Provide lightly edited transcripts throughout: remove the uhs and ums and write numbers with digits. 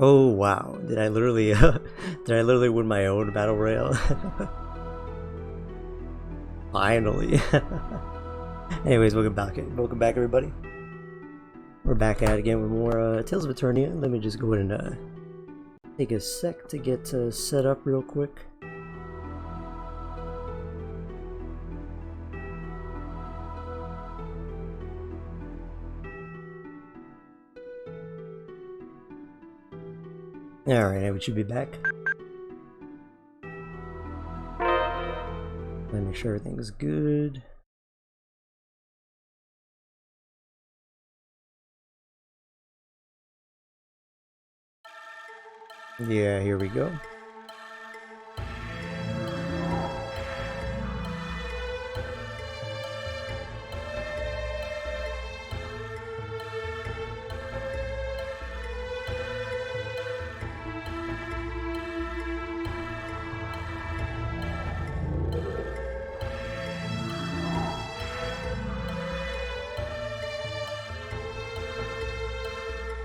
Oh wow, did I literally win my own battle royale? Finally. Anyways, welcome back everybody. We're back at it again with more Tales of Eternia. Let me just go ahead and take a sec to get set up real quick. Alright, we should be back. Let me make sure everything's good. Yeah, here we go.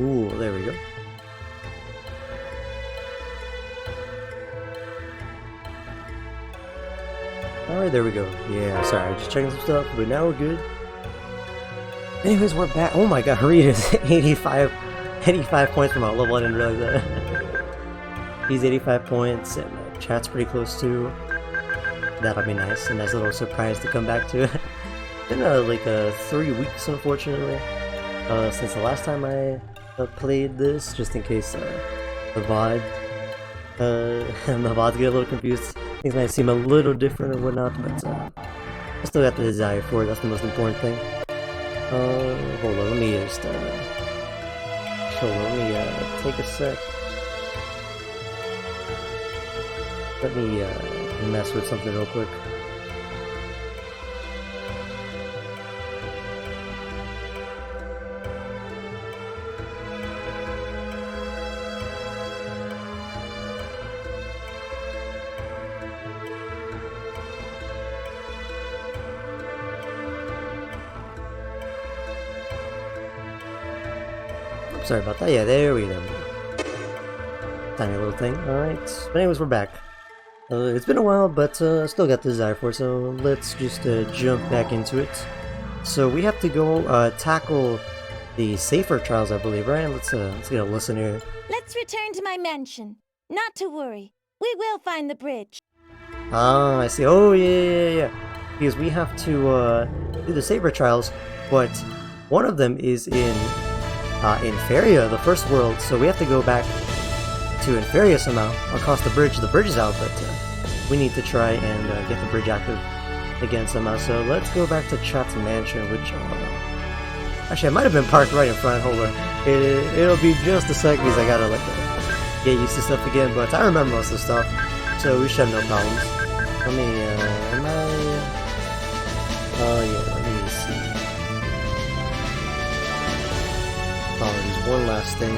Ooh, there we go. Alright, there we go. Yeah, sorry, I was just checking some stuff, but now we're good. Anyways, we're back. Oh my god, Harita is 85 points from our level. I didn't realize that. He's 85 points, and chat's pretty close too. That'll be nice. A nice little surprise to come back to. Been like 3 weeks, unfortunately, since the last time I played this, just in case the VOD and the VODs get a little confused. Things might seem a little different or whatnot, but I still got the desire for it. That's the most important thing. Hold on, let me just take a sec. Let me mess with something real quick. Sorry about that. Yeah, there we go. Tiny little thing. Alright. But anyways, we're back. It's been a while, but still got the desire for it, so let's just jump back into it. So we have to go tackle the safer trials, I believe, right? Let's get a listen here. Let's return to my mansion. Not to worry. We will find the bridge. Ah, I see. Oh, yeah. Because we have to do the saber trials, but one of them is in Inferia, the first world, so we have to go back to Inferia somehow across the bridge. The bridge is out, but we need to try and get the bridge active again somehow. So let's go back to Chat's mansion, which actually I might have been parked right in front. Hold on, it'll be just a sec because I gotta get used to stuff again. But I remember most of the stuff, so we should have no problems. Let me am I? Oh yeah, let me see. Oh, there's one last thing.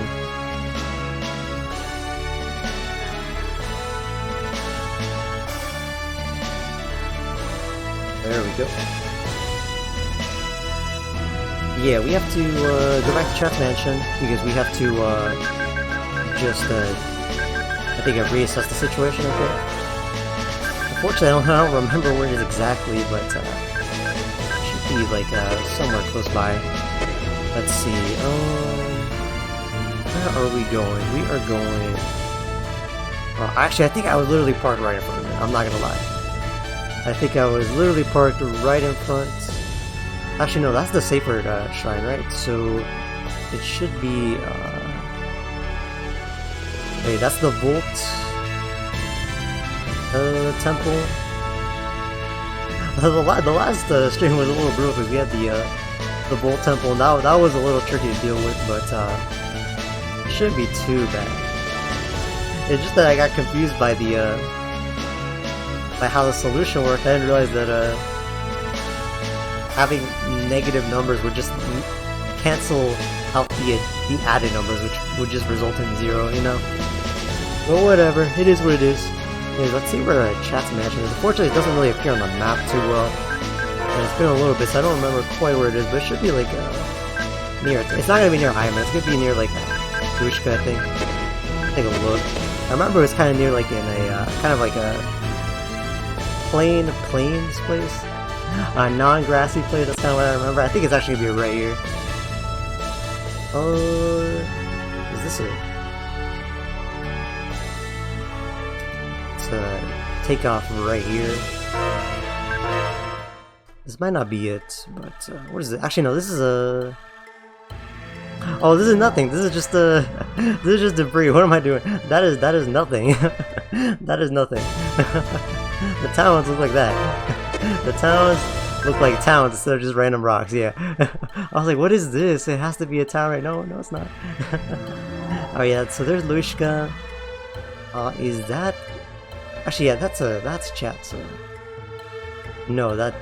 There we go. Yeah, we have to go back to Chat's mansion because we have to just I think reassess the situation. Okay. Unfortunately, I don't remember where it is exactly, but it should be like somewhere close by. Let's see. Where are we going? We are going. Actually, I think I was literally parked right in front of it. I'm not gonna lie. I think I was literally parked right in front. Actually, no, that's the safer shrine, right? So it should be. Wait, that's the Volt temple. The last stream was a little brutal because we had the Volt temple, and that was a little tricky to deal with, but it shouldn't be too bad. It's just that I got confused by by how the solution worked. I didn't realize that having negative numbers would just cancel out the added numbers, which would just result in 0, you know? But whatever, it is what it is. Anyways, let's see where Chat's mansion is. Unfortunately, it doesn't really appear on the map too well. And it's been a little bit, so I don't remember quite where it is, but it should be like near. It's not gonna be near Hyman. It's gonna be near like Grushka, I think. Take a look. I remember it was kind of near like in a kind of like a plains place, a non-grassy place. That's kind of what I remember. I think it's actually gonna be right here. Is this it? It's take off right here. This might not be it, but what is it? Actually, no. This is a. Oh, this is nothing. This is just this is just debris. What am I doing? That is nothing. That is nothing. The towns look like that. The towns look like towns instead of just random rocks. Yeah. I was like, what is this? It has to be a town, right? No, it's not. Oh yeah. So there's Luishka. Is that? Actually, yeah. That's chat. So no, that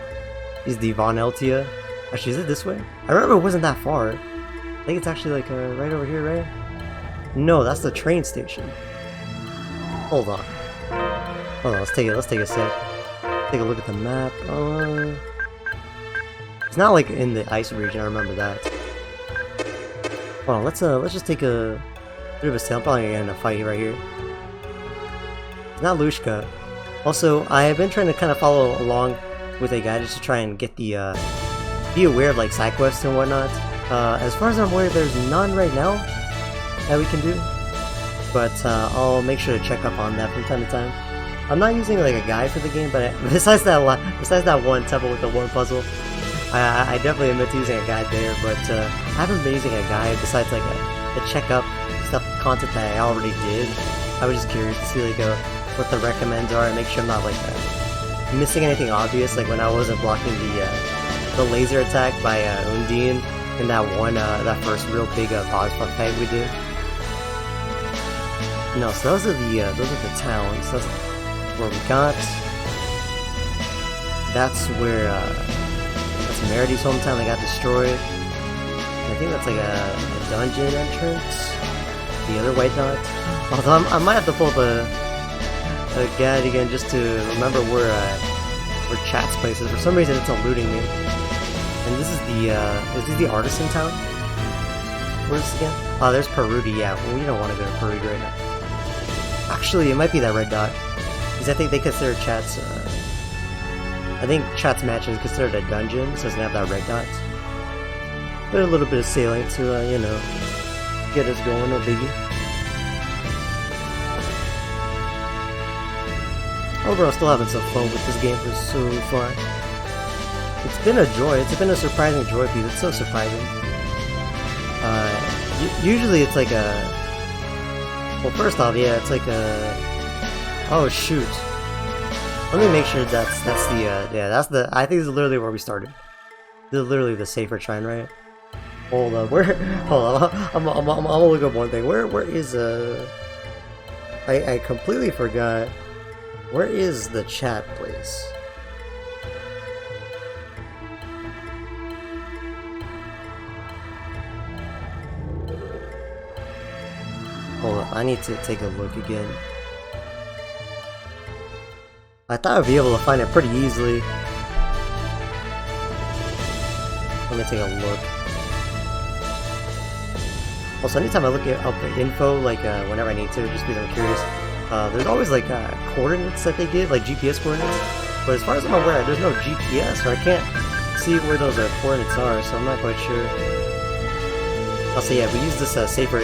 is the Von Eltia. Actually, is it this way? I remember it wasn't that far. I think it's actually like right over here, right? No, that's the train station. Hold on. Hold on, let's take a sec. Take a look at the map. It's not like in the ice region, I remember that. Hold on, let's just take a bit of a sail. I'm probably gonna get in a fight right here. It's not Lushka. Also, I have been trying to kind of follow along with a guide just to try and get the be aware of like side quests and whatnot. As far as I'm aware, there's none right now that we can do, but I'll make sure to check up on that from time to time. I'm not using like a guide for the game, but besides that one temple with the one puzzle, I definitely admit to using a guide there. But I haven't been using a guide besides like the checkup stuff content that I already did. I was just curious to see like what the recommends are and make sure I'm not like missing anything obvious, like when I wasn't blocking the laser attack by Undine. In that one, that first real big boss fight we did. No, so those are the towns. That's where we got. That's where that's Meridy's hometown. They got destroyed. I think that's like a dungeon entrance. The other white dot. Although I might have to pull the guide again just to remember where chat's place is. For some reason, it's eluding me. And this is the artisan town? Where's this again? Oh, there's Perudi, yeah. Well, we don't want to go to Perudi right now. Actually, it might be that red dot. Because I think they consider chat's, I think chat's match is considered a dungeon, so it's gonna have that red dot. But a little bit of sailing to, you know, get us going, no biggie. Overall, still having some fun with this game for so far. It's been a joy. It's been a surprising joy, because it's so surprising. Usually it's like a... Well, first off, yeah, it's like a... Oh, shoot. Let me make sure that's the... yeah, that's the... I think this is literally where we started. This is literally the safer shrine, right? Hold up, where... Hold on, I'm gonna look up one thing. Where is... I completely forgot. Where is the chat place? Hold on, I need to take a look again. I thought I'd be able to find it pretty easily. Let me take a look. Also, anytime I look up info, like whenever I need to, just because I'm curious, there's always like coordinates that they give, like GPS coordinates. But as far as I'm aware, there's no GPS, or I can't see where those coordinates are, so I'm not quite sure. Also, yeah, we use this safer.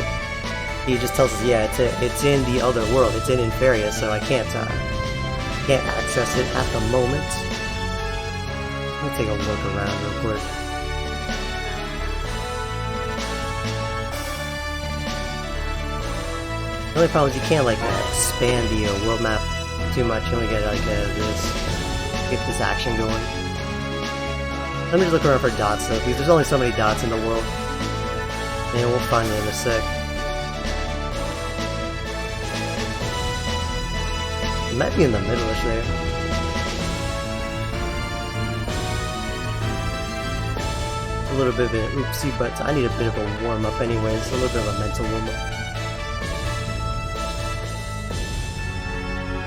He just tells us, yeah, it's in the other world. It's in Inferia, so I can't access it at the moment. Let me take a look around real quick. The only problem is you can't like expand the world map too much. You only get like get this action going. Let me just look around for dots though, because there's only so many dots in the world, and we'll find it in a sec. It might be in the middle-ish there. A little bit of an oopsie, but I need a bit of a warm-up anyways. A little bit of a mental warm-up.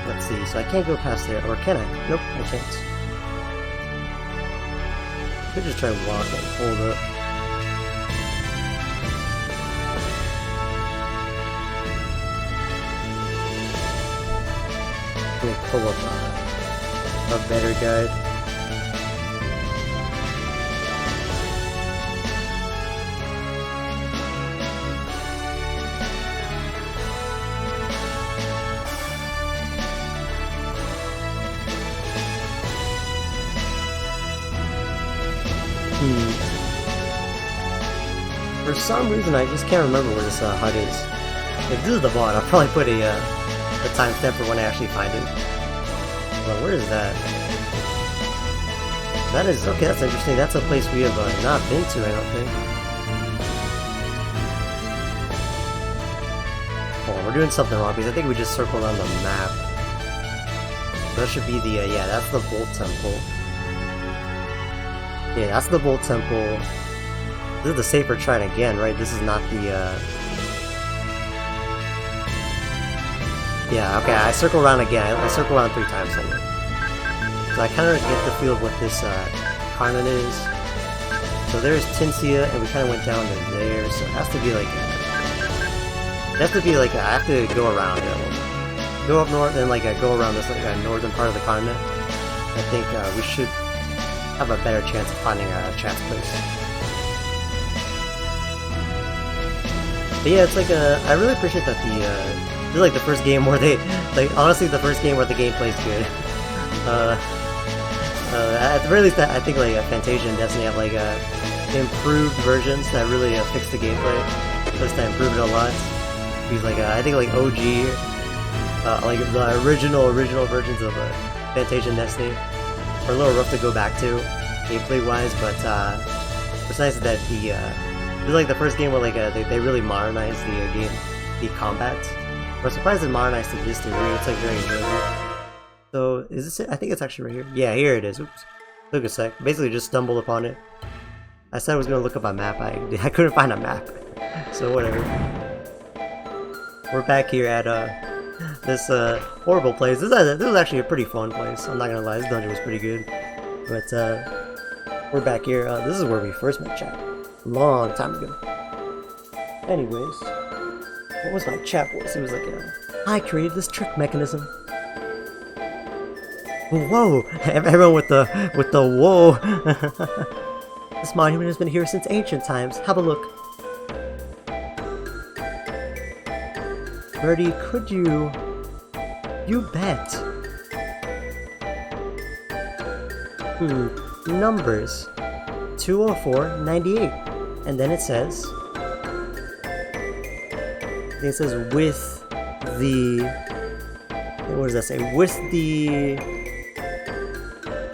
Let's see, so I can't go past there, or can I? Nope, I can't. I could just try walking. Hold up. Let me pull up a better guide. For some reason, I just can't remember where this hut is. If this is the VOD, I'll probably put a timestamp for when I actually find it. Well, where is that? That is, okay, that's interesting. That's a place we have not been to, I don't think. Oh, we're doing something wrong because I think we just circled on the map. That should be the, yeah, that's the Bolt Temple. Yeah, that's the Bolt Temple. This is the safer shrine again, right? This is not the, yeah, okay, I circle around again. I circle around 3 times anyway. So I kind of get the feel of what this, Carmen is. So there's Tincia, and we kind of went down to there, so it has to be like, I have to go around, go up north, and like, go around this, like, northern part of the continent. I think, we should have a better chance of finding Chat's place. But yeah, it's like I really appreciate that this is like the first game where they, like, honestly the first game where the gameplay's good. At the very least, I think like Fantasia and Destiny have like improved versions that really fix the gameplay. Just to improve it a lot. Because like I think like OG, like the original versions of Fantasia and Destiny are a little rough to go back to, gameplay wise. But what's nice is that this is like the first game where like they really modernized the combat. I'm surprised they modernized to this degree. It's like very enjoyable. So is this it? I think it's actually right here. Yeah, here it is. Oops. Took a sec. Basically just stumbled upon it. I said I was gonna look up a map. I couldn't find a map. So whatever. We're back here at this horrible place. This was actually a pretty fun place. I'm not gonna lie. This dungeon was pretty good. But we're back here. This is where we first met Chat. Long time ago. Anyways, what was my chat voice? It was like, I created this trick mechanism. Whoa! Everyone with the whoa! This monument has been here since ancient times. Have a look. Birdie, could you? You bet. Numbers. 20498. And then it says, with the, what does that say? With the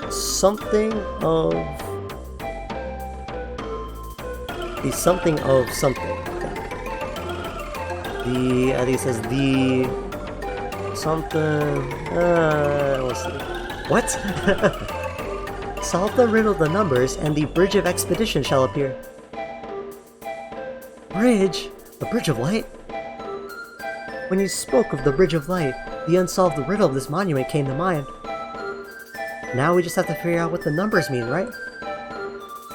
something of something. I think it says the something. Let's see. What? Solve the riddle of the numbers, and the Bridge of Expedition shall appear. Bridge? The Bridge of Light? When you spoke of the Bridge of Light, the unsolved riddle of this monument came to mind. Now we just have to figure out what the numbers mean, right?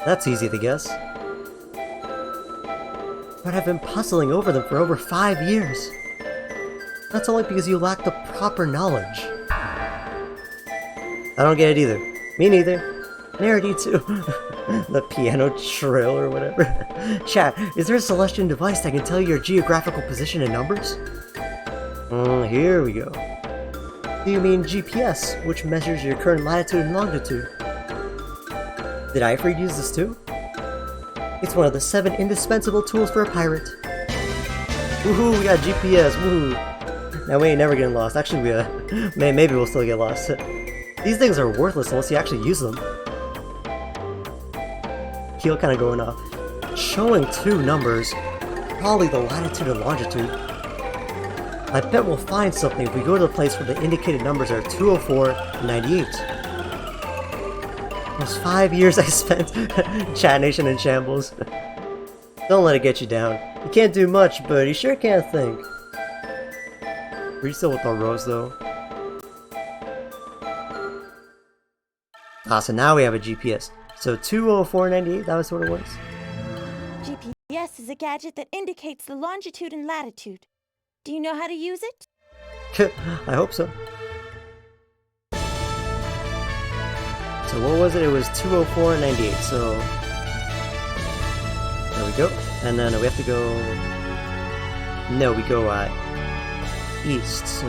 That's easy to guess. But I've been puzzling over them for over 5 years. That's only because you lack the proper knowledge. I don't get it either. Me neither. Narity too. The piano trill or whatever. Chat, is there a Celestian device that can tell you your geographical position in numbers? Here we go. Do you mean GPS, which measures your current latitude and longitude? Did I ever use this too? It's one of the 7 indispensable tools for a pirate. Woohoo, we got GPS, woohoo! Now we ain't never getting lost. Actually, maybe we'll still get lost. These things are worthless unless you actually use them. Keel kind of going off. Showing 2 numbers, probably the latitude and longitude. I bet we'll find something if we go to the place where the indicated numbers are 204 and 98. Those 5 years I spent Chat Nation in shambles. Don't let it get you down. You can't do much, but you sure can't think. Are you still with the rose though? So now we have a GPS. So 20498, that was what it was. GPS is a gadget that indicates the longitude and latitude. Do you know how to use it? I hope so. So what was it? It was 204.98. So there we go. And then we have to go. No, we go east. So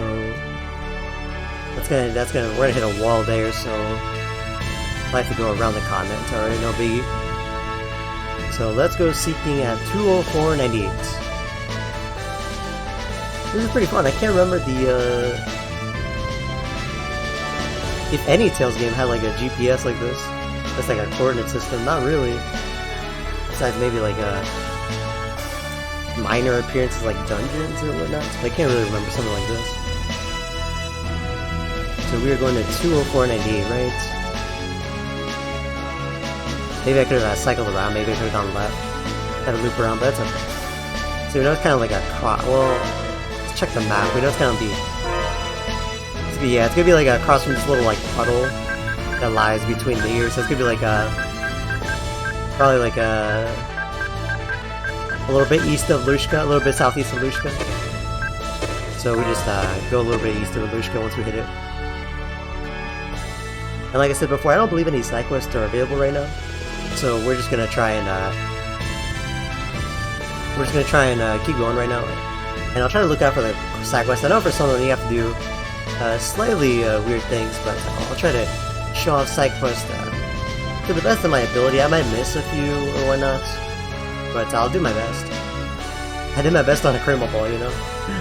that's gonna we're gonna hit a wall there. So I have to go around the continent. Alright, no biggie. So let's go seeking at 204.98. This is pretty fun. I can't remember the if any Tales game had like a GPS like this. That's like a coordinate system. Not really. Besides maybe like minor appearances like dungeons or whatnot. I can't really remember something like this. So we are going to 204.98, right? Maybe I could have cycled around, maybe I could have gone left. Had to loop around, but that's okay. So we know it's kind of like a well, let's check the map. We know it's gonna be it's gonna be like across from this little like puddle that lies between the ears. So it's gonna be like probably like a little bit east of Lushka, a little bit southeast of Lushka. So we just go a little bit east of Lushka once we hit it. And like I said before, I don't believe any side quests are available right now. So we're just gonna try and keep going right now, and I'll try to look out for the side quests. I know for some of them you have to do slightly weird things, but I'll try to show off side quests to the best of my ability. I might miss a few or whatnot, but I'll do my best. I did my best on a Cradle Ball, you know.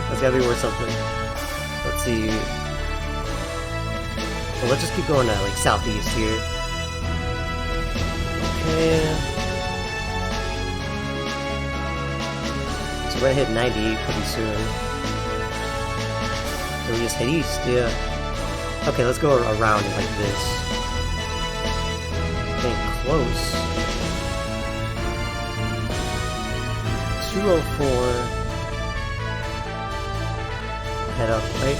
That's gotta be worth something. Let's see. Well, let's just keep going like southeast here. Okay. So we're gonna hit 98 pretty soon. So we just hit east, yeah. Okay, let's go around it like this. Getting close. 204. Head up, right?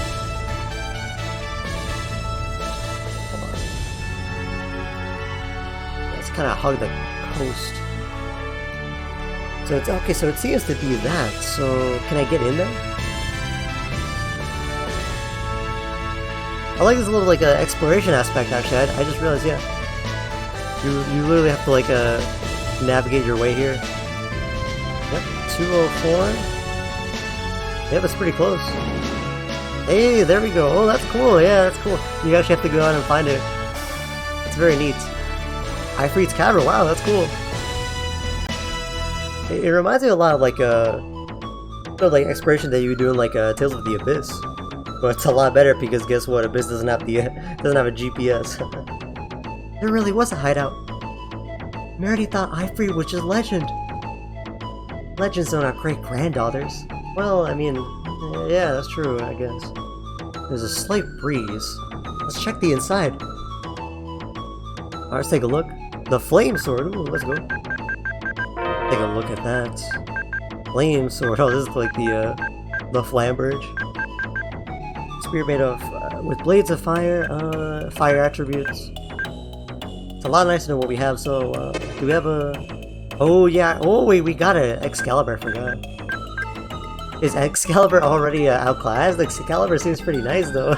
Kind of hug the coast. So it's okay, so it seems to be that. So can I get in there? I like this little like exploration aspect actually. I just realized, yeah. You literally have to like navigate your way here. Yep, 204. Yep, it's pretty close. Hey, there we go. Oh, that's cool. Yeah, that's cool. You actually have to go out and find it. It's very neat. Ifrit's Cavern, wow, that's cool. It reminds me a lot of like like exploration that you do in like Tales of the Abyss. But it's a lot better because guess what? Abyss doesn't have a GPS. There really was a hideout. Merity thought Ifrit was just legend. Legends don't have great granddaughters. Well, I mean, yeah, that's true, I guess. There's a slight breeze. Let's check the inside. Alright, let's take a look. The flame sword. Ooh, let's go. Take a look at that. Flame sword. Oh, this is like the flamberge. Spear made of with blades of fire. Fire attributes. It's a lot nicer than what we have. So, do we have a? Oh yeah. Oh wait, we got an Excalibur. I forgot. Is Excalibur already outclassed? Excalibur seems pretty nice though.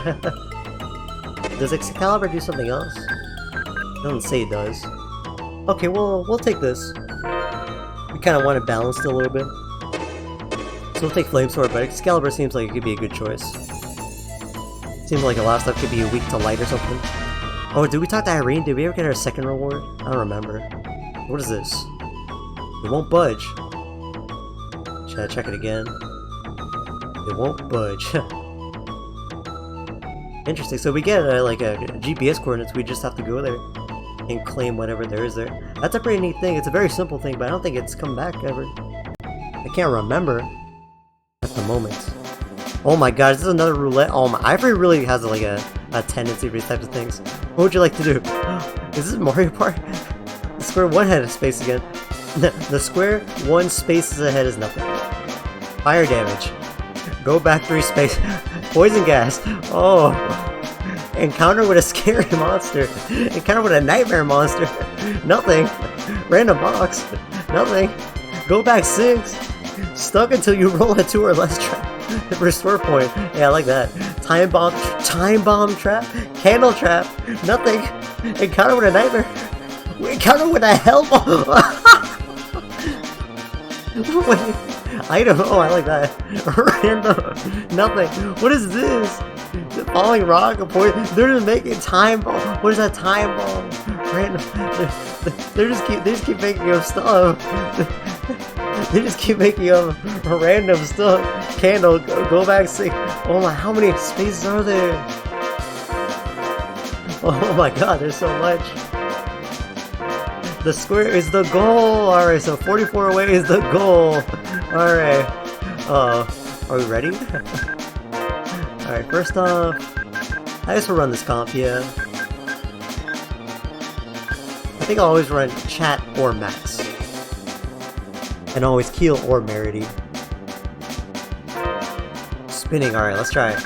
Does Excalibur do something else? It doesn't say it does. Okay, well, we'll take this. We kind of want it balanced a little bit. So we'll take Flame Sword, but Excalibur seems like it could be a good choice. Seems like a lot of stuff could be weak to light or something. Oh, did we talk to Irene? Did we ever get our second reward? I don't remember. What is this? It won't budge. Should I check it again? It won't budge. Interesting. So we get like a GPS coordinates. We just have to go there and claim whatever there is there. That's a pretty neat thing. It's a very simple thing, but I don't think it's come back ever. I can't remember at the moment. Oh my god, is this another roulette? Oh my, Ivory really has like a tendency for these types of things. What would you like to do? Is this Mario Party? The square one head of space again. The square one spaces ahead is nothing. Fire damage. Go back 3 space. Poison gas. Oh. Encounter with a scary monster. Encounter with a nightmare monster. Nothing. Random box. Nothing. Go back 6. Stuck until you roll a 2 or less trap. Restore point. Yeah, I like that. Time bomb trap. Candle trap. Nothing. Encounter with a nightmare. Encounter with a hellball. Wait, item. Oh, I like that. Random. Nothing. What is this? The falling rock. A poison. They're just making time bomb. What is that time bomb? Random. They just keep making up stuff. They just keep making up random stuff. Candle. Go back. Sing. Oh my. How many spaces are there? Oh my god, there's so much. The square is the goal. Alright, so 44 away is the goal. Alright. Are we ready? Alright, first off, I guess we'll run this comp, yeah. I think I'll always run chat or max. And always Keel or Merity. Spinning, alright, let's try it.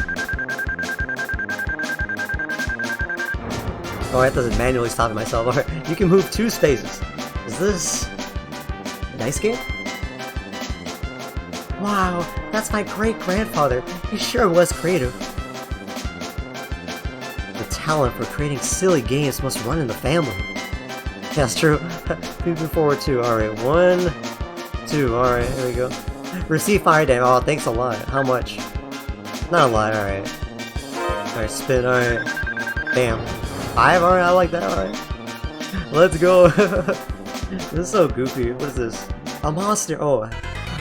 Oh, I have to manually stop it myself. Alright, you can move 2 spaces. Is this a dice game? Wow, that's my great-grandfather. He sure was creative. The talent for creating silly games must run in the family. Yeah, that's true. Moving forward too. Alright, 1, 2. Alright, here we go. Receive fire damage. Oh, thanks a lot. How much? Not a lot, alright. Alright, spin, alright. Bam. 5? Alright, I like that, alright. Let's go. This is so goofy. What is this? A monster! Oh.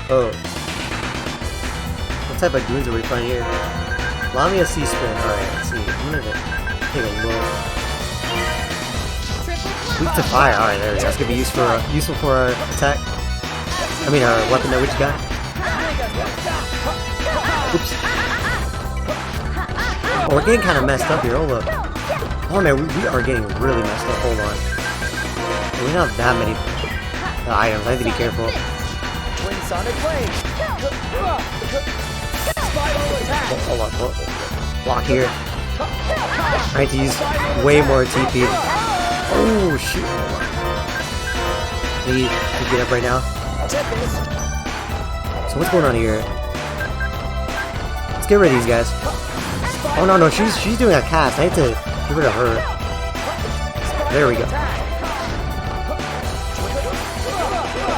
Oh. What type of goons are we finding here? Allow me a C-spin. Alright, let's see. I'm gonna take a look. Weak to fire. Alright, there we go. That's gonna be useful for our attack. I mean, our weapon that we just got. Oops. Oh, we're getting kind of messed up here. Hold up. Oh man, we are getting really messed up. Hold on. We don't have that many items. I have to be careful. Oh, hold on. Block here. I need to use way more TP. Oh shoot. Hold on. Need to get up right now. So what's going on here? Let's get rid of these guys. Oh no, she's doing a cast. I need to get rid of her. There we go.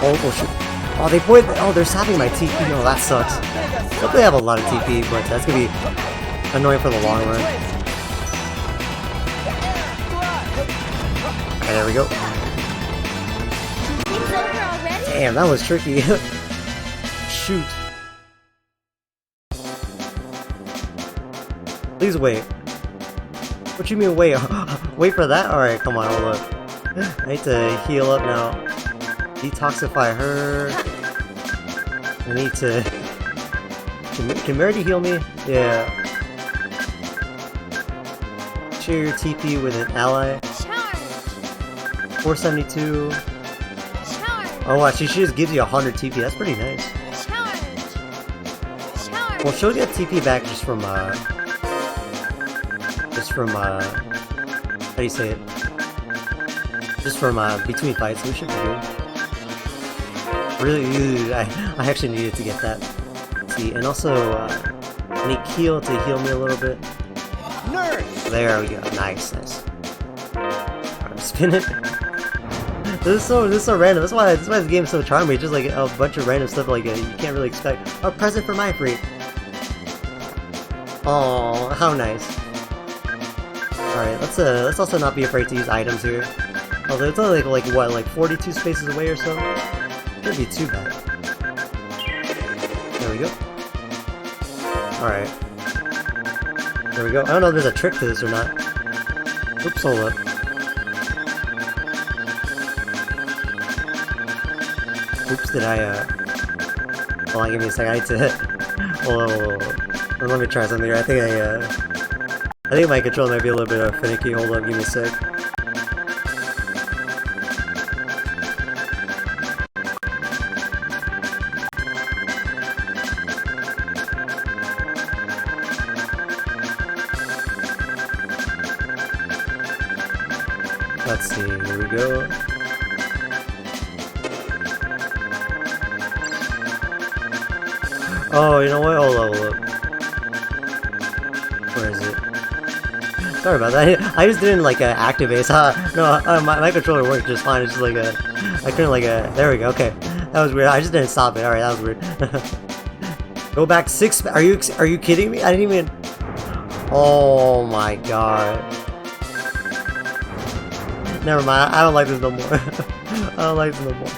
Oh shoot. Oh, they're sapping my TP. Oh, that sucks. Hopefully they have a lot of TP, but that's gonna be annoying for the long run. Okay, there we go. Damn, that was tricky. Shoot. Please wait. What you mean wait? Wait for that? Alright, come on, hold up. I need to heal up now. Detoxify her. I need to... Can Merity heal me? Yeah. Share your TP with an ally. 472. Oh wow, she just gives you 100 TP. That's pretty nice. Well, she'll get TP back just from how do you say it? Just from between fights, so we should be good. Really, I actually needed to get that. Let's see, and also I need Keel to heal me a little bit. There we go. Nice. Alright, spin it. This is so random. That's why this game is so charming. It's just like a bunch of random stuff like you can't really expect. A present for my freak. Oh, how nice. Alright, let's also not be afraid to use items here. Although it's only like what, like 42 spaces away or so? Shouldn't be too bad. There we go. Alright. There we go. I don't know if there's a trick to this or not. Oops, hold up. Oops, did I, hold on, give me a second. I need to... Hold on. Let me try something here. I think my control might be a little bit finicky. Hold up, give me a sec. Let's see, here we go. Oh, you know what? Hold up. Where is it? Sorry about that. I just didn't like activate. So, no, my controller worked just fine. It's just like I couldn't like there we go. Okay, that was weird. I just didn't stop it. All right, that was weird. Go back 6. Are you kidding me? I didn't even. Oh my god. Never mind. I don't like this no more. I don't like this no more.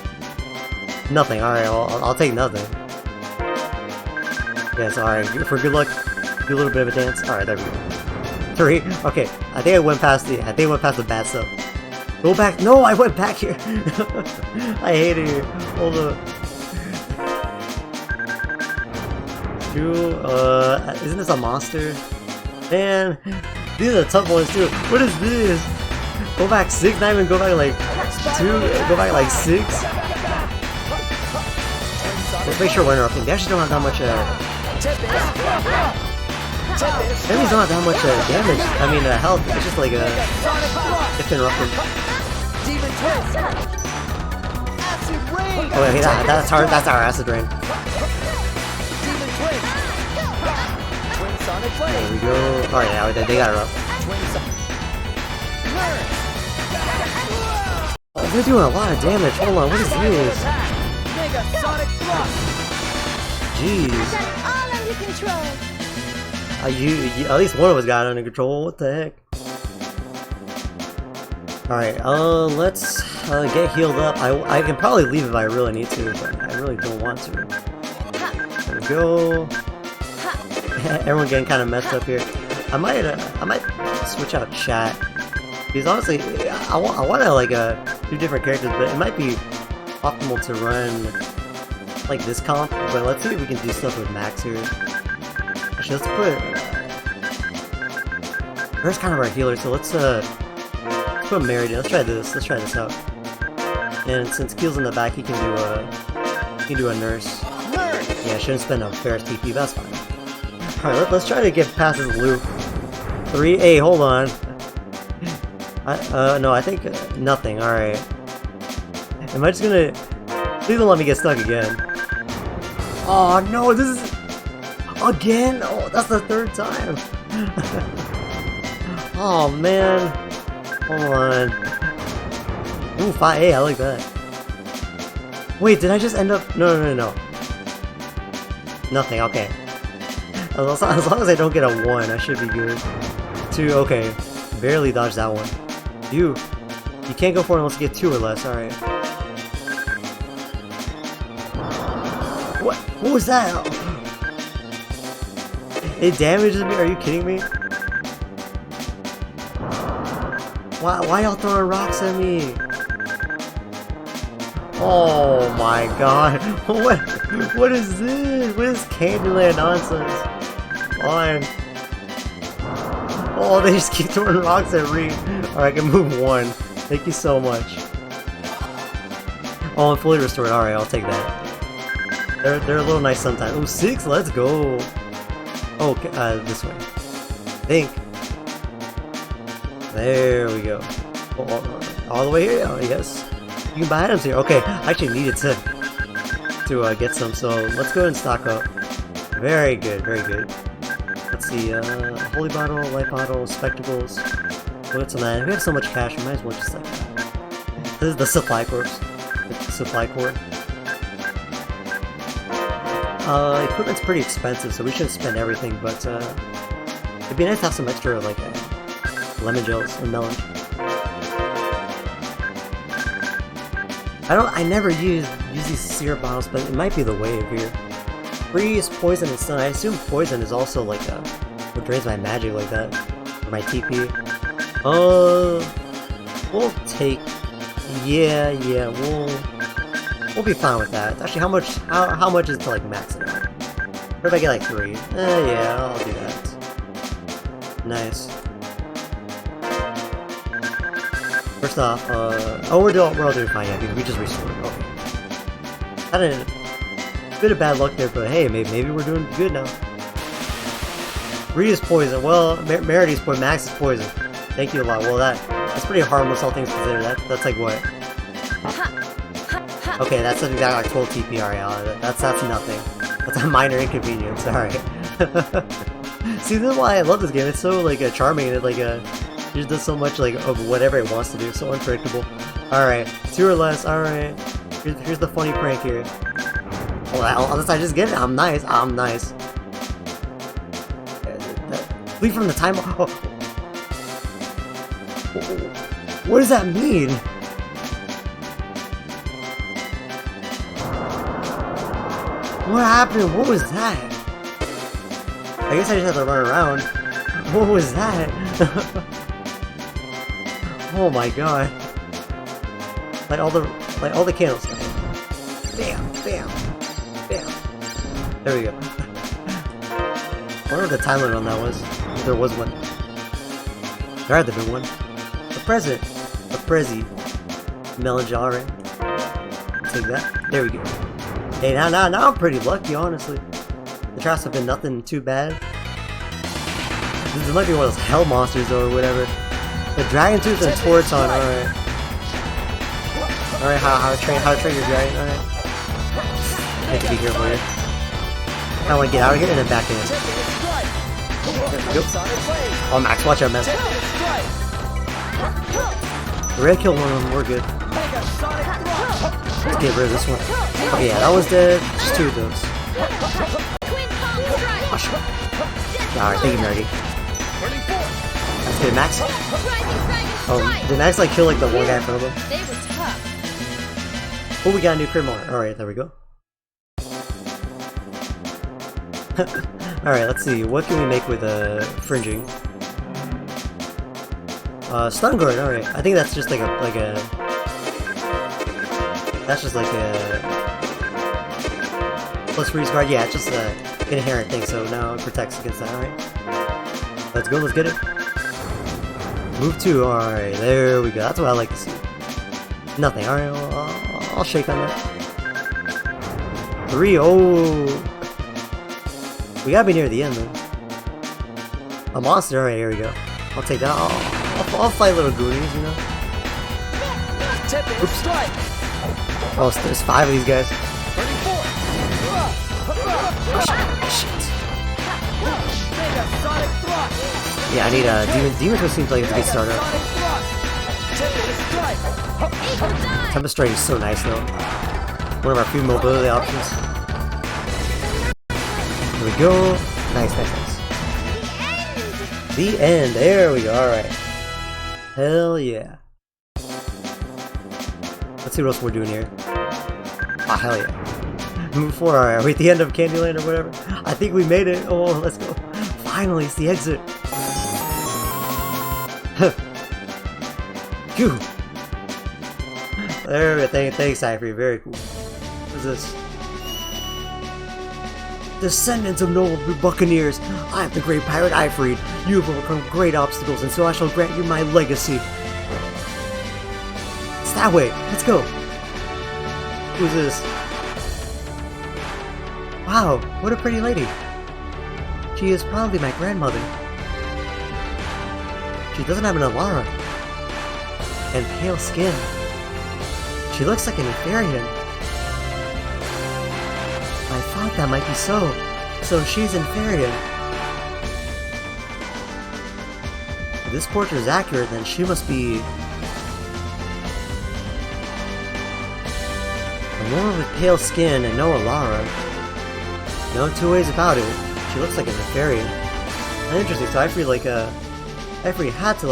Nothing. All right. Well, I'll take nothing. Yes. All right. For good luck, do a little bit of a dance. All right. There we go. 3. Okay. I think I went past the bad stuff. Go back. No, I went back here. I hate it here. Hold up. 2. Isn't this a monster? Man, these are the tough ones too. What is this? Go back 6. Not even go back like 2. Go back like 6. Let's make sure we're interrupting. They actually don't have that much. Enemies don't have that much damage. I mean, health. It's just like if interrupted. Oh wait, that's our acid rain. There we go. Alright, now they got her up. Oh, they're doing a lot of damage. Hold on, what is this? Jeez. All under control. You at least one of us got it under control. What the heck? Alright, let's get healed up. I can probably leave if I really need to, but I really don't want to. There we go. Everyone getting kind of messed up here. I might switch out chat because honestly, I want to like do different characters, but it might be optimal to run like this comp. But let's see if we can do stuff with Max here. Actually, let's put. Where's kind of our healer? So let's put Mary in. Let's try this. Let's try this out. And since Keel's in the back, he can do a nurse. Yeah, shouldn't spend a Ferris PP. That's fine. Alright, let's try to get past this loop. 3. Hey, hold on. No, I think nothing. Alright. Am I just gonna... Please don't let me get stuck again. Oh no, this is... Again? Oh, that's the 3rd time. Oh man. Hold on. Ooh, 5. Hey, I like that. Wait, did I just end up... No. Nothing, okay. As long as I don't get a 1, I should be good. 2, okay. Barely dodged that one. You can't go for it unless you get 2 or less, alright. What was that? It damages me? Are you kidding me? Why y'all throwing rocks at me? Oh my god. What is this? What is Candyland nonsense? Fine. Oh, they just keep throwing rocks at Reed. Alright, I can move 1. Thank you so much. Oh, I'm fully restored. Alright, I'll take that. They're a little nice sometimes. Oh, 6, let's go. Oh, this way. I think. There we go. All the way here? Oh, yes. You can buy items here. Okay, I actually needed to get some, so let's go ahead and stock up. Very good, very good. Let's see, holy bottle, light bottle, spectacles. We'll get some of that. We have so much cash, we might as well just like... This is the supply corpse. The supply corp. Equipment's pretty expensive, so we shouldn't spend everything, but it'd be nice to have some extra, like, lemon gels and melon. I never use these syrup bottles, but it might be the wave here. Freeze, poison, and stun. I assume poison is also like what drains my magic like that, or my TP. We'll take. Yeah, we'll be fine with that. Actually, how much is to like max it out? What if I get like 3? Yeah, I'll do that. Nice. First off, oh, we're all doing fine, yeah, because we just restored. Okay. Had a bit of bad luck there, but hey, maybe we're doing good now. Rita's poison. Well, Merity's poison. Max is poison. Thank you a lot. Well, that's pretty harmless, all things considered. That's like what? Okay, that's something that like 12 TP. Alright, that's nothing. That's a minor inconvenience. Alright. See, this is why I love this game. It's so like charming and like it just does so much like of whatever it wants to do. So unpredictable. All right, 2 or less. All right. Here's the funny prank here. Well, unless I just get it. I'm nice. I'm nice. Leave from the time. Oh. What does that mean? What happened? What was that? I guess I just have to run around. What was that? Oh my god! Like all the candles. Bam, bam, bam. There we go. I wonder what the time limit on that was. If there was one. There had to be one. A present. A Prezi. Melanjare. Take that. There we go. Hey, now I'm pretty lucky, honestly. The traps have been nothing too bad. This might be one of those hell monsters though, or whatever. The dragon tooth and torch on. Alright. Alright, how to train your dragon. Alright. Have to be careful here. I want to get out of here and then back in. There we go. Oh, Max, watch out, man. Red killed one of them, we're good. Let's get rid of this one. Okay, yeah, that was dead. Just 2 of those. Alright, thank you, Nerdy. That's good, Max. Oh, did Max like kill like the one guy in front of him? Oh, we got a new crit more. Alright, there we go. Alright, let's see. What can we make with fringing? Stun guard, alright. I think that's just like a that's just like a plus freeze guard. Yeah, it's just an inherent thing, so now it protects against that, alright. Let's go, let's get it. Move 2, alright, there we go. That's what I like to see. Nothing, alright, I'll shake on that. 3, oh! We gotta be near the end though. A monster, alright, here we go. I'll take that. I'll fight little goonies, you know? Oops. Oh, there's 5 of these guys. Shit. Yeah, I need a demon twist seems like it's a good starter. Tempest Strike is so nice though. One of our few mobility options. There we go. Nice. The end. There we go. Alright. Hell yeah. Let's see what else we're doing here. Ah, hell yeah. Move 4. Alright, are we at the end of Candyland or whatever? I think we made it. Oh, let's go. Finally, it's the exit. Phew. There we go. Thanks, Ivory. Very cool. What is this? Descendants of noble buccaneers, I am the great pirate Ifrid. You have overcome great obstacles, and so I shall grant you my legacy. It's that way. Let's go. Who's this? Wow, what a pretty lady. She is probably my grandmother. She doesn't have an alara. And pale skin. She looks like an Eternia. I thought that might be so. So she's Eternia. If this portrait is accurate, then she must be a woman with pale skin and no alara. No 2 ways about it. She looks like an Eternia. Interesting. So Ivory Ivory had to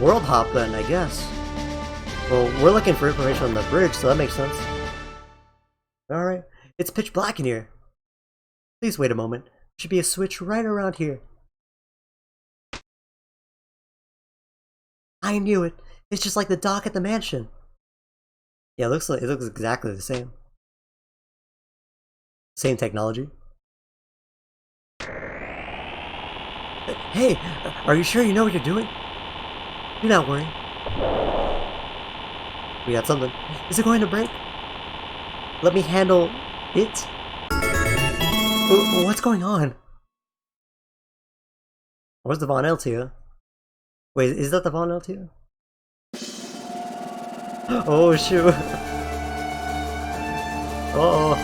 world hop then, I guess. Well, we're looking for information on the bridge, so that makes sense. Alright, it's pitch black in here. Please wait a moment. There should be a switch right around here. I knew it. It's just like the dock at the mansion. Yeah, it looks exactly the same. Same technology. Hey, are you sure you know what you're doing? Do not worry. We got something. Is it going to break? Let me handle it. What's going on? Where's the Von Eltia? Wait, is that the Von Eltia? Oh shoot! Uh oh.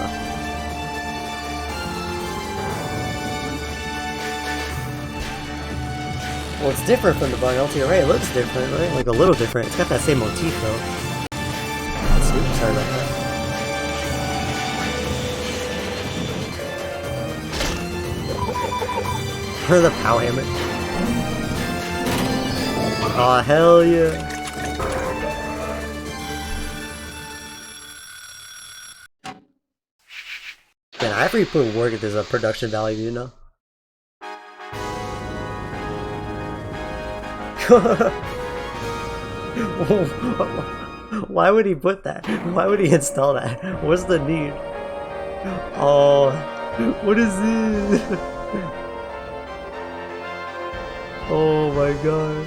Well, it's different from the Vinyl LTO, right? It looks different, right? Like a little different. It's got that same motif though. Oops, sorry about that. For the power hammer. Aw, hell yeah. Man, I really put work at this production value, you know? Why would he put that? Why would he install that? What's the need? Oh, what is this? Oh my god.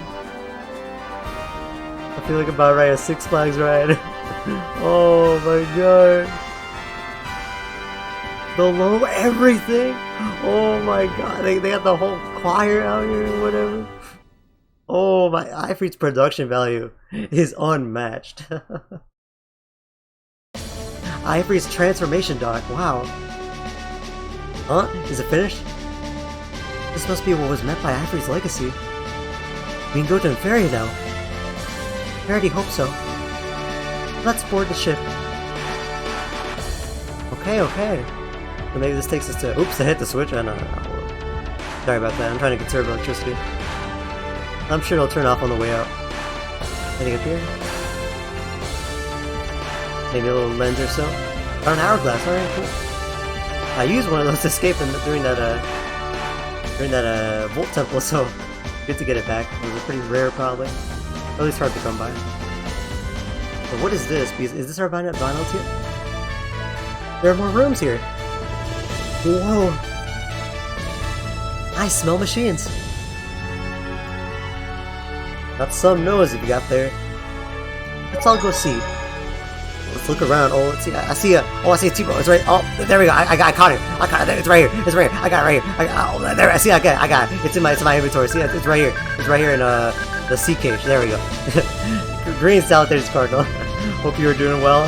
I feel like I'm about to ride a Six Flags ride. Oh my god. The low everything. Oh my god. They got the whole choir out here or whatever. Oh my, iFree's production value is unmatched. iFree's transformation dock. Wow. Huh? Is it finished? This must be what was meant by iFree's legacy. We can go to Eternia now. I already hope so. Let's board the ship. Okay, okay. Well, maybe this takes us to... Oops, I hit the switch. No. Sorry about that. I'm trying to conserve electricity. I'm sure it'll turn off on the way out. Anything up here? Maybe a little lens or so. Or an hourglass. Alright, cool. I used one of those to escape during that Volt Temple, so good to get it back. It was pretty rare, probably. Or at least hard to come by. But what is this? Is this our vinyl tier? There are more rooms here. Whoa! I smell machines. Got some nose if you got there. Let's all go see. Let's look around. Oh, let's see. I see a. Oh, I see a T-bone. It's right. Oh, there we go. I caught it. I caught it. It's right here. It's right here. I got it right here. Oh, there. I see. I got it. It's in my inventory. See, it's right here. It's right here in the sea cage. There we go. Green out there's Cardinal. Hope you are doing well.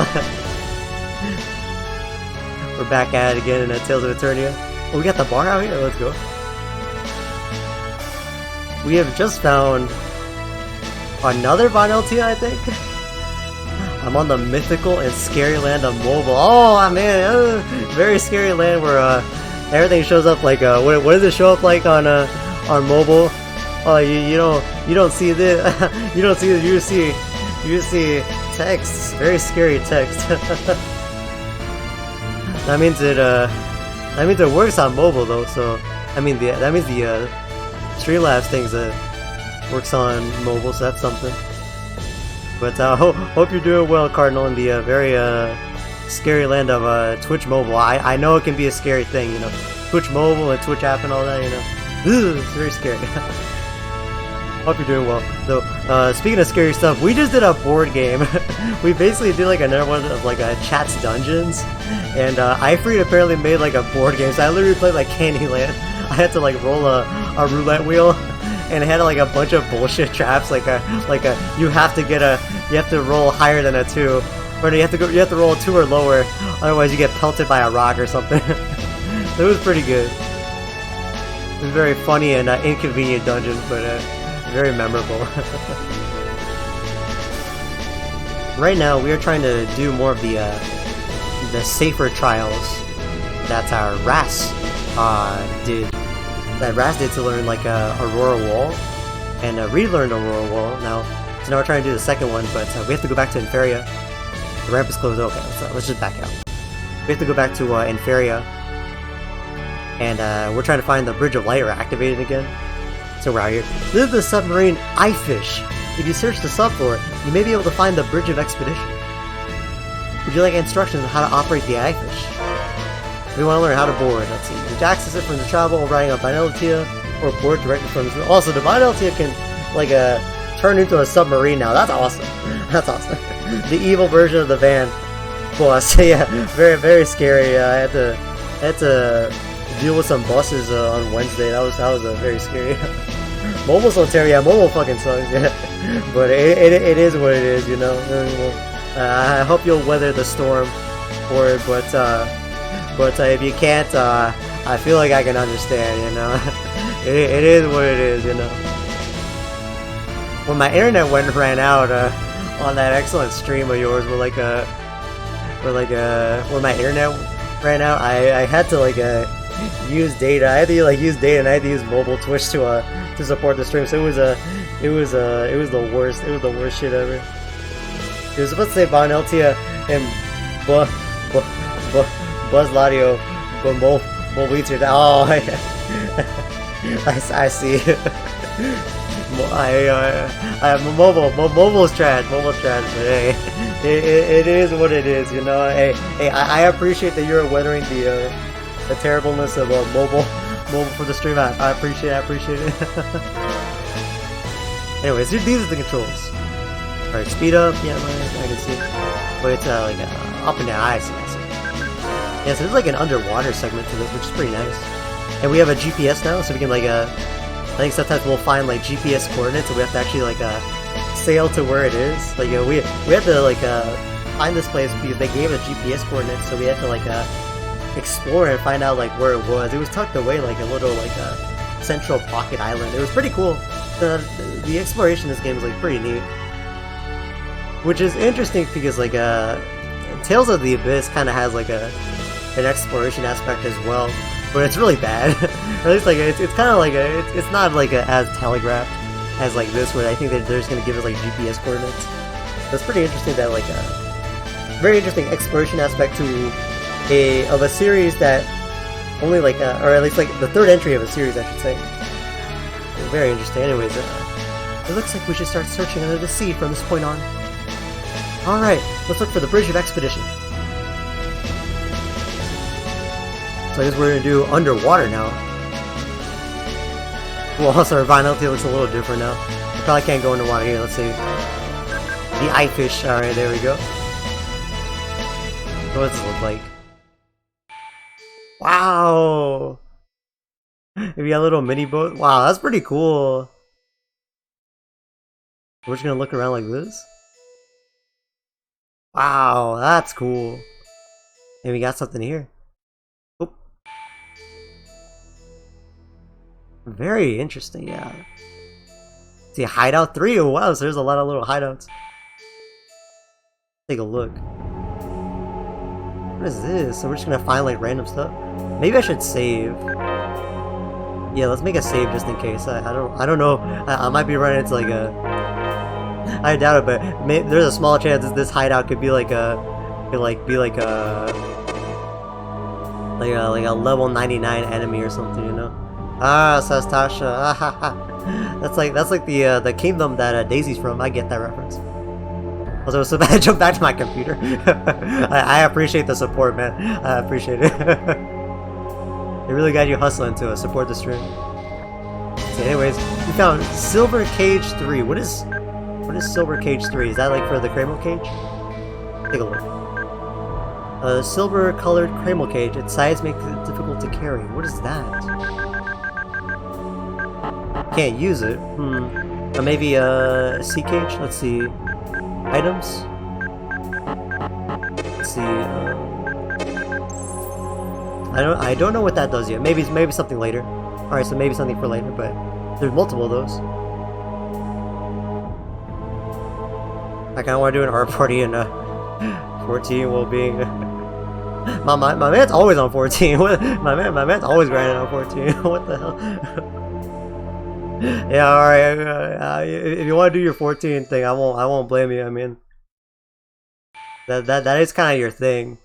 We're back at it again in Tales of Eternia. Oh, we got the bar out here. Let's go. We have just found another Vinyl LTO, I think. I'm on the mythical and scary land of mobile. Oh man, very scary land where everything shows up like what does it show up like on mobile? Oh, you don't see this. You don't see this. You see text. Very scary text. That means it works on mobile though. So that means the Streamlabs things works on mobile. So that's something. But hope you're doing well, Cardinal, in the very scary land of Twitch Mobile. I know it can be a scary thing, you know, Twitch Mobile and Twitch app and all that, you know. Ugh, it's very scary. Hope you're doing well. So, speaking of scary stuff, we just did a board game. We basically did like another one of like Chat's Dungeons, and iFree apparently made like a board game. So I literally played like Candyland. I had to like roll a roulette wheel. And it had like a bunch of bullshit traps, you have to roll higher than a 2, or you have to roll a 2 or lower, otherwise you get pelted by a rock or something. It was pretty good. It was very funny and inconvenient dungeon, but very memorable. Right now we are trying to do more of the safer trials that our RAS did. That Raz did to learn like Aurora Wall, and Reed learned Aurora Wall. So now we're trying to do the second one, but we have to go back to Eternia. The ramp is closed. Okay, let's just back out. We have to go back to Eternia, and we're trying to find the Bridge of Light or activate it again. So we're out here. This is the submarine iFish. If you search the sub for it, you may be able to find the Bridge of Expedition. Would you like instructions on how to operate the iFish? We want to learn how to board. Let's see. You can access it from the travel or riding a Vinyl LTO, or board directly from the... Also, the Vinyl LTO can, like, turn into a submarine now. That's awesome. That's awesome. The evil version of the van boss. Yeah, very, very scary. I had to deal with some buses on Wednesday. That was very scary. Mobile's so terrible. Yeah, mobile fucking sucks. Yeah, but it is what it is, you know. I hope you'll weather the storm for it, but if you can't, I feel like I can understand, you know. It is what it is, you know. when my internet ran out on that excellent stream of yours, when my internet ran out, I had to use data. I had to use data, and I had to use mobile Twitch to support the stream. So it was the worst. It was the worst shit ever. It was supposed to say Von Eltia and Buzz Ladio, but Molweeter. Oh, I see. Mobile's trash. Mobile's trash. But hey, it is what it is, you know. Hey, I appreciate that you're weathering the terribleness of mobile for the stream. I appreciate it. Anyways, these are the controls. Alright, speed up. Yeah, I can see. But it's up and down. I see. Yeah, so there's like an underwater segment to this, which is pretty nice. And we have a GPS now, so we can I think sometimes we'll find GPS coordinates, and we have to actually sail to where it is. We have to find this place because they gave us GPS coordinates, so we had to explore and find out where it was. It was tucked away a little central pocket island. It was pretty cool. The exploration in this game is pretty neat, which is interesting because Tales of the Abyss kind of has an exploration aspect as well, but it's really bad. At least it's kind of it's not as telegraphed as this, where I think that they're just gonna give us GPS coordinates. So it's pretty interesting that very interesting exploration aspect to a series that only or at least the third entry of a series, I should say. Very interesting. Anyways, it looks like we should start searching under the sea from this point on. All right, let's look for the Bridge of Expedition. So I guess we're gonna do underwater now. Well, also our Vinality looks a little different now. We probably can't go underwater here. Let's see. The eye fish. All right, there we go. What does this look like? Wow! Maybe a little mini boat. Wow, that's pretty cool. We're just gonna look around like this. Wow, that's cool. And we got something here. Oop. Very interesting, yeah. See, hideout 3. Oh wow, so there's a lot of little hideouts. Take a look. What is this? So we're just gonna find random stuff. Maybe I should save. Yeah, let's make a save just in case. I don't know. I might be running into I doubt it, but there's a small chance that this hideout could be a level 99 enemy or something, you know? Ah, says Tasha. That's like the kingdom that Daisy's from. I get that reference. Also, so bad. I jumped back to my computer. I appreciate the support, man. I appreciate it. It really got you hustling to support the stream. So anyways, we found Silver Cage 3. What is Silver Cage 3? Is that for the Cramel Cage? Take a look. Silver colored Cramel Cage. Its size makes it difficult to carry. What is that? Can't use it. Or maybe a sea cage? Let's see. Items? Let's see. I don't know what that does yet. Maybe something later. Alright, so maybe something for later, but there's multiple of those. I kinda wanna do an art party in 14 while being my man's always on 14. my man's always grinding on 14. What the hell? Yeah, alright. If you wanna do your 14 thing, I won't blame you. I mean, that is kinda your thing.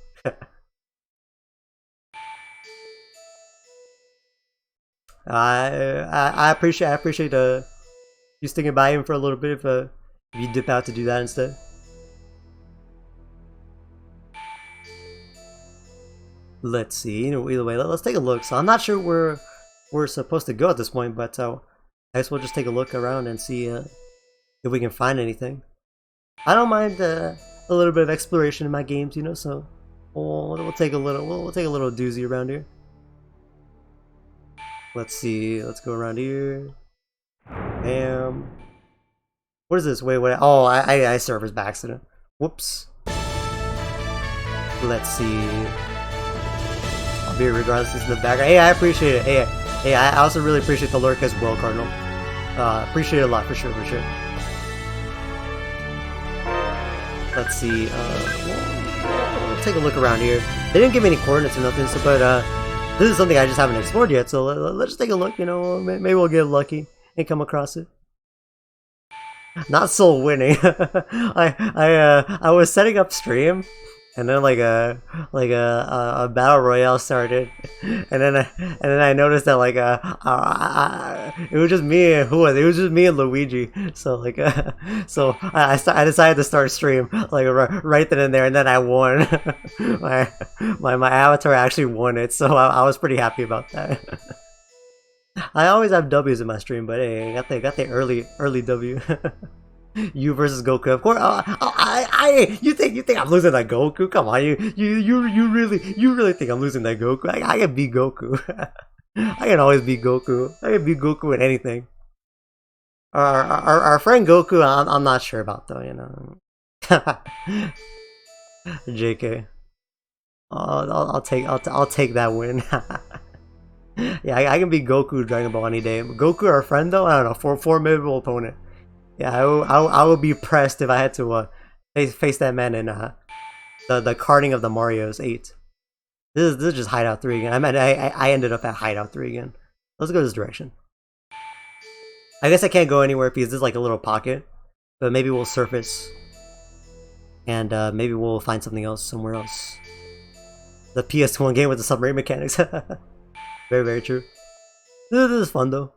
I appreciate you sticking by him for a little bit if you dip out to do that instead. Let's see. Either way, let's take a look. So I'm not sure where we're supposed to go at this point, but I guess we'll just take a look around and see if we can find anything. I don't mind a little bit of exploration in my games, you know. So we'll take a little doozy around here. Let's see. Let's go around here. Bam. What is this? Wait. Oh, I surfaced by accident. Whoops. Let's see. I'll be regardless in the background. Hey, I appreciate it. Hey, I also really appreciate the lurk as well, Cardinal. Appreciate it a lot, for sure. Let's see. We'll take a look around here. They didn't give me any coordinates or nothing, so but this is something I just haven't explored yet. So let's just take a look. You know, maybe we'll get lucky and come across it. Not soul winning. I was setting up stream, and then like a battle royale started, and then I noticed that like it was just me and it was just me and Luigi. So like so I decided to start stream like right then and there, and then I won. my avatar actually won it, so I was pretty happy about that. I always have W's in my stream, but hey, I got the early W. You versus Goku, of course. You think I'm losing that Goku? Come on, you really think I'm losing that Goku? I can beat Goku. I can always beat Goku. I can beat Goku in anything. Our friend Goku, I'm not sure about though. You know. JK. I'll take that win. Yeah, I can beat Goku Dragon Ball any day. Goku, our friend though, I don't know, formidable opponent. Yeah, I would be pressed if I had to face that man in the karting of the Mario's 8. This is just Hideout 3 again. I ended up at Hideout 3 again. Let's go this direction. I guess I can't go anywhere because this is like a little pocket, but maybe we'll surface, and maybe we'll find something else somewhere else. The PS1 game with the submarine mechanics. Very, very true. This is fun though.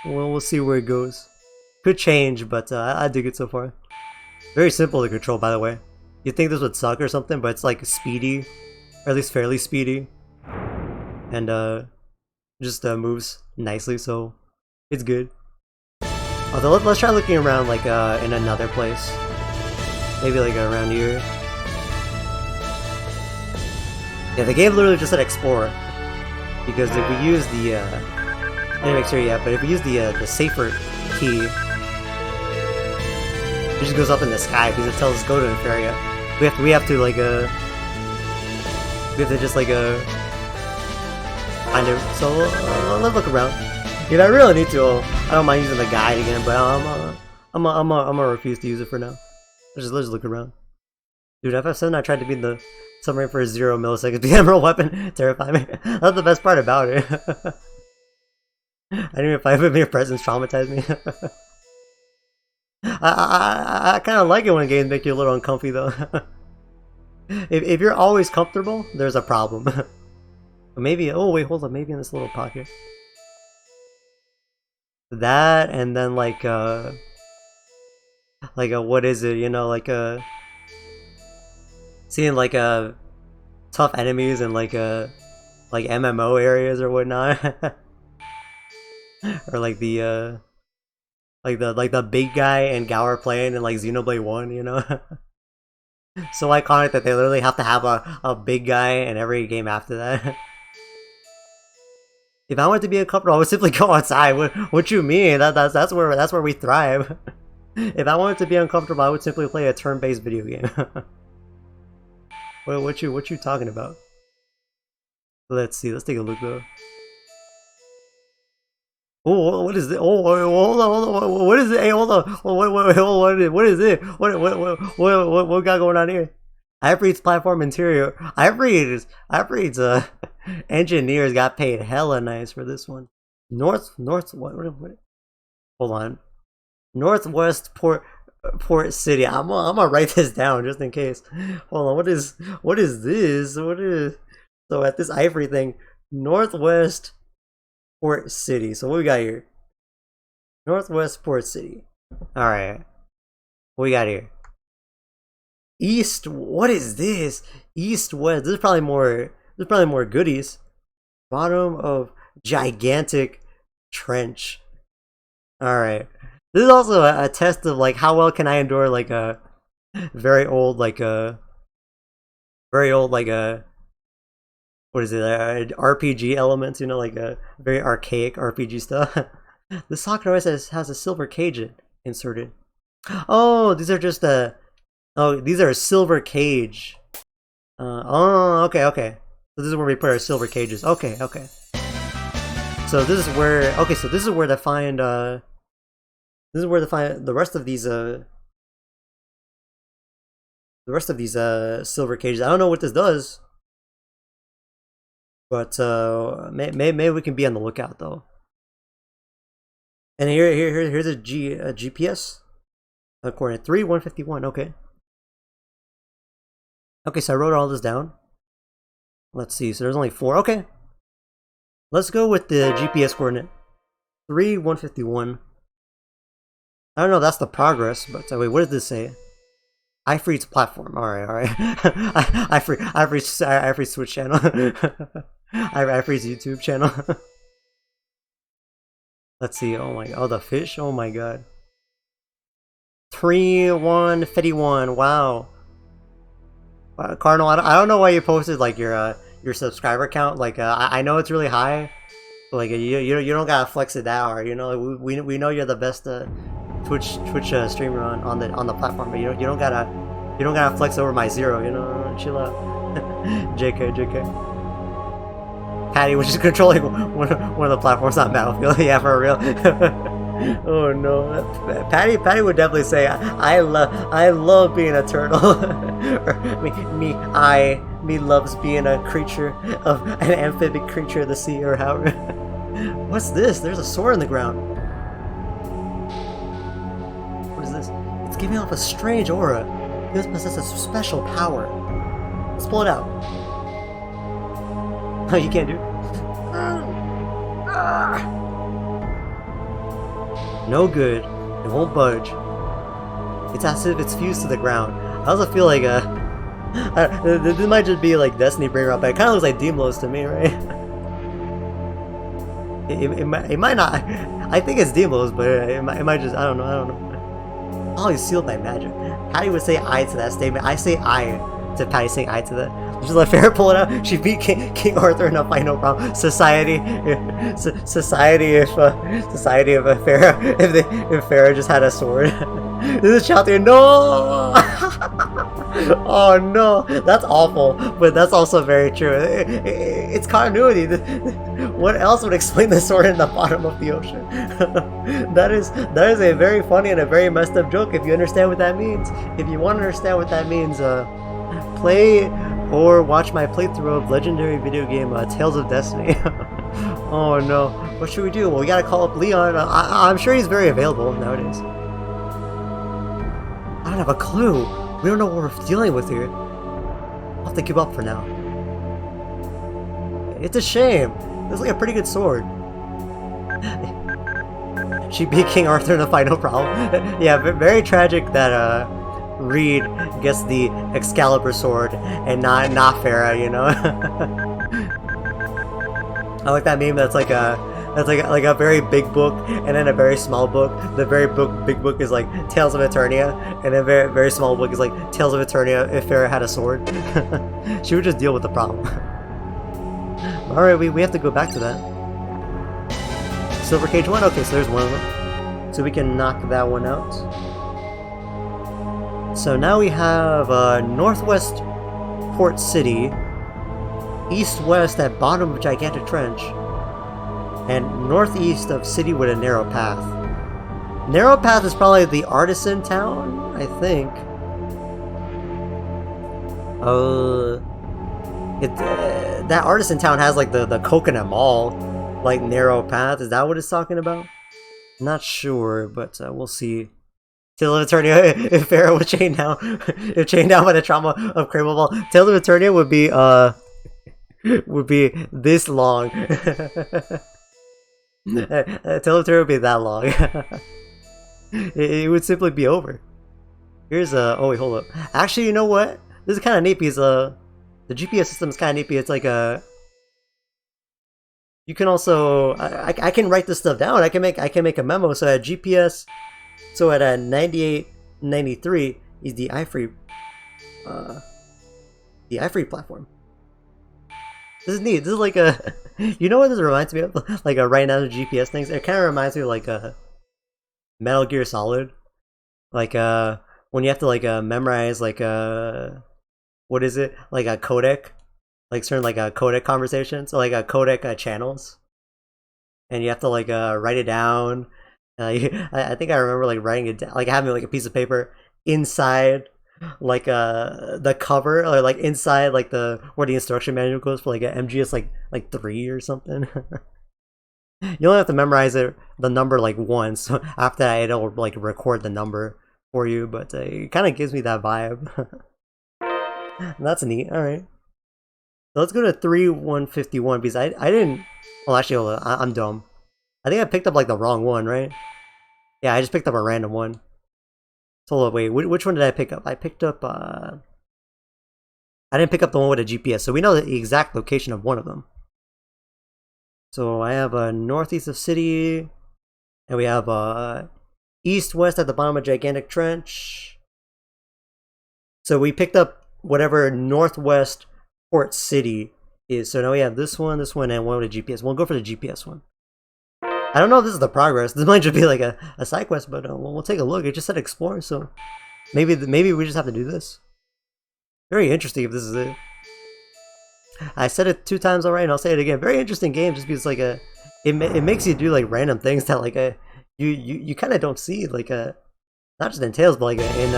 Well, we'll see where it goes. Could change, but I dig it so far. Very simple to control, by the way. You'd think this would suck or something, but it's like speedy, or at least fairly speedy, and just moves nicely, so it's good. Although let's try looking around like in another place, maybe like around here. Yeah, the game literally just said explore, because if we use the I didn't make sure yet, but if we use the safer key, it just goes up in the sky because it tells us go to Eternia. We have to like just like find it. So let's look around. If I really need to, I don't mind using the guide again, but I'm gonna refuse to use it for now. Let's just look around. Dude, FF7 I tried to beat the submarine for 0 milliseconds. The emerald weapon terrified me. That's the best part about it. I didn't even fight with me. Your presence traumatized me. I kind of like it when games make you a little uncomfy though. if you're always comfortable, there's a problem. Maybe, oh wait, hold on, maybe in this little pocket. That, and then like a what is it, you know, like seeing like tough enemies and like MMO areas or whatnot. Or like the big guy and Gower playing in like Xenoblade 1, you know? So iconic that they literally have to have a big guy in every game after that. If I wanted to be uncomfortable, I would simply go outside. What you mean? That's where we thrive. If I wanted to be uncomfortable, I would simply play a turn-based video game. What you talking about? Let's see. Let's take a look though. Oh, what is it? Oh, hold on. What is it? Hey, hold on. What is it? What got going on here? Ifrit's platform interior. Ifrit's engineers got paid hella nice for this one. What? Hold on. Northwest Port City. I'm gonna write this down just in case. Hold on. What is this? So at this Ifrit thing, Northwest Port City. So what we got here? Northwest Port City. Alright. What we got here? East, what is this? East West. There's probably more goodies. Bottom of gigantic trench. Alright. This is also a test of like how well can I endure like a very old what is it, RPG elements, you know, like a very archaic RPG stuff. The Sakura has a silver cage inserted. Oh, these are just these are a silver cage. Oh, okay. So this is where we put our silver cages. Okay. So this is where to find the rest of these the rest of these silver cages. I don't know what this does, but maybe we can be on the lookout though. And here's a GPS coordinate 3151. Okay. Okay, so I wrote all this down. Let's see. So there's only 4. Okay. Let's go with the GPS coordinate 3151. I don't know if that's the progress, but wait, what does this say? iFree's platform. Alright. iFree Switch channel. iFree's YouTube channel. Let's see. Oh my god. Oh, the fish. Oh my god. 3151. Wow. Cardinal, I don't know why you posted like your subscriber count. Like I know it's really high, but like you don't gotta flex it that hard. You know, we know you're the best Twitch streamer on the platform, but you don't gotta flex over my 0. You know, chill out. JK. Patty was just controlling one of the platforms on Battlefield. Yeah, for real. Oh no, Patty would definitely say I love being a turtle. Or me loves being a creature of an amphibic creature of the sea, or however. What's this? There's a sword in the ground. What is this? It's giving off a strange aura. This possesses a special power. Let's pull it out. Oh, you can't do it. No good. It won't budge. It's as if it's fused to the ground. I also feel like this might just be like Destiny bringing up, but it kind of looks like Deimos to me, right? It might not. I think it's Deimos, but it might just. I don't know. Oh, he's sealed by magic. Patty would say I to that statement. I say I to Patty saying I to that. Just let Farrah pull it out. She beat King Arthur in a fight, no problem. Society of Farrah, if Farrah just had a sword. This is Chapter. No. Oh no, that's awful, but that's also very true. It's continuity. What else would explain the sword in the bottom of the ocean? That is a very funny and a very messed up joke if you understand what that means. If you want to understand what that means, play or watch my playthrough of legendary video game Tales of Destiny. Oh no, what should we do? Well, we gotta call up Leon. I'm sure he's very available nowadays. I don't have a clue. We don't know what we're dealing with here. I'll have to give up for now. It's a shame. It's like a pretty good sword. She beat King Arthur in a fight, no problem. Yeah, very tragic that Reed gets the Excalibur sword and not Farrah, you know. I like that meme. That's like a very big book and then a very small book. The very big book is like Tales of Eternia, and a very small book is like Tales of Eternia if Farrah had a sword. She would just deal with the problem. Alright, we have to go back to that. Silver Cage 1? Okay, so there's one of them. So we can knock that one out. So now we have Northwest Port City, East-West at bottom of Gigantic Trench, and northeast of city with a narrow path. Narrow path is probably the artisan town, I think. That artisan town has like the coconut mall, like narrow path. Is that what it's talking about? Not sure, but we'll see. Tales of Eternia, if Farrah was chained down, if chained down by the trauma of Cradle Ball, Tales of Eternia would be this long. Tales of Eternia would be that long. It would simply be over. Here's oh wait, hold up. Actually, you know what? This is kind of neat because the GPS system is kind of neat. It's like you can also I can write this stuff down. I can make a memo. So at GPS. So at 9893 is the iFree platform. This is neat. This is like a, you know what this reminds me of? Like a right now GPS things. It kind of reminds me of like a Metal Gear Solid. Like when you have to like memorize like what is it? Like a codec, like certain like a codec conversation. So like a codec channels, and you have to like write it down. I think I remember like writing it down, like having like a piece of paper inside the cover or like inside like the where the instruction manual goes for like a MGS like 3 or something. You only have to memorize the number like once. So after that, it'll like record the number for you. But it kind of gives me that vibe. That's neat. All right. So let's go to 3151 because I didn't. Well, actually, hold on. I'm dumb. I think I picked up like the wrong one, right? Yeah, I just picked up a random one. So hold on, wait, which one did I pick up? I picked up. I didn't pick up the one with a GPS, so we know the exact location of one of them. So I have a northeast of city, and we have east-west at the bottom of gigantic trench. So we picked up whatever northwest port city is. So now we have this one, and one with a GPS. We'll go for the GPS one. I don't know if this is the progress. This might just be like a side quest, but we'll take a look. It just said explore, so maybe we just have to do this. Very interesting if this is it. I said it 2 times already, and I'll say it again. Very interesting game, just because like it makes you do like random things that like you kind of don't see like not just in Tales, but like in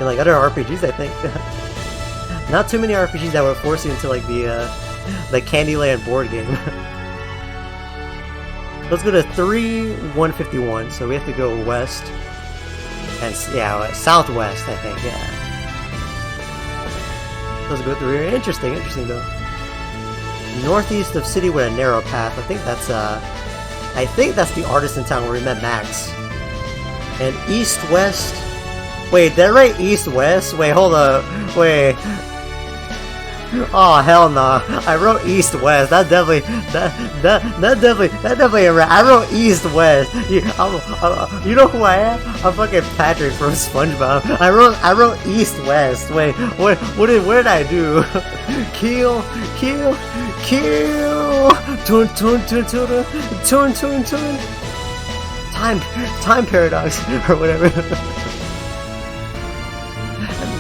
like other RPGs. I think not too many RPGs that would force you into like the Candyland board game. Let's go to 3151. So we have to go west and yeah, southwest. I think yeah. Let's go through here. Interesting though. Northeast of city with a narrow path. I think that's the artist in town where we met Max. And east-west. Wait, did I write east-west? Wait, hold up. Wait. Oh hell no! I wrote east-west. That definitely ain't right. I wrote east-west. You know who I am? I'm fucking Patrick from SpongeBob. I wrote east-west. Wait, what did I do? Kill. Turn. Time paradox or whatever.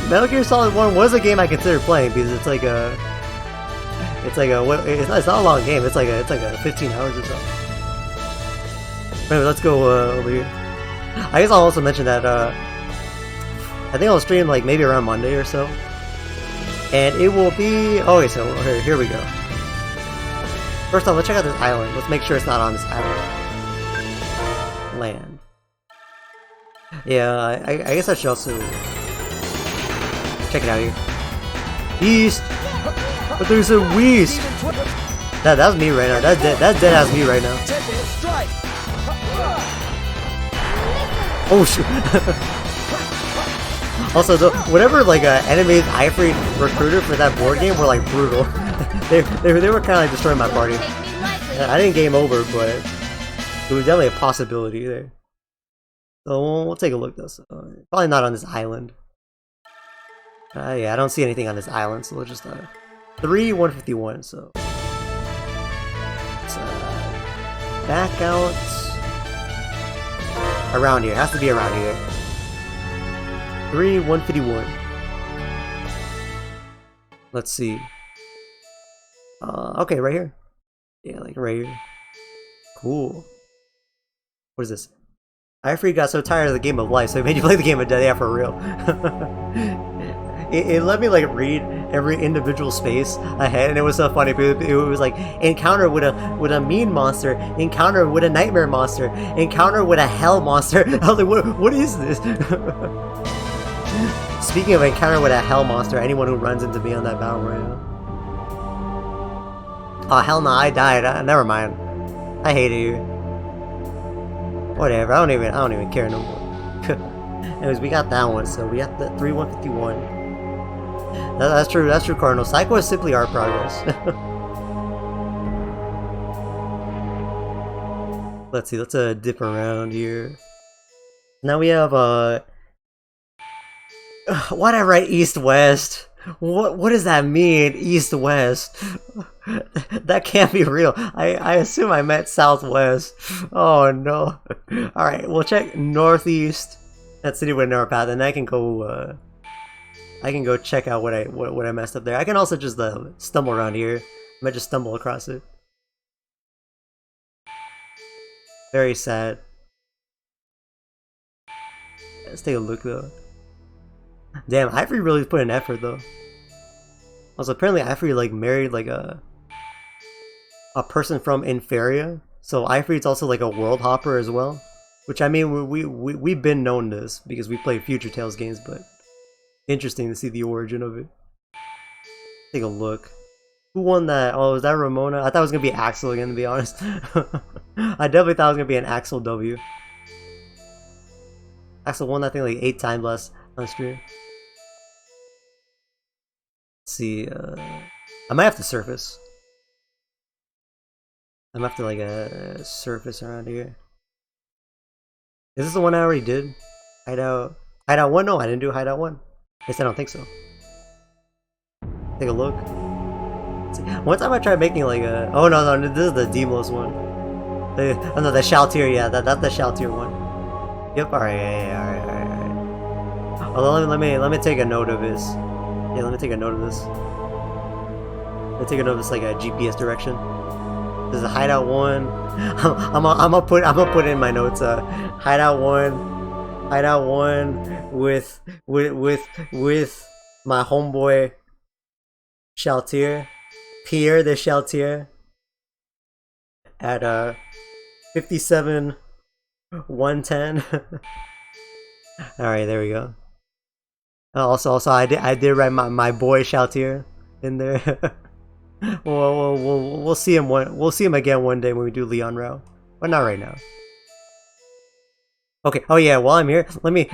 Metal Gear Solid 1 was a game I considered playing because it's not a long game. It's like a 15 hours or so. Anyway, let's go over here. I guess I'll also mention that I think I'll stream like maybe around Monday or so, and it will be okay. So here we go. First off, let's check out this island. Let's make sure it's not on this island. Land. Yeah, I guess I should also. Check it out here. East! But there's a west! That's me right now. That's dead ass me right now. Oh shoot! Also, whatever like enemies I freed recruited for that board game were like brutal. they were kind of like destroying my party. I didn't game over, but it was definitely a possibility there. So we'll take a look though. So, probably not on this island. Yeah, I don't see anything on this island, so we'll just 3151. So let's back out around here. It has to be around here. 3151. Let's see. Okay, right here. Yeah, like right here. Cool. What is this? I got so tired of the game of life, so it made you play the game of death. Yeah, for real. It let me like read every individual space ahead, and it was so funny. It was like encounter with a mean monster, encounter with a nightmare monster, encounter with a hell monster. I was like, what is this? Speaking of encounter with a hell monster, anyone who runs into me on that battle royale. Oh hell no, I died. Never mind. I hated you. Whatever. I don't even care no more. Anyways, we got that one. So we got the 3151. That's true, Cardinal. Psycho is simply our progress. Let's see, let's dip around here. Now we have why'd I write east-west? What does that mean, east-west? That can't be real. I assume I meant southwest. Oh no. Alright, we'll check northeast. That city with a narrow path, and I can go check out what I messed up there. I can also just stumble around here. I might just stumble across it. Very sad. Let's take a look though. Damn, Ivory really put in effort though. Also, apparently Ivory like married like a person from Inferia. So Ivory's also like a world hopper as well. Which I mean, we've been known this because we played Future Tales games, but interesting to see the origin of it. Take a look. Who won that? Oh, was that Ramona? I thought it was gonna be Axel again, to be honest. I definitely thought it was gonna be an Axel W. Axel won that thing like 8 times last on stream. Let's see. I might have to surface. I might have to like surface around here. Is this the one I already did? Hideout 1? No, I didn't do Hideout 1. At least I don't think so. Take a look. One time I tried making like a... Oh no, this is the Demos one. Oh no, the Shaltier, yeah, that's the Shaltier one. Yep, alright, alright. Oh, let me take a note of this. Yeah, let me take a note of this. Let me take a note of this like a GPS direction. This is a Hideout 1. I'm gonna put in my notes. Hideout 1 with my homeboy Shaltier, Pierre the Shaltier at 57 110. All right, there we go. Also, I did write my boy Shaltier in there. We'll see him again one day when we do Leon Row, but not right now. Okay. Oh yeah. While I'm here, let me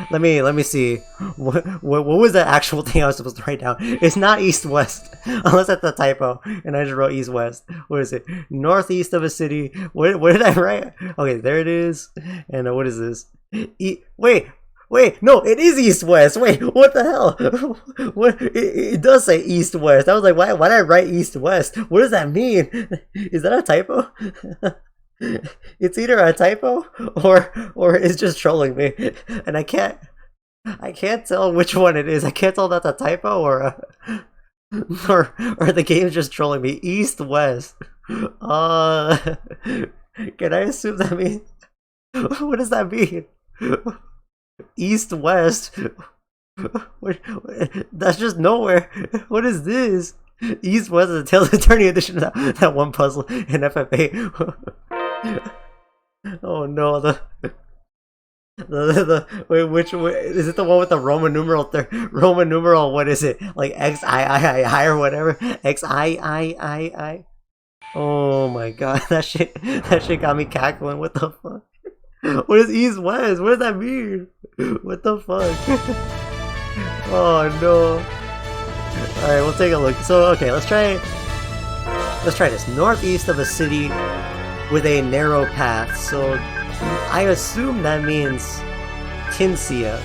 see. What was the actual thing I was supposed to write down? It's not east west, unless that's a typo, and I just wrote east west. What is it? Northeast of a city. What did I write? Okay, there it is. And what is this? Wait, no, it is east-west. Wait, what the hell? What? It does say east-west. I was like, why did I write east-west? What does that mean? Is that a typo? It's either a typo or it's just trolling me, and I can't tell which one it is. I can't tell if that's a typo or the game's just trolling me. East-west. Can I assume that means? What does that mean? East west. That's just nowhere. What is this? East west is a Tales of Eternia edition of that one puzzle in FFA. Oh no, wait, which is it? The one with the Roman numeral? Roman numeral? What is it? Like XIII or whatever? XIII. Oh my god, that shit got me cackling. What the fuck? What is east west? What does that mean? What the fuck? Oh no. Alright, we'll take a look. So okay, let's try this. Northeast of a city with a narrow path. So I assume that means Tincia.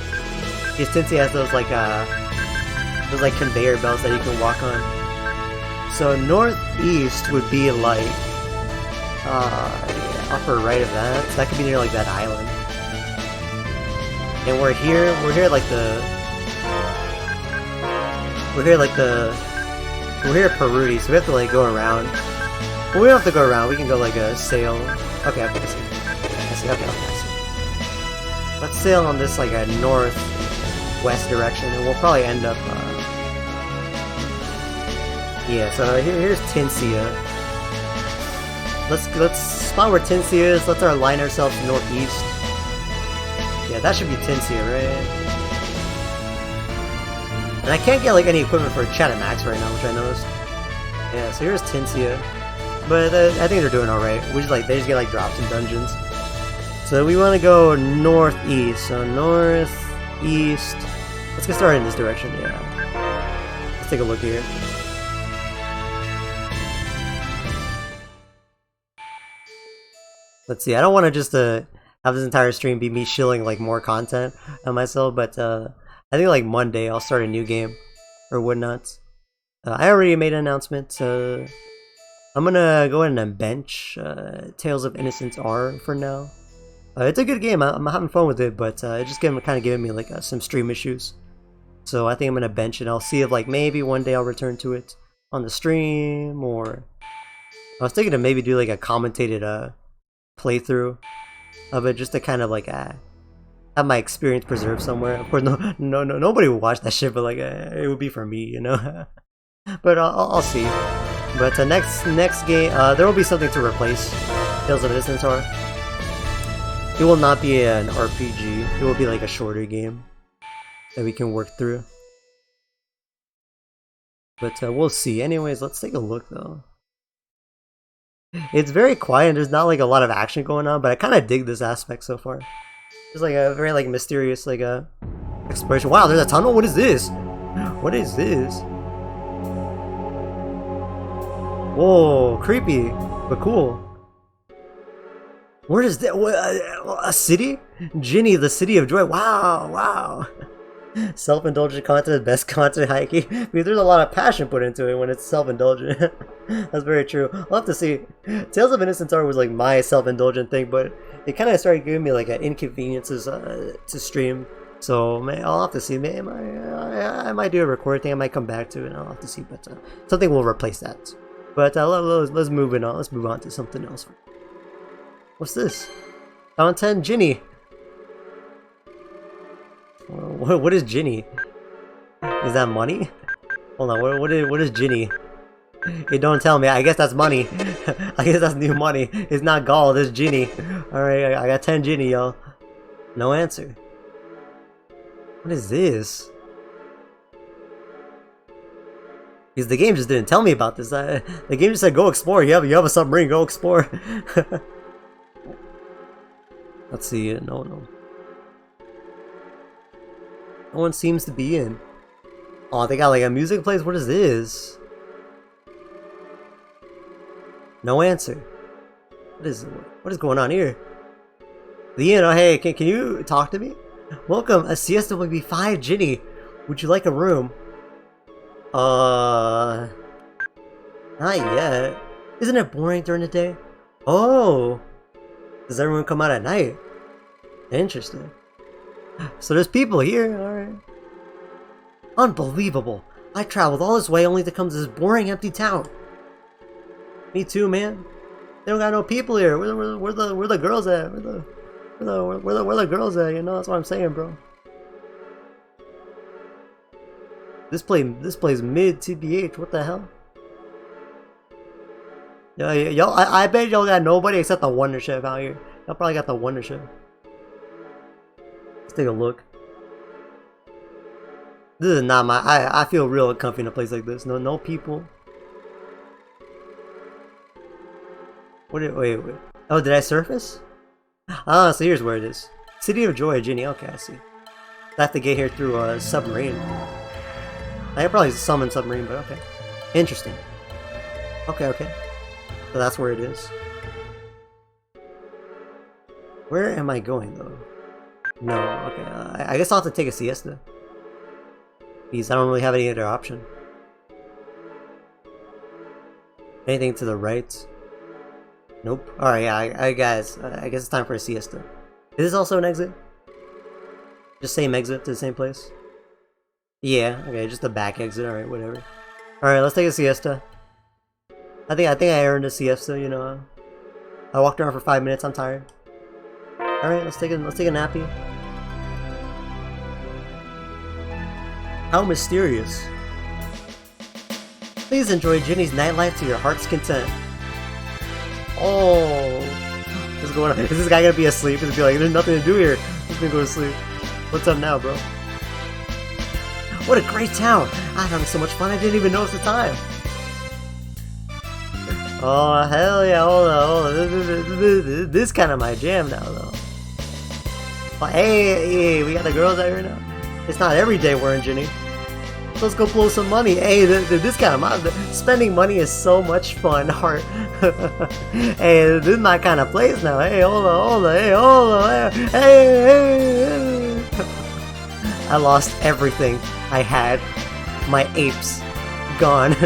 Because Tincia has those like conveyor belts that you can walk on. So northeast would be like upper right of that. So that could be near like that island. And we're here at Perudi, so we have to like go around. Well, we don't have to go around, we can go like a sail. Okay, I see. Okay. Let's sail on this like a northwest direction, and we'll probably end up yeah, so here's Tincia. Let's spot where Tincia is. Let's align ourselves northeast. Yeah, that should be Tincia, right? And I can't get like any equipment for Chat Max right now, which I noticed. Yeah, so here's Tincia. But I think they're doing alright. They just get like drops in dungeons. So we want to go northeast. So northeast. Let's get started in this direction, yeah. Let's take a look here. Let's see, I don't want to just have this entire stream be me shilling like more content on myself, but I think like Monday I'll start a new game or whatnot. I already made an announcement. I'm gonna go ahead and bench Tales of Innocence R for now. It's a good game. I'm having fun with it, but it's just kind of giving me like some stream issues. So I think I'm gonna bench it. I'll see if like maybe one day I'll return to it on the stream, or I was thinking to maybe do like a commentated playthrough of it, just to kind of like have my experience preserved somewhere. Of course, nobody would watch that shit, but like it would be for me, you know. But I'll see. But next game, there will be something to replace Tales of Innocence Are. It will not be an RPG. It will be like a shorter game that we can work through. But we'll see. Anyways, let's take a look though. It's very quiet. There's not like a lot of action going on, but I kind of dig this aspect so far. There's like a very like mysterious like exploration. Wow, there's a tunnel. What is this? What is this? Whoa, creepy, but cool. Where is that? A city? Ginny, the city of joy. Wow, wow. Self-indulgent content, best content, Heike. I mean, there's a lot of passion put into it when it's self-indulgent. That's very true. I'll have to see. Tales of Innocence Are was like my self-indulgent thing, but it kind of started giving me like inconveniences to stream. So man, I'll have to see. Man, I might do a recording thing. I might come back to it. And I'll have to see, but something will replace that. But let's move it on. Let's move on to something else. What's this? Content Ginny. What is Ginny? Is that money? Hold on. What is Ginny? Hey, don't tell me. I guess that's money. I guess that's new money. It's not gold. It's Ginny. All right. I got 10 Ginny, y'all. No answer. What is this? Because the game just didn't tell me about this. The game just said, go explore. You have a submarine. Go explore. Let's see. No. No one seems to be in. Oh, they got like a music place. What is this? No answer. What is going on here? Leon, hey, can you talk to me? Welcome. A siesta will be 5 Ginny. Would you like a room? Not yet. Isn't it boring during the day? Oh. Does everyone come out at night? Interesting. So there's people here, alright. Unbelievable. I traveled all this way only to come to this boring, empty town. Me too, man. They don't got no people here. Where the girls at? Where the girls at? You know, that's what I'm saying, bro. This plays mid TBH. What the hell? Y'all, I bet y'all got nobody except the Wonder Chef out here. Y'all probably got the Wonder Chef. Let's take a look. This is not my. I feel real comfy in a place like this. No people. Wait. Oh, did I surface? Ah, so here's where it is. City of Joy, Ginny. Okay, I see. I have to get here through a submarine. I could probably summon submarine, but okay. Interesting. Okay. So that's where it is. Where am I going though? No, okay. I guess I'll have to take a siesta. Because I don't really have any other option. Anything to the right? Nope. Alright, yeah, guys. I guess it's time for a siesta. Is this also an exit? Just same exit to the same place? Yeah, okay, just the back exit. Alright, whatever. Alright, let's take a siesta. I think I earned a siesta, you know. I walked around for 5 minutes, I'm tired. Alright, let's take a nappy. How mysterious. Please enjoy Ginny's nightlife to your heart's content. Oh, what's going on? Is this guy gonna be asleep? Is he like, there's nothing to do here? He's gonna go to sleep. What's up now, bro? What a great town! I'm having so much fun I didn't even notice the time. Oh hell yeah! Hold on. This kind of my jam now, though. Oh, hey, we got the girls out here now. It's not every day we're in Ginny. Let's go blow some money. Hey, this kind of spending money is so much fun. Heart. Hey, this is my kind of place now. Hey, hold on. Hey. I lost everything I had. My apes gone.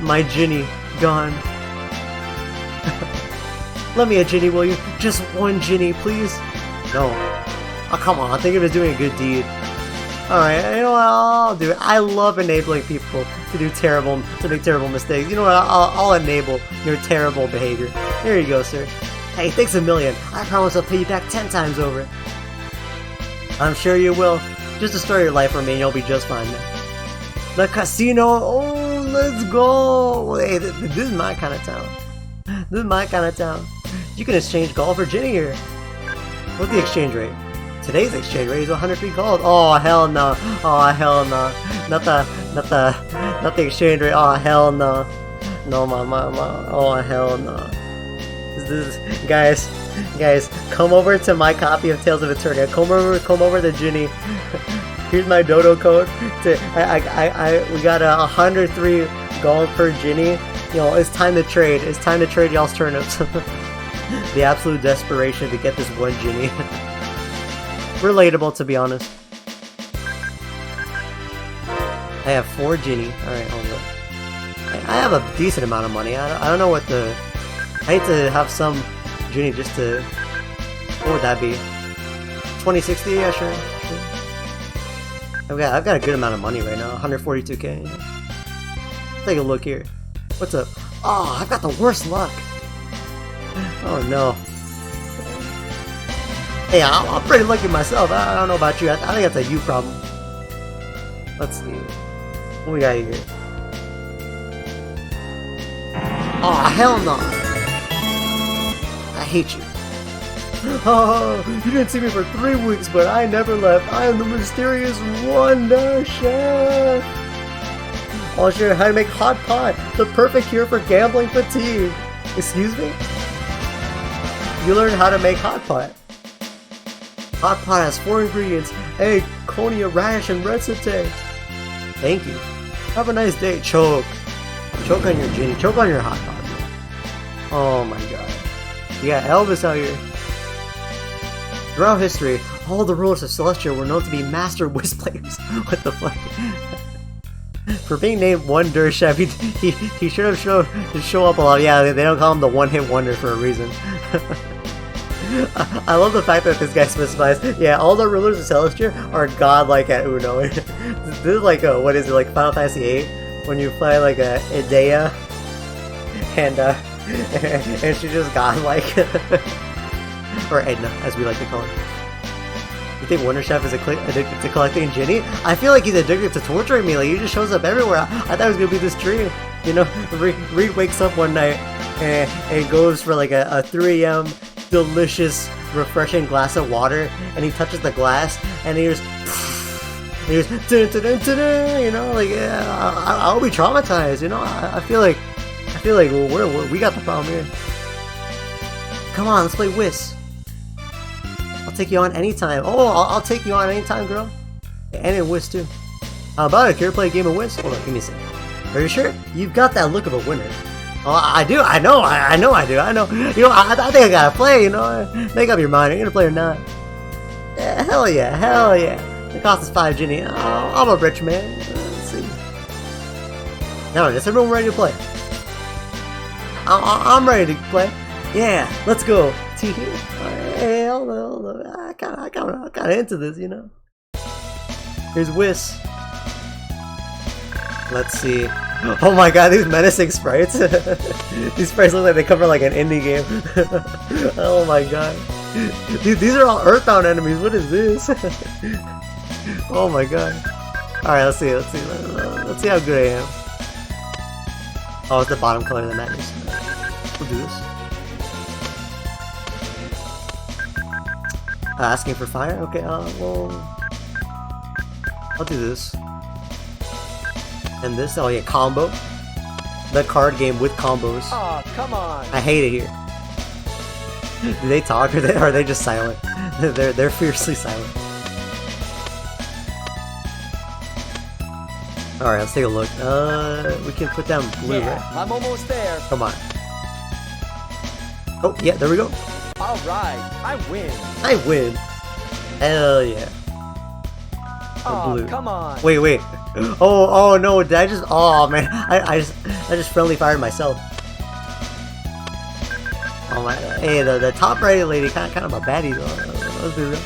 My Ginny gone. Let me a Ginny, will you? Just one Ginny, please. No. Oh, come on. Think of it as doing a good deed. Alright, you know what, I'll do it. I love enabling people to make terrible mistakes. You know what, I'll enable your terrible behavior. Here you go, sir. Hey, thanks a million. I promise I'll pay you back 10 times over. I'm sure you will. Just destroy your life for me and you'll be just fine, man. The casino! Oh, let's go! Hey, this is my kind of town. This is my kind of town. You can exchange gold for Ginny here. What's the exchange rate? Today's exchange rate is 103 gold. Oh, hell no. Oh, hell no. Not the exchange rate. Oh, hell no. No, my. Oh, hell no. Guys, come over to my copy of Tales of Eternia. Come over to Ginny. Here's my dodo code. We got 103 gold per Ginny. You know, it's time to trade. It's time to trade y'all's turnips. The absolute desperation to get this one Ginny. Relatable, to be honest. I have 4 Ginny. Alright, hold on. I have a decent amount of money. I don't know what the... I need to have some Ginny just to... What would that be? 2060? Yeah, sure. I've got a good amount of money right now. 142k. Let's take a look here. What's up? Oh, I've got the worst luck. Oh no. Hey, I'm pretty lucky myself. I don't know about you. I think that's a you problem. Let's see. What we got here? Oh, hell no. I hate you. Oh, you didn't see me for 3 weeks, but I never left. I am the mysterious Wonder Chef. I'll show you how to make hot pot, the perfect cure for gambling fatigue. Excuse me? You learned how to make hot pot. Hot pot has 4 ingredients: egg, conia, radish, and red satay. Thank you. Have a nice day. Choke. Choke on your Ginny. Choke on your hot pot. Oh my god. You got Elvis out here. Throughout history, all the rulers of Celestia were known to be master whist players. What the fuck? For being named Wonder Chef, he should have show up a lot. Yeah, they don't call him the one-hit wonder for a reason. I love the fact that this guy specifies, yeah, all the rulers of Celestia are godlike at Uno. This is like a, what is it, like Final Fantasy VIII? When you play like a Idea, and she's just godlike. Or Edna, as we like to call her. You think Wonder Chef is addicted to collecting Ginny? I feel like he's addicted to torturing me. Like, he just shows up everywhere. I thought it was gonna be this dream. You know, Reed wakes up one night and goes for like a 3 AM delicious, refreshing glass of water, and he touches the glass, and he just, dun, dun, dun, dun, dun, you know, like, yeah, I'll be traumatized. You know, I feel like well, we got the problem here. Come on, let's play whist. I'll take you on anytime. Oh, I'll take you on anytime, girl. And in whist too. How about it? Care to play a game of whist? Hold on, give me a second. Are you sure? You've got that look of a winner. Oh, I do. I know. I know. You know, I think I gotta play. You know, make up your mind. Are you gonna play or not? Yeah, hell yeah, hell yeah. It costs us 5 Ginny. Oh, I'm a rich man. Let's see. Now, is everyone ready to play? I'm ready to play. Yeah, let's go. See here. Hey, hold on. I kinda into this, you know. Here's whist. Let's see. Oh my god, these menacing sprites. These sprites look like they come from like an indie game. Oh my god. These are all Earthbound enemies. What is this? Oh my god. Alright, let's see. Let's see how good I am. Oh, it's the bottom color that matters. We'll do this. Asking for fire? Okay, well... I'll do this. And this, oh yeah, combo. The card game with combos. Aw, come on. I hate it here. Do they talk or are they just silent? They're fiercely silent. Alright, let's take a look. We can put down blue, yeah, right? I'm almost there. Come on. Oh, yeah, there we go. Alright, I win. I win. Hell yeah. Oh, blue. come on. Wait. Oh no, did I just, oh man, I just friendly fired myself. Oh my, hey, the top right lady, kind of a baddie though. Let's be real.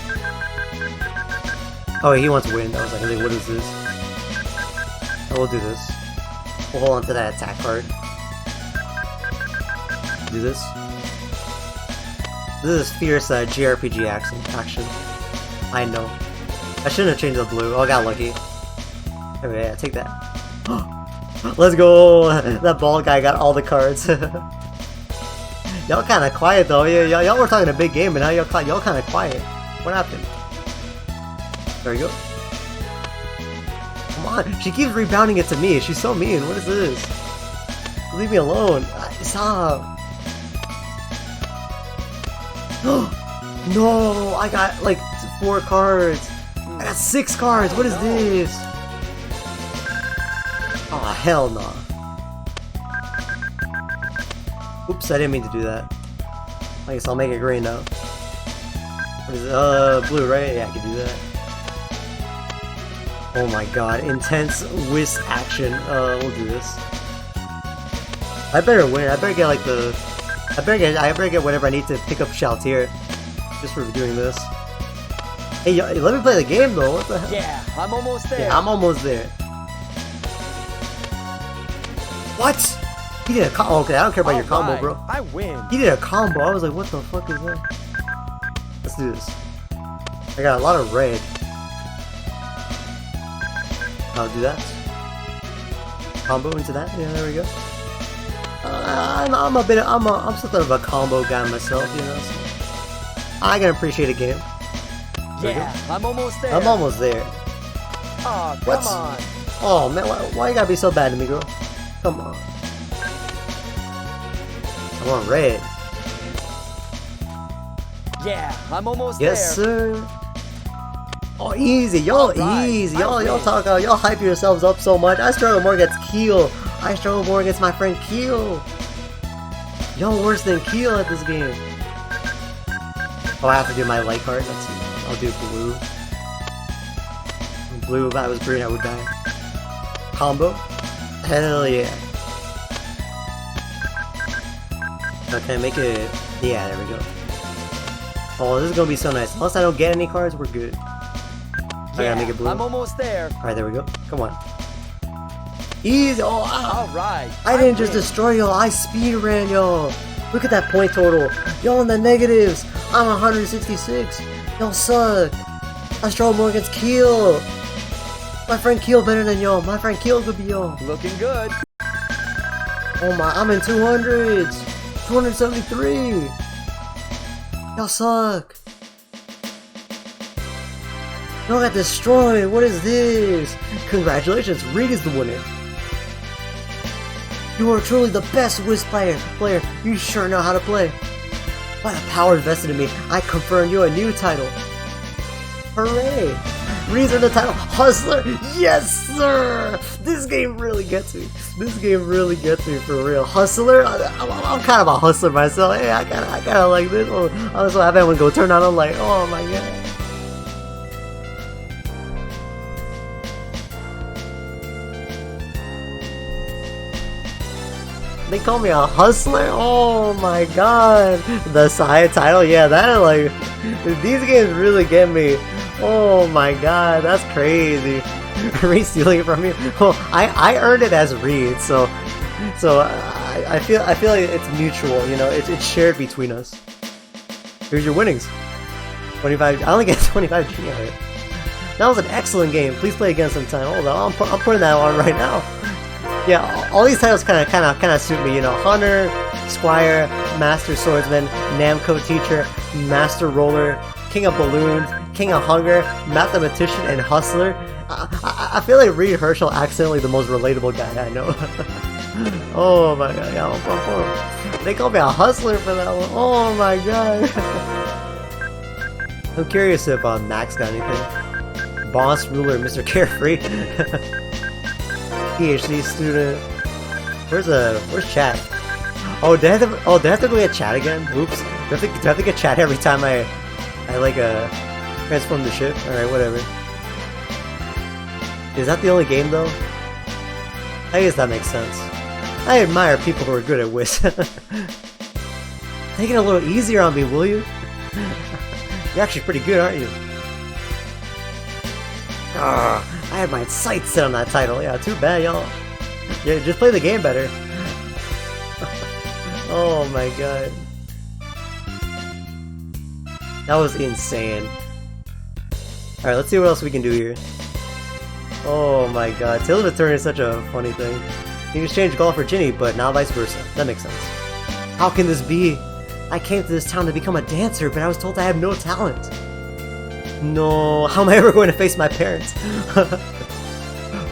Oh, he wants wind. I was like, what is this? Oh, we'll do this. We'll hold on to that attack card. Do this. This is fierce JRPG action. I know. I shouldn't have changed the blue. Oh, I got lucky. Okay, yeah, take that. Let's go! That bald guy got all the cards. Y'all kind of quiet though. Yeah, y'all were talking a big game, and now y'all kind of quiet. What happened? There we go. Come on, she keeps rebounding it to me. She's so mean. What is this? Leave me alone. Stop. No, I got like 4 cards. I got 6 cards. What is this? Oh, hell no. Oops, I didn't mean to do that. I guess I'll make it green now. What is it? Blue, right? Yeah, I can do that. Oh my god, intense whisk action. We'll do this. I better win. I better get like the... I better get whatever I need to pick up Shaltier. Just for doing this. Hey, let me play the game though. What the hell? Yeah, I'm almost there. Yeah, I'm almost there. What? He did a combo. Okay, I don't care about your combo, bro. I win. He did a combo. I was like, what the fuck is that? Let's do this. I got a lot of red. I'll do that. Combo into that. Yeah, there we go. I'm something of a combo guy myself, you know. So I can appreciate a game. Yeah, I'm almost there. I'm almost there. Oh, come What? on. Oh man, why you gotta be so bad to me, girl? Come on. I want red. Yeah, I'm almost Yes, there. sir. Oh, easy, y'all, Alright, easy, I y'all win. talk out, y'all hype yourselves up so much. I struggle more against Keel. I struggle more against my friend Keel. Y'all worse than Keel at this game. Oh, I have to do my light card. Let's see. I'll do blue. Blue, if I was green, I would die. Combo. Hell yeah. Okay, make it... Yeah, there we go. Oh, this is gonna be so nice. Unless I don't get any cards, we're good. I gotta make it blue. I'm almost there. Alright, there we go. Come on. Easy! Oh, All right. I didn't just win. destroy y'all, I speed ran y'all! Look at that point total! Y'all in the negatives! I'm 166! Y'all suck! I struggle more against Keel! My friend Keel better than y'all! My friend Keel could be y'all! Looking good. Oh my, I'm in 200s! 273! Y'all suck! Y'all got destroyed! What is this? Congratulations, Reed is the winner! You are truly the best Whisk player! You sure know how to play! By the power vested in me, I confer on you a new title! Hooray! Reed's the title Hustler! Yes, sir! This game really gets me. This game really gets me for real. Hustler? I'm kind of a hustler myself. Hey, I kinda like this. Oh, I was so happy when go turn on. I'm like, oh my god. They call me a hustler? Oh my god. The side title? Yeah, that like... These games really get me. Oh my god, that's crazy. Reed stealing it from me? Well, I earned it as Reed, so I feel like it's mutual, you know, it's shared between us. Here's your winnings. 25, I only get 25 G on it. That was an excellent game. Please play again sometime. Hold on, I'm putting that on right now. Yeah, all these titles kind of suit me, you know. Hunter, Squire, Master Swordsman, Namco Teacher, Master Roller, King of Balloons, King of Hunger, Mathematician, and Hustler. I feel like Reed Herschel accidentally the most relatable guy I know. Oh my god, yeah, they call me a hustler for that one. Oh my god. I'm curious if Max got anything. Boss, Ruler, Mr. Carefree. PhD student. Where's chat? Oh, did I have to go get chat again? Oops. Do I have to get chat every time I like transform the ship? Alright, whatever. Is that the only game though? I guess that makes sense. I admire people who are good at Whisk. Take it a little easier on me, will you? You're actually pretty good, aren't you? I had my sights set on that title. Yeah, too bad, y'all. Yeah, just play the game better. Oh my god. That was insane. Alright, let's see what else we can do here. Oh my god, Tales of Eternia is such a funny thing. You can exchange gold for Ginny, but not vice versa. That makes sense. How can this be? I came to this town to become a dancer, but I was told I have no talent. No, how am I ever going to face my parents?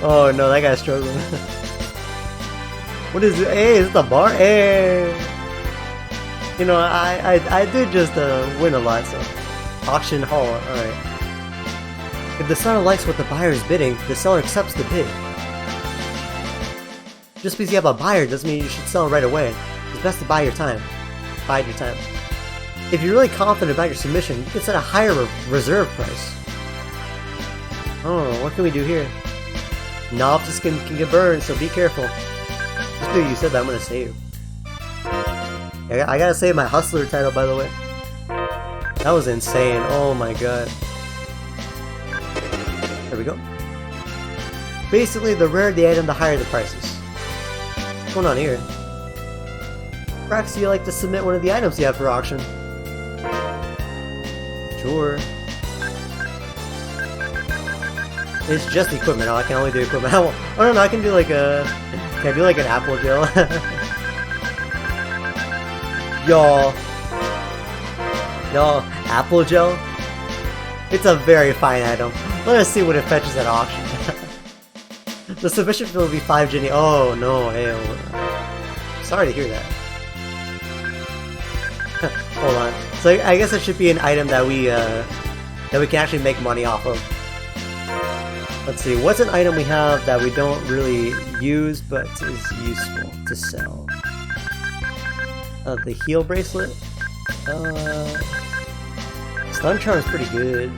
Oh no, that guy's struggling. What is it? Hey, is it the bar? Hey! You know, I did just win a lot, so... Auction hall, alright. If the seller likes what the buyer is bidding, the seller accepts the bid. Just because you have a buyer doesn't mean you should sell right away. It's best to buy your time. Bide your time. If you're really confident about your submission, you can set a higher reserve price. Oh, what can we do here? Novices can get burned, so be careful. Just because you said that, I'm gonna save. I gotta save my Hustler title, by the way. That was insane. Oh my god. There we go. Basically, the rarer the item, the higher the prices. What's going on here? Perhaps you like to submit one of the items you have for auction. Sure. It's just equipment. Oh, I can only do equipment. Oh no, I can do like a... Can I do like an apple gel? Y'all, apple gel? It's a very fine item. Let us see what it fetches at auction. The submission fee will be 5 Ginny. Oh no, hey, sorry to hear that. Hold on. So I guess it should be an item that we can actually make money off of. Let's see, what's an item we have that we don't really use but is useful to sell? The heal bracelet. Stun charm is pretty good.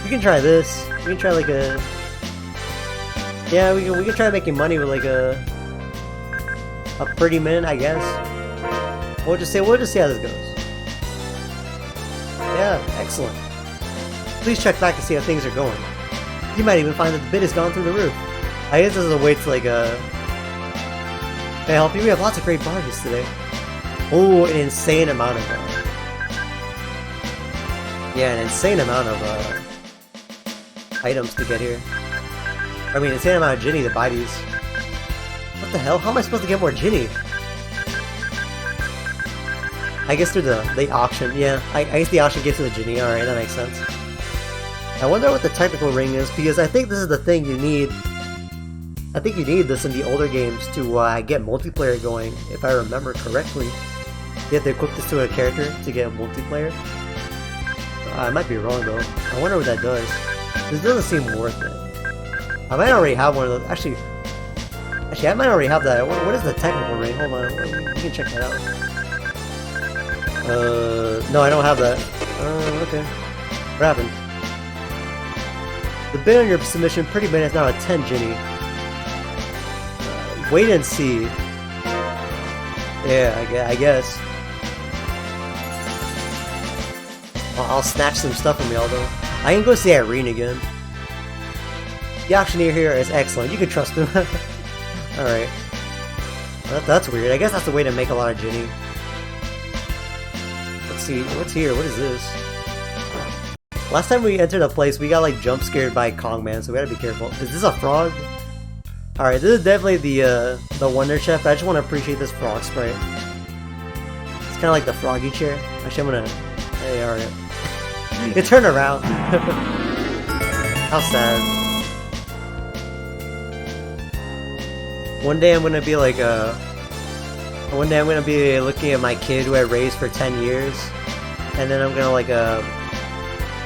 We can try this. We can try like a... Yeah, we can try making money with like a pretty mint, I guess. We'll just see how this goes. Yeah, excellent. Please check back to see how things are going. You might even find that the bid has gone through the roof. I guess this is a way to like Can I help you? We have lots of great bargains today. Oh, an insane amount of yeah, an insane amount of items to get here. I mean, insane amount of Ginny to buy these. What the hell? How am I supposed to get more Ginny? I guess through the auction. Yeah, I guess the auction gives you the Ginny. Alright, that makes sense. I wonder what the technical ring is, because I think this is the thing you need. I think you need this in the older games to get multiplayer going, if I remember correctly. You have to equip this to a character to get multiplayer. I might be wrong though. I wonder what that does. This doesn't seem worth it. I might already have one of those. Actually, I might already have that. What is the technical ring? Hold on, we can check that out. No, I don't have that. Okay. What happened? The bid on your submission pretty bid is now a 10 Ginny. Wait and see. Yeah, I guess. I'll snatch some stuff from y'all though. I can go see Irene again. The auctioneer here is excellent. You can trust him. Alright. That's weird. I guess that's the way to make a lot of Ginny. Let's see. What's here? What is this? Last time we entered a place, we got like jump scared by Kongman, so we gotta be careful. Is this a frog? Alright, this is definitely the Wonder Chef. I just want to appreciate this frog sprite. It's kind of like the froggy chair. Actually, I'm gonna... Hey, alright. It turned around. How sad. One day I'm gonna be like one day I'm gonna be looking at my kid who I raised for 10 years, and then I'm gonna like I'm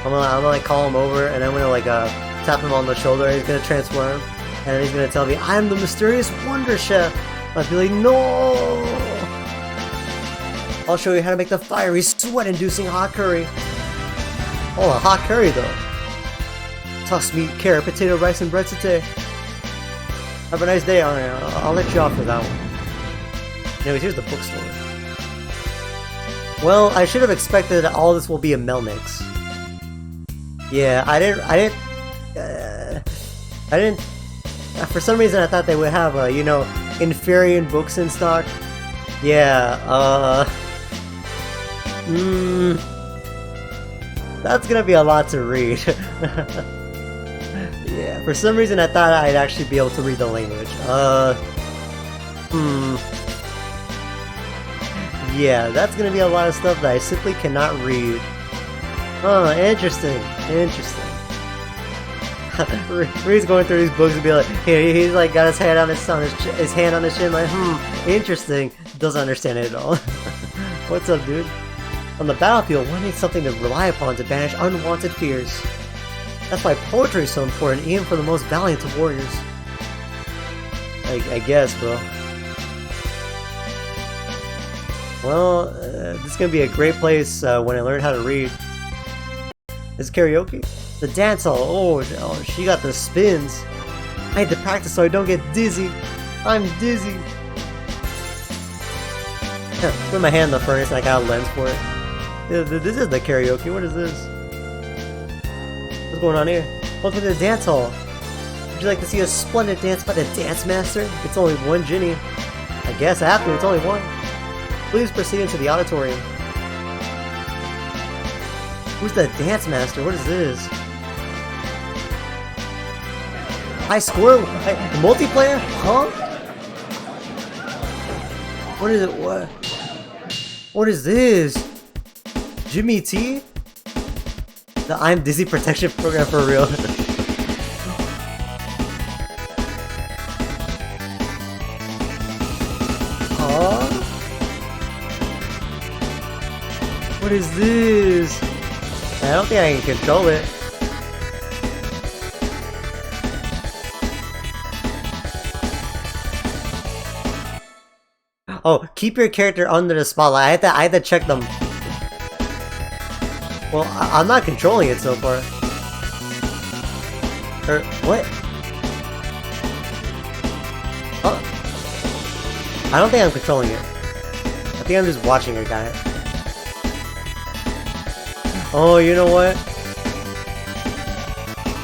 gonna like call him over, and I'm gonna like tap him on the shoulder, and he's gonna transform, and then he's gonna tell me, "I'm the mysterious Wonder Chef." I'll be like, "No! I'll show you how to make the fiery, sweat-inducing hot curry." Oh, a hot curry though. Tossed meat, carrot, potato, rice, and bread satay. Have a nice day. I'll let you off for that one. Anyways, here's the bookstore. Well, I should have expected that all this will be a Melnix. Yeah, I didn't. For some reason, I thought they would have you know, inferior books in stock. Yeah. That's gonna be a lot to read. Yeah, for some reason I thought I'd actually be able to read the language. Yeah, that's gonna be a lot of stuff that I simply cannot read. Oh, interesting. Interesting. Reed's going through these books and be like, hey, he's like got his hand on his hand on his chin, like, interesting. Doesn't understand it at all. What's up, dude? On the battlefield, one needs something to rely upon to banish unwanted fears. That's why poetry is so important, even for the most valiant of warriors. I guess, bro. Well, this is gonna be a great place when I learn how to read. Is karaoke? The dance hall. Oh, she got the spins. I need to practice so I don't get dizzy. I'm dizzy. Put my hand in the furnace and I got a lens for it. This is the karaoke. What is this? What's going on here? Welcome to the dance hall. Would you like to see a splendid dance by the dance master? It's only one Ginny. I guess after it's only one. Please proceed into the auditorium. Who's the dance master? What is this? High score? Multiplayer? Huh? What is it? What? What is this? Jimmy T? The I'm Dizzy protection program for real. Huh? What is this? I don't think I can control it. Oh, keep your character under the spotlight. I had to check them. Well, I'm not controlling it so far. Or what? Oh. I don't think I'm controlling it. I think I'm just watching it, guy. Oh, you know what?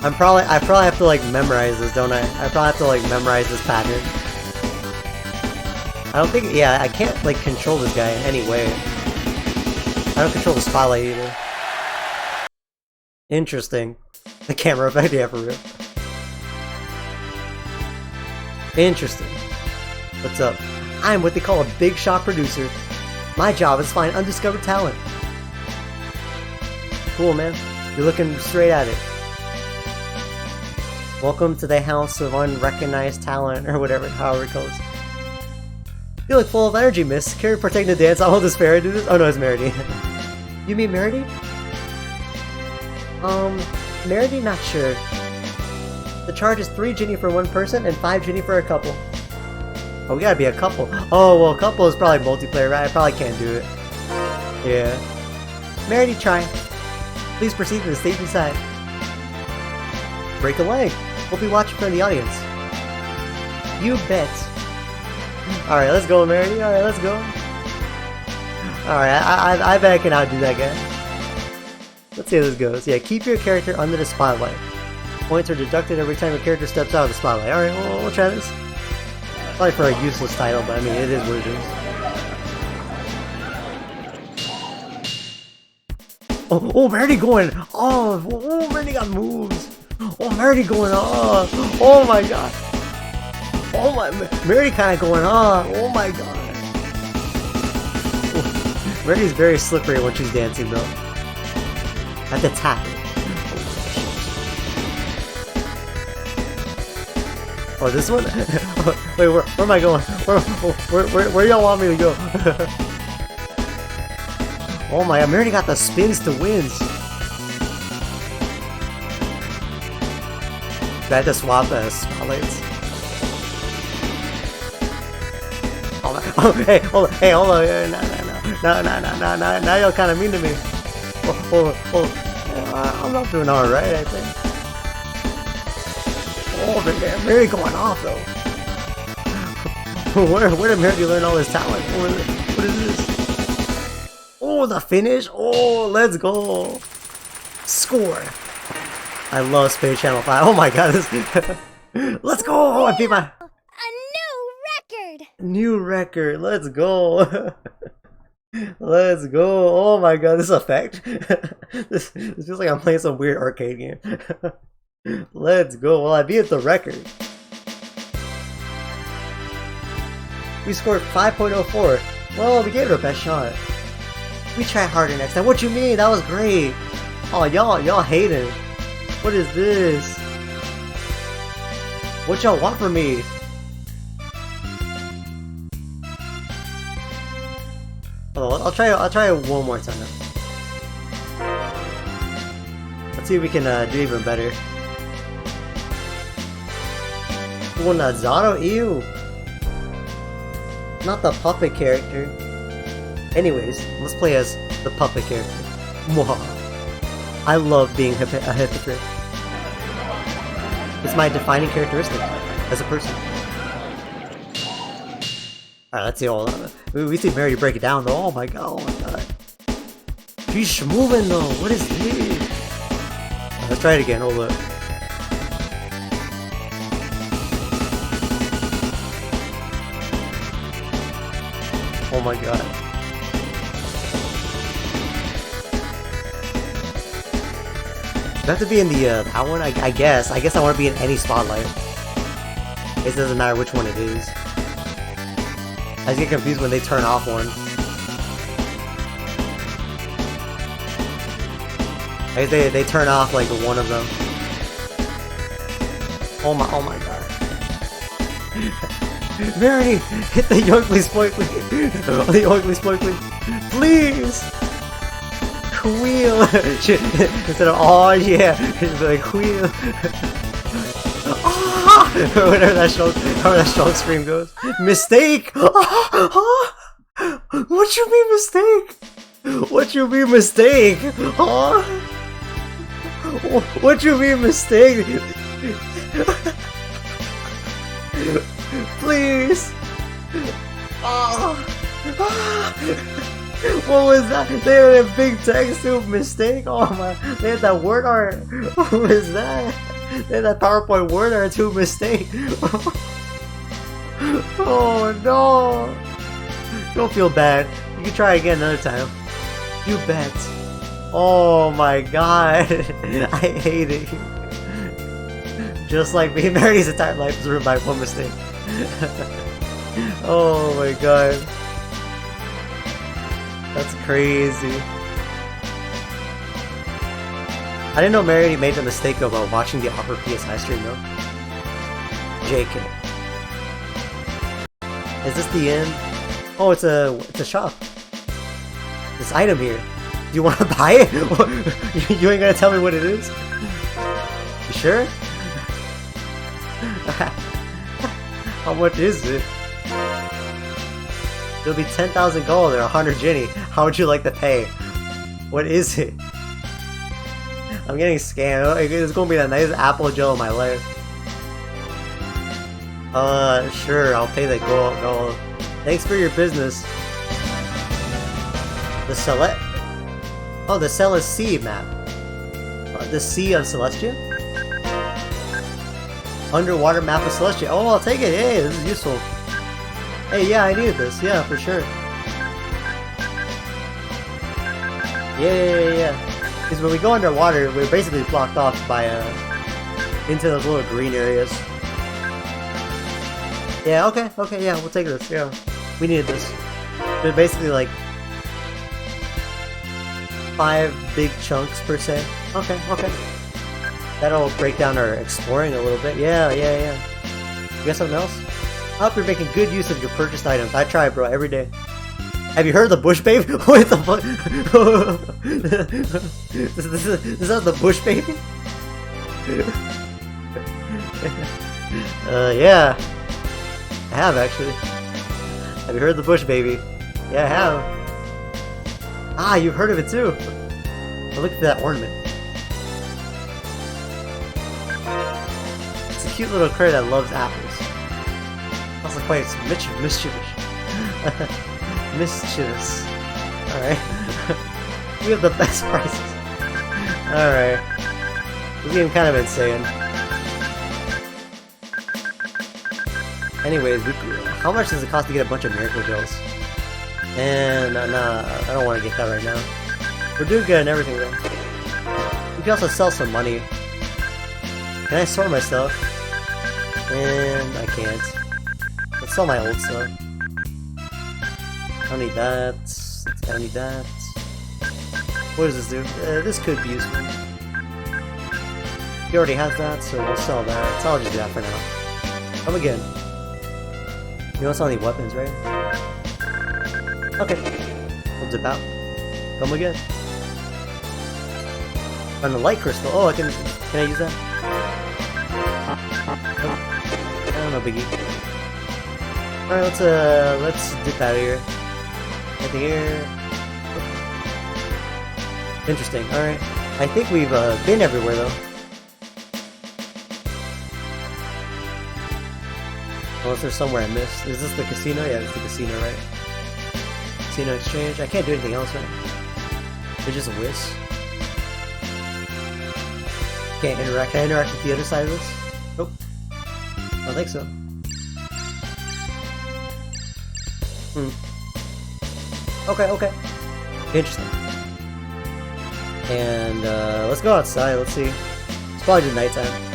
I probably have to like memorize this, don't I? I probably have to like memorize this pattern. I don't think, yeah, I can't like control this guy in any way. I don't control the spotlight either. Interesting. The camera effect, yeah, for real. Interesting. What's up? I'm what they call a big shot producer. My job is to find undiscovered talent. Cool, man. You're looking straight at it. Welcome to the house of unrecognized talent, or whatever, however it goes. You look full of energy, miss. Care to partake in the dance? I'll just Farrah do this? Oh no, it's Meredy. You mean Meredy? Meredy, not sure. The charge is 3 Ginny for one person and 5 Ginny for a couple. Oh, we gotta be a couple. Oh, well, a couple is probably multiplayer, right? I probably can't do it. Yeah. Meredy, try. Please proceed to the stage inside. Break a leg. We'll be watching from the audience. You bet. Alright, let's go, Meredy. Alright, let's go. Alright, I bet I can outdo that guy. Let's see how this goes. Yeah, keep your character under the spotlight. Points are deducted every time your character steps out of the spotlight. Alright, we'll try this. Probably for a useless title, but I mean, it is what it is. Oh, Meredy going! Oh, Meredy got moves! Oh, Meredy going off! Oh my god! Oh my, Meredy kind of going off! Oh my god! Meredy's very slippery when she's dancing, though. I have to tap it. Oh, this one? Wait, where am I going? Where y'all want me to go? Oh my god, Meredy got the spins to wins. I had to swap spotlights. Oh, my, oh, hey, hold on. No, now y'all kind of mean to me. I'm not doing alright, I think. Oh, Meredy going off though. Where did Meredy learn all this talent? What is this? Oh, the finish! Oh, let's go! Score! I love Space Channel 5. Oh my god, this... Let's go! I beat my... A new record! New record, let's go! Let's go. Oh my god, this effect. This feels like I'm playing some weird arcade game. Let's go. Well, I beat the record. We scored 5.04. Well, we gave it our best shot. We try harder next time. What you mean? That was great. Oh, y'all hating. What is this? What y'all want from me? Oh, I'll try it one more time. Let's see if we can do even better. Oh, Nazaro, ew. Not the puppet character. Anyways, let's play as the puppet character. Mwah. I love being a hypocrite. It's my defining characteristic as a person. Alright, let's see all that. We see Mary break it down though. Oh my god. She's moving though. What is this? Let's try it again. Hold up. Oh my god. Do I have to be in the that one? I guess. I guess I want to be in any spotlight. It doesn't matter which one it is. I just get confused when they turn off one. They turn off like one of them. Oh my god. Mary, hit the Yoinkly Spoinkly. The Yoinkly Spoinkly. Please! Wheel! Instead of oh yeah, she's like wheel. Ah! Whatever that strong scream goes. Mistake! What you mean mistake? What you mean mistake? Huh? What you mean mistake? Please! What was that? They had a big text too, mistake? Oh my, they had that word art. What was that? They had that PowerPoint word art too, mistake. Oh no! Don't feel bad. You can try again another time. You bet. Oh my god. I hate it. Just like me, Mary's entire life is ruined by one mistake. Oh my god. That's crazy. I didn't know Mary made the mistake of watching the Opera PSI stream though. JK. Is this the end? Oh, it's a shop. This item here. Do you want to buy it? You ain't gonna tell me what it is? You sure? How much is it? It'll be 10,000 gold or 100 Jenny. How would you like to pay? What is it? I'm getting scammed. It's gonna be the nicest apple gel of my life. Sure, I'll pay the gold. Thanks for your business. The Celeste. Oh, the Celestia map. The Sea of Celestia? Underwater map of Celestia. Oh, I'll take it. Hey, this is useful. Hey, yeah, I needed this. Yeah, for sure. Yeah. Because when we go underwater, we're basically blocked off by into those little green areas. Yeah, okay, yeah, we'll take this. Yeah, we needed this. They're basically like 5 big chunks per se. Okay. That'll break down our exploring a little bit. Yeah. You got something else? I hope you're making good use of your purchased items. I try, bro, every day. Have you heard of the bush babe? What the fuck? Is that the bush baby? Yeah. I have, actually. Have you heard of the bush baby? Yeah, I have. Ah, you've heard of it too. Oh, look at that ornament. It's a cute little critter that loves apples. Also quite mischievous. Mischievous. Alright. We have the best prices. Alright. This game kind of insane. Anyways, how much does it cost to get a bunch of miracle gels? And nah, I don't want to get that right now. We're doing good and everything though. We can also sell some money. Can I sort my stuff? And I can't. Let's sell my old stuff. I don't need that. I don't need that. What does this do? This could be useful. He already has that, so we'll sell that. So I'll just do that for now. Come again. You don't sell any weapons, right? Okay. We'll dip out. Come again. On the light crystal. Oh, I can I use that? I don't know, biggie. Alright, let's dip out of here. Nothing here. Interesting. Alright. I think we've been everywhere though. Unless there's somewhere I missed. Is this the casino? Yeah, it's the casino, right? Casino exchange. I can't do anything else, right? It's just a whiz. Can't interact. Can I interact with the other side of this? Nope. I don't think so. Okay, okay. Interesting. And let's go outside, let's see. It's probably just nighttime.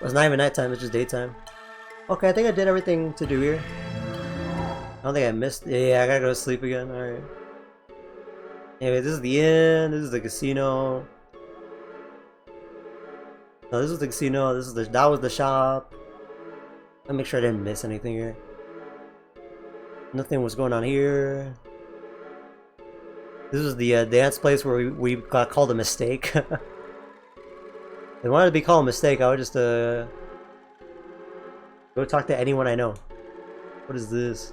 Well, it's not even nighttime, it's just daytime. Okay, I think I did everything to do here. I don't think I missed. Yeah, I gotta go to sleep again. Alright. Anyway, this is the inn, this is the casino. No, this is the casino, this is that was the shop. Let me make sure I didn't miss anything here. Nothing was going on here. This was the dance place where we got called a mistake. If I wanted to be called a mistake, I would just go talk to anyone I know. What is this?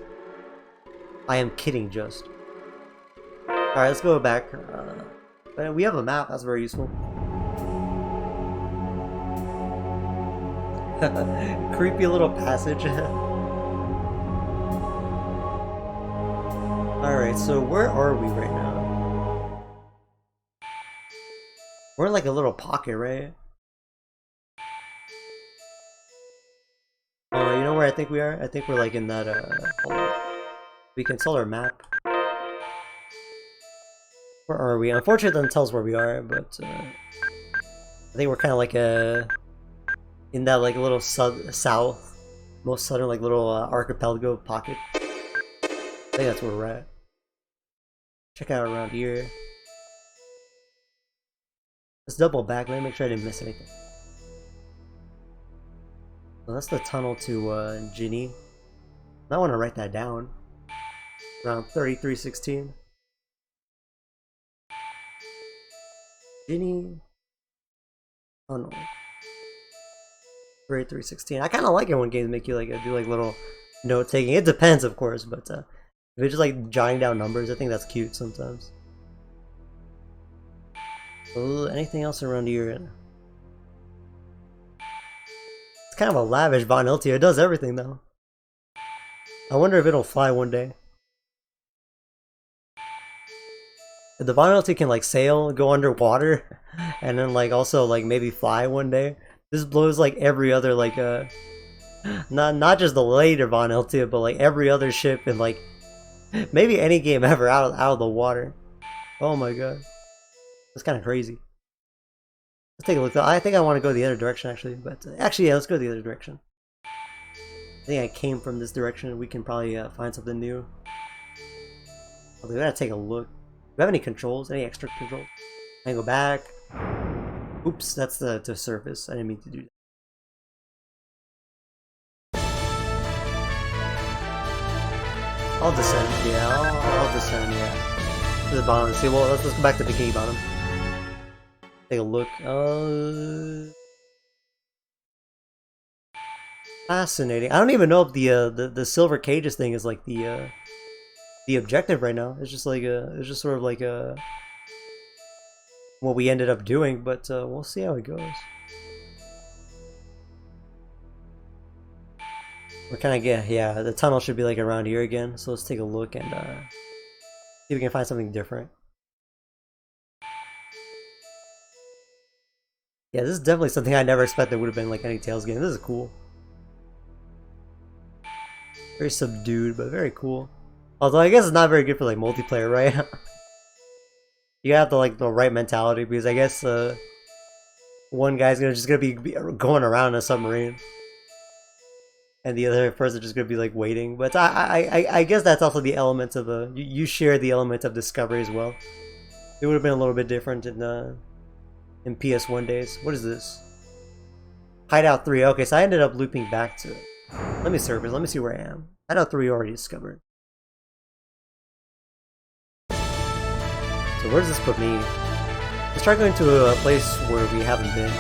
I am kidding, just. Alright, let's go back. We have a map, that's very useful. Creepy little passage. Alright, so where are we right now? We're in like a little pocket, right? Oh, you know where I think we are? I think we're like in that, hold on. We can tell our map. Where are we? Unfortunately, it doesn't tell us where we are, but I think we're kind of like in that like little south, most southern like little archipelago pocket. I think that's where we're at. Check out around here. Let's double back. Let me make sure I didn't miss anything. So that's the tunnel to Ginny. I want to write that down. Around 3316. Ginny tunnel. 3316. I kind of like it when games make you like do like little note taking. It depends, of course, but if it's just like jotting down numbers, I think that's cute sometimes. Anything else around here? It's kind of a lavish Von Iltia. It does everything though. I wonder if it'll fly one day. If the Von Iltia can like sail, go underwater, and then like also like maybe fly one day. This blows like every other like not just the later Von Iltia, but like every other ship in like maybe any game ever out of the water. Oh my god. That's kind of crazy. Let's take a look though. I think I want to go the other direction actually, but actually yeah, let's go the other direction. I think I came from this direction. We can probably find something new. Okay, we gotta take a look. Do we have any controls? Any extra controls? I can go back. Oops, that's the surface. I didn't mean to do that. I'll descend. Yeah, I'll descend. Yeah. To the bottom. See, well, let's go back to Bikini Bottom. Take a look. Fascinating. I don't even know if the silver cages thing is like the objective right now. It's just like it's just sort of like what we ended up doing, but we'll see how it goes. We're kind of yeah. The tunnel should be like around here again. So let's take a look and see if we can find something different. Yeah, this is definitely something I never expected would have been like any Tales game. This is cool. Very subdued, but very cool. Although I guess it's not very good for like multiplayer, right? You have to like the right mentality because I guess one guy's just gonna be going around in a submarine, and the other person just gonna be like waiting. But I guess that's also the element of you share the element of discovery as well. It would have been a little bit different in PS1 days. What is this? Hideout 3. Okay, so I ended up looping back to it. Let me surface. Let me see where I am. Hideout 3 already discovered. So where does this put me? Let's try going to a place where we haven't been.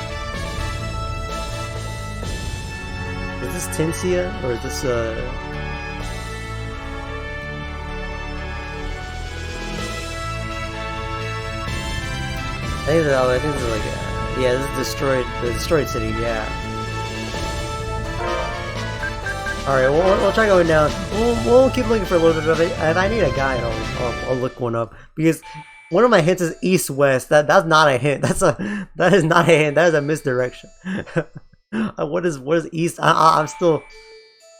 Is this Tinsia or is this I think this is like yeah, this is the destroyed city. Yeah. All right, we'll try going down. We'll keep looking for a little bit of it. If I need a guide, I'll look one up because one of my hints is east-west. That's not a hint. That is not a hint. That is a misdirection. What is east? I'm still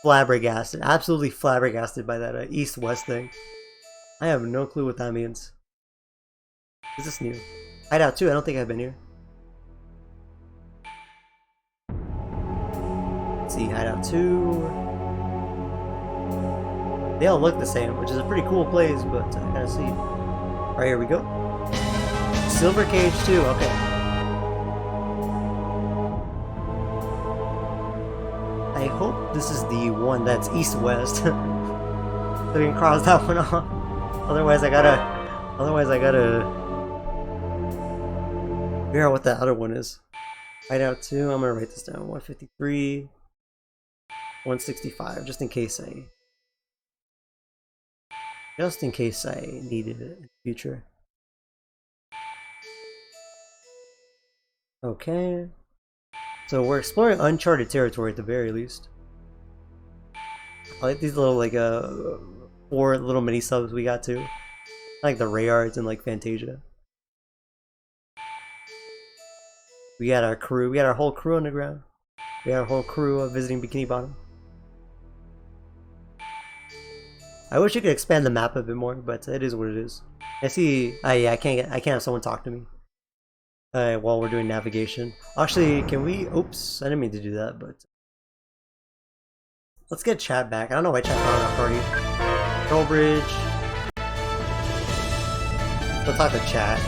flabbergasted. Absolutely flabbergasted by that east-west thing. I have no clue what that means. Is this new? Hideout 2. I don't think I've been here. Let's see, Hideout 2. They all look the same, which is a pretty cool place, but I gotta see. Alright, here we go. Silver Cage 2, okay. I hope this is the one that's east-west. So we can cross that one off. Otherwise I gotta figure out what that other one is. Hideout 2, I'm gonna write this down. 153, 165, just in case I need it in the future. Okay. So we're exploring uncharted territory at the very least. I like these little like 4 little mini subs we got too. Like the Rayards and like Fantasia. We got our crew. We got our whole crew on the ground. We got our whole crew visiting Bikini Bottom. I wish you could expand the map a bit more, but it is what it is. I see. Yeah, I can't have someone talk to me while we're doing navigation. Actually, can we? Oops, I didn't mean to do that, but let's get chat back. I don't know why chat's not on our party. Pearl Bridge. Let's talk to chat.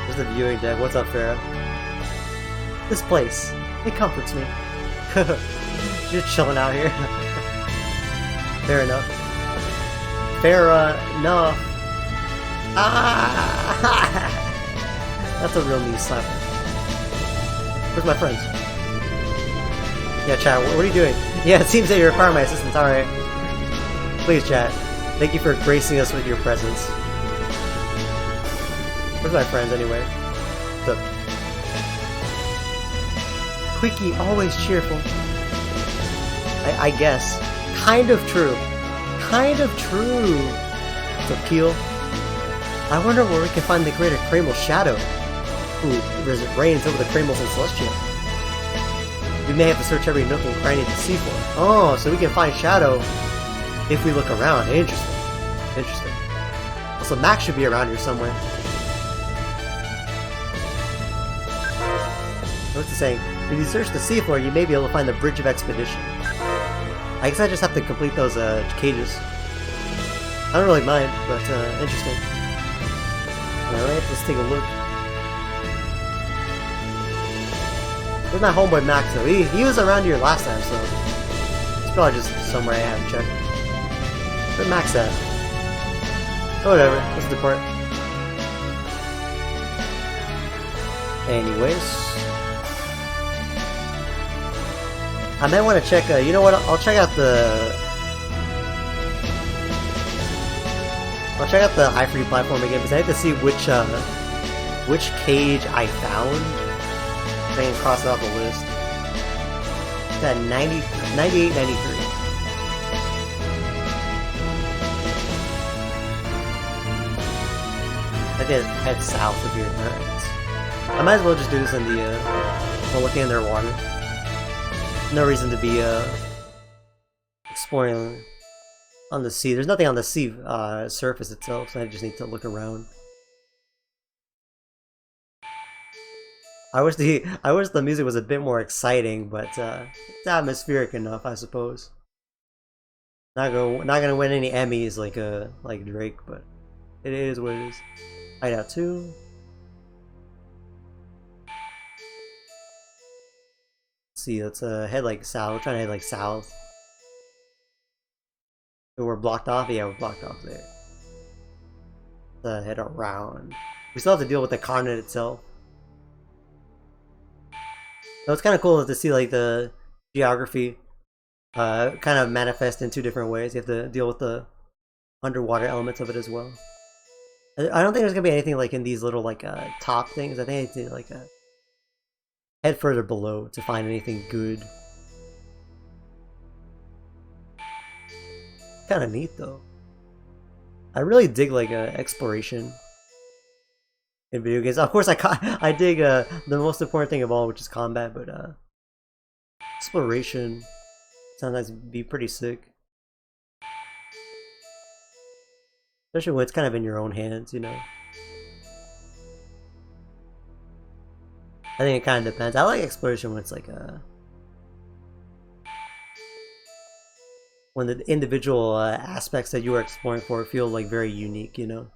There's the viewing deck. What's up, Farah? This place, it comforts me. Just chilling out here. Fair enough. Fair enough. Ah! That's a real knee slapper. Where's my friends? Yeah, chat, what are you doing? Yeah, it seems that you're requiring my assistance. Alright. Please, chat. Thank you for gracing us with your presence. Where's my friends, anyway? What's up? Quickie, always cheerful. I guess. Kind of true. Kind of true. So, Keel. I wonder where we can find the greater Kramel's shadow. Ooh, it reigns over the Kramels and Celestia. We may have to search every nook and cranny to see for it. Oh, so we can find shadow if we look around. Interesting. Interesting. Also, Max should be around here somewhere. What's it saying? If you search the seafloor, you may be able to find the Bridge of Expedition. I guess I just have to complete those cages. I don't really mind, but interesting. Alright, let's take a look. Where's my homeboy Max though? He was around here last time, so it's probably just somewhere I haven't checked. Where's Max at? Oh, whatever, let's depart. Anyways. I might want to check, you know what, I'll check out the high free platform again, because I have to see which cage I found, so I can cross it off the list. It's at 98, 93. I did head south of here, alright. I might as well just do this in the, while looking in their water. No reason to be exploring on the sea. There's nothing on the sea surface itself, so I just need to look around. I wish the music was a bit more exciting, but it's atmospheric enough, I suppose. Not gonna win any Emmys like Drake, but it is what it is. Hideout 2. Let's see, let's head like south. We're trying to head like south. So we're blocked off? Yeah, we're blocked off there. Let's head around. We still have to deal with the continent itself. So it's kind of cool to see like the geography kind of manifest in two different ways. You have to deal with the underwater elements of it as well. I don't think there's gonna be anything like in these little like top things. I think I need to like head further below to find anything good. Kind of neat though. I really dig like exploration in video games. Of course, I dig the most important thing of all, which is combat, but exploration sometimes be pretty sick. Especially when it's kind of in your own hands, you know. I think it kind of depends. I like exploration when it's like when the individual aspects that you are exploring for feel like very unique, you know.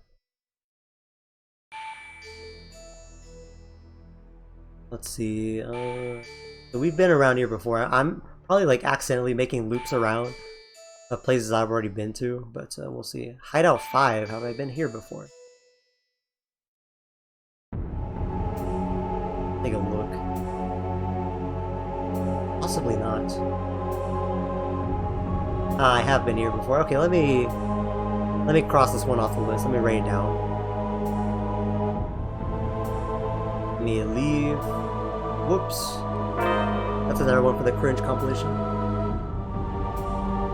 Let's see. So we've been around here before. I'm probably like accidentally making loops around places I've already been to, but we'll see. Hideout 5. Have I been here before? Take a look. Possibly not. I have been here before. Okay, let me cross this one off the list. Let me write it down. Let me leave. Whoops. That's another one for the cringe compilation.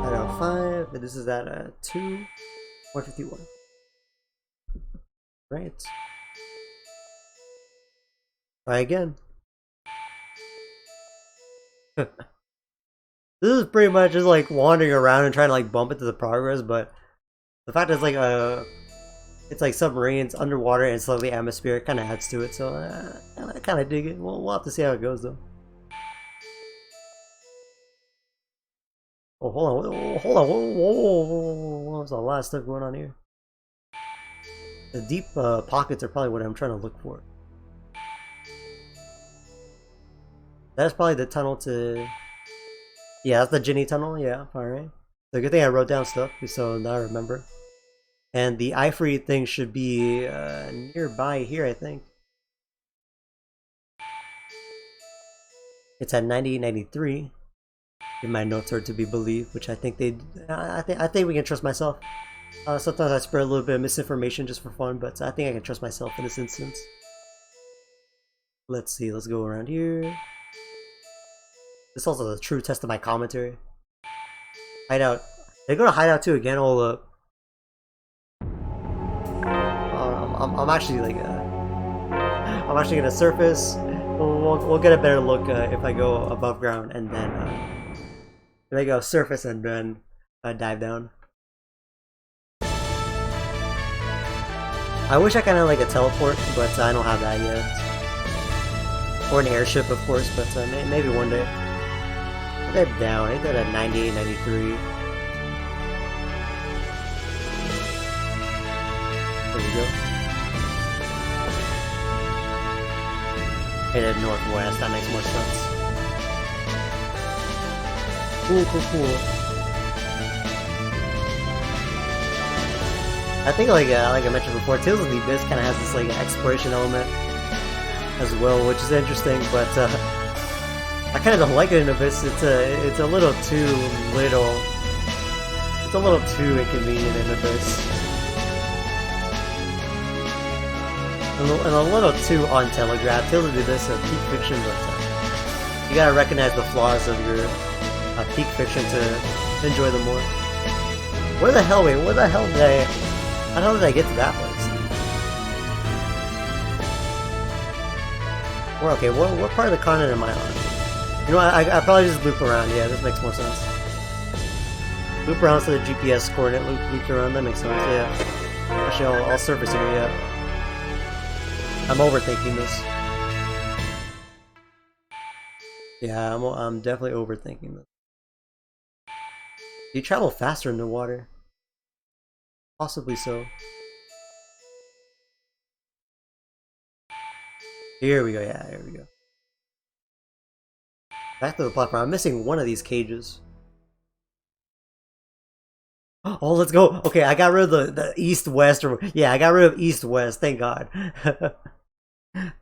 Hideout 5. And this is at 2:151. Right. Try again. This is pretty much just like wandering around and trying to like bump into the progress, but the fact that it's like submarines underwater and slightly atmospheric kind of adds to it. So I kind of dig it. We'll have to see how it goes though. Oh, hold on, whoa, there's a lot of stuff going on here. The deep pockets are probably what I'm trying to look for. That's probably the tunnel to... Yeah, that's the Ginny tunnel, yeah, alright. So good thing I wrote down stuff, so now I remember. And the ivory thing should be nearby here, I think. It's at 90-93. If my notes are to be believed, which I think they... I think we can trust myself. Sometimes I spread a little bit of misinformation just for fun, but I think I can trust myself in this instance. Let's see, let's go around here. This is also the true test of my commentary. Hideout. They go to Hideout 2 again. Hold up. I'm actually like I'm actually gonna surface. We'll get a better look if I go above ground and then if I go surface and then dive down. I wish I kind of like a teleport, but I don't have that yet. Or an airship, of course, but maybe one day. They're down. I think they're at 98, 93. There we go. Headed northwest. That makes more sense. Cool. I think like I mentioned before, Tales of the Abyss kind of has this like exploration element as well, which is interesting, but I kind of don't like it in Abyss. It's a little too little. It's a little too inconvenient in Abyss, and a little too untelegraphed. Tales of the Abyss is peak fiction, but you gotta recognize the flaws of your peak fiction to enjoy them more. Where the hell did I? How the hell did I get to that place? We're okay. What part of the continent am I on? You know what, I probably just loop around. Yeah, this makes more sense. Loop around so the GPS coordinate looped around. That makes sense. Yeah. Actually, I'll surface here. Yeah. I'm overthinking this. Yeah, I'm definitely overthinking this. You travel faster in the water. Possibly so. Here we go. Yeah, here we go. Back to the platform. I'm missing one of these cages. Oh, let's go. Okay, I got rid of the east-west. Yeah, I got rid of east-west. Thank God.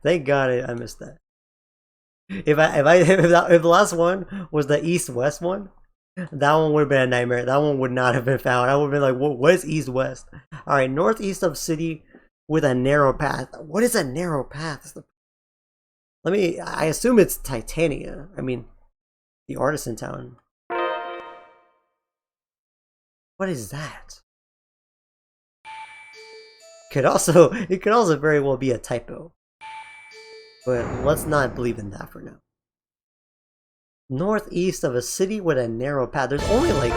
Thank God I missed that. If the last one was the east-west one, that one would have been a nightmare. That one would not have been found. I would have been like, what is east-west? All right, northeast of city with a narrow path. What is a narrow path? I assume it's Titania. I mean, the artisan town. What is that? It could also very well be a typo. But let's not believe in that for now. Northeast of a city with a narrow path. There's only like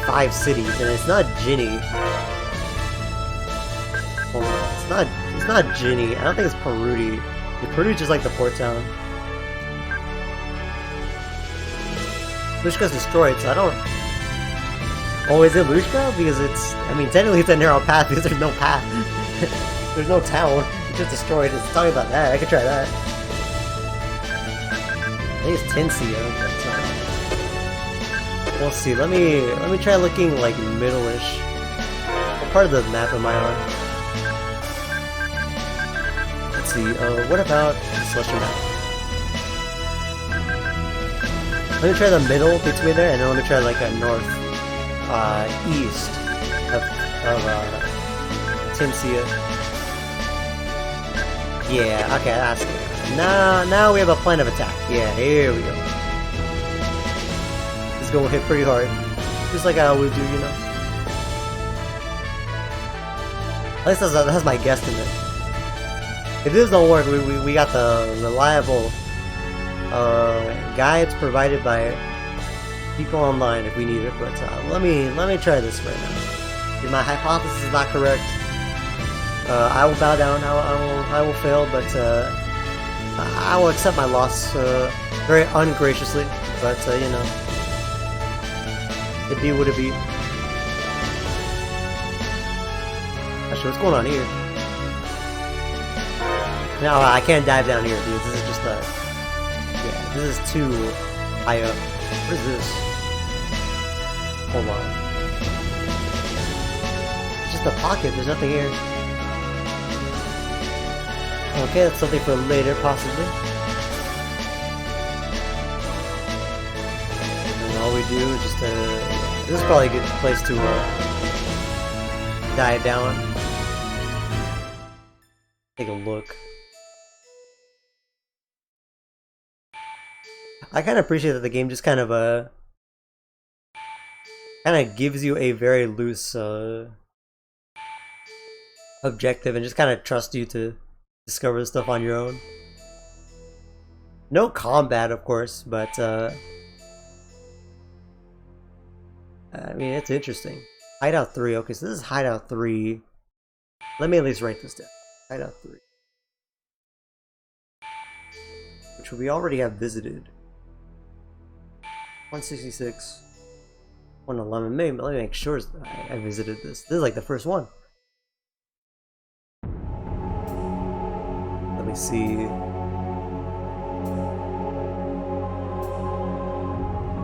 5 cities, and it's not Ginny. Hold on, it's not Ginny. I don't think it's Perudi. Perudi's just like the port town. Lushka's destroyed, so I don't... Oh, is it Lushka? Because it's... I mean, technically it's a narrow path because there's no path. There's no town. It's just destroyed. It's talking about that. I could try that. I think it's Tinsia. We'll see. Let me try looking like middle-ish. What part of the map am I on? Let's see. What about the Celestial map? Let me try the middle between there, and then let me try like a north, east of Tinsia. Yeah, okay, that's good. Now we have a plan of attack. Yeah, here we go. This is gonna hit pretty hard, just like I always do, you know. At least that's my guesstimate. If this don't work, we got the reliable guides provided by people online if we need it, but let me try this right now. If my hypothesis is not correct, I will bow down. I will fail, but I will accept my loss very ungraciously. But you know, it be what it be. Actually, what's going on here? No, I can't dive down here, dude. This is just yeah, this is too high up. What is this? Hold on. It's just a pocket, there's nothing here. Okay, that's something for later, possibly. And all we do is just, this is probably a good place to, dive down. Take a look. I kind of appreciate that the game just kind of gives you a very loose objective and just kind of trusts you to discover the stuff on your own. No combat, of course, but I mean, it's interesting. Hideout 3. Okay, so this is Hideout 3. Let me at least write this down. Hideout 3, which we already have visited. 166, 111. Maybe let me make sure I visited this. This is like the first one. Let me see.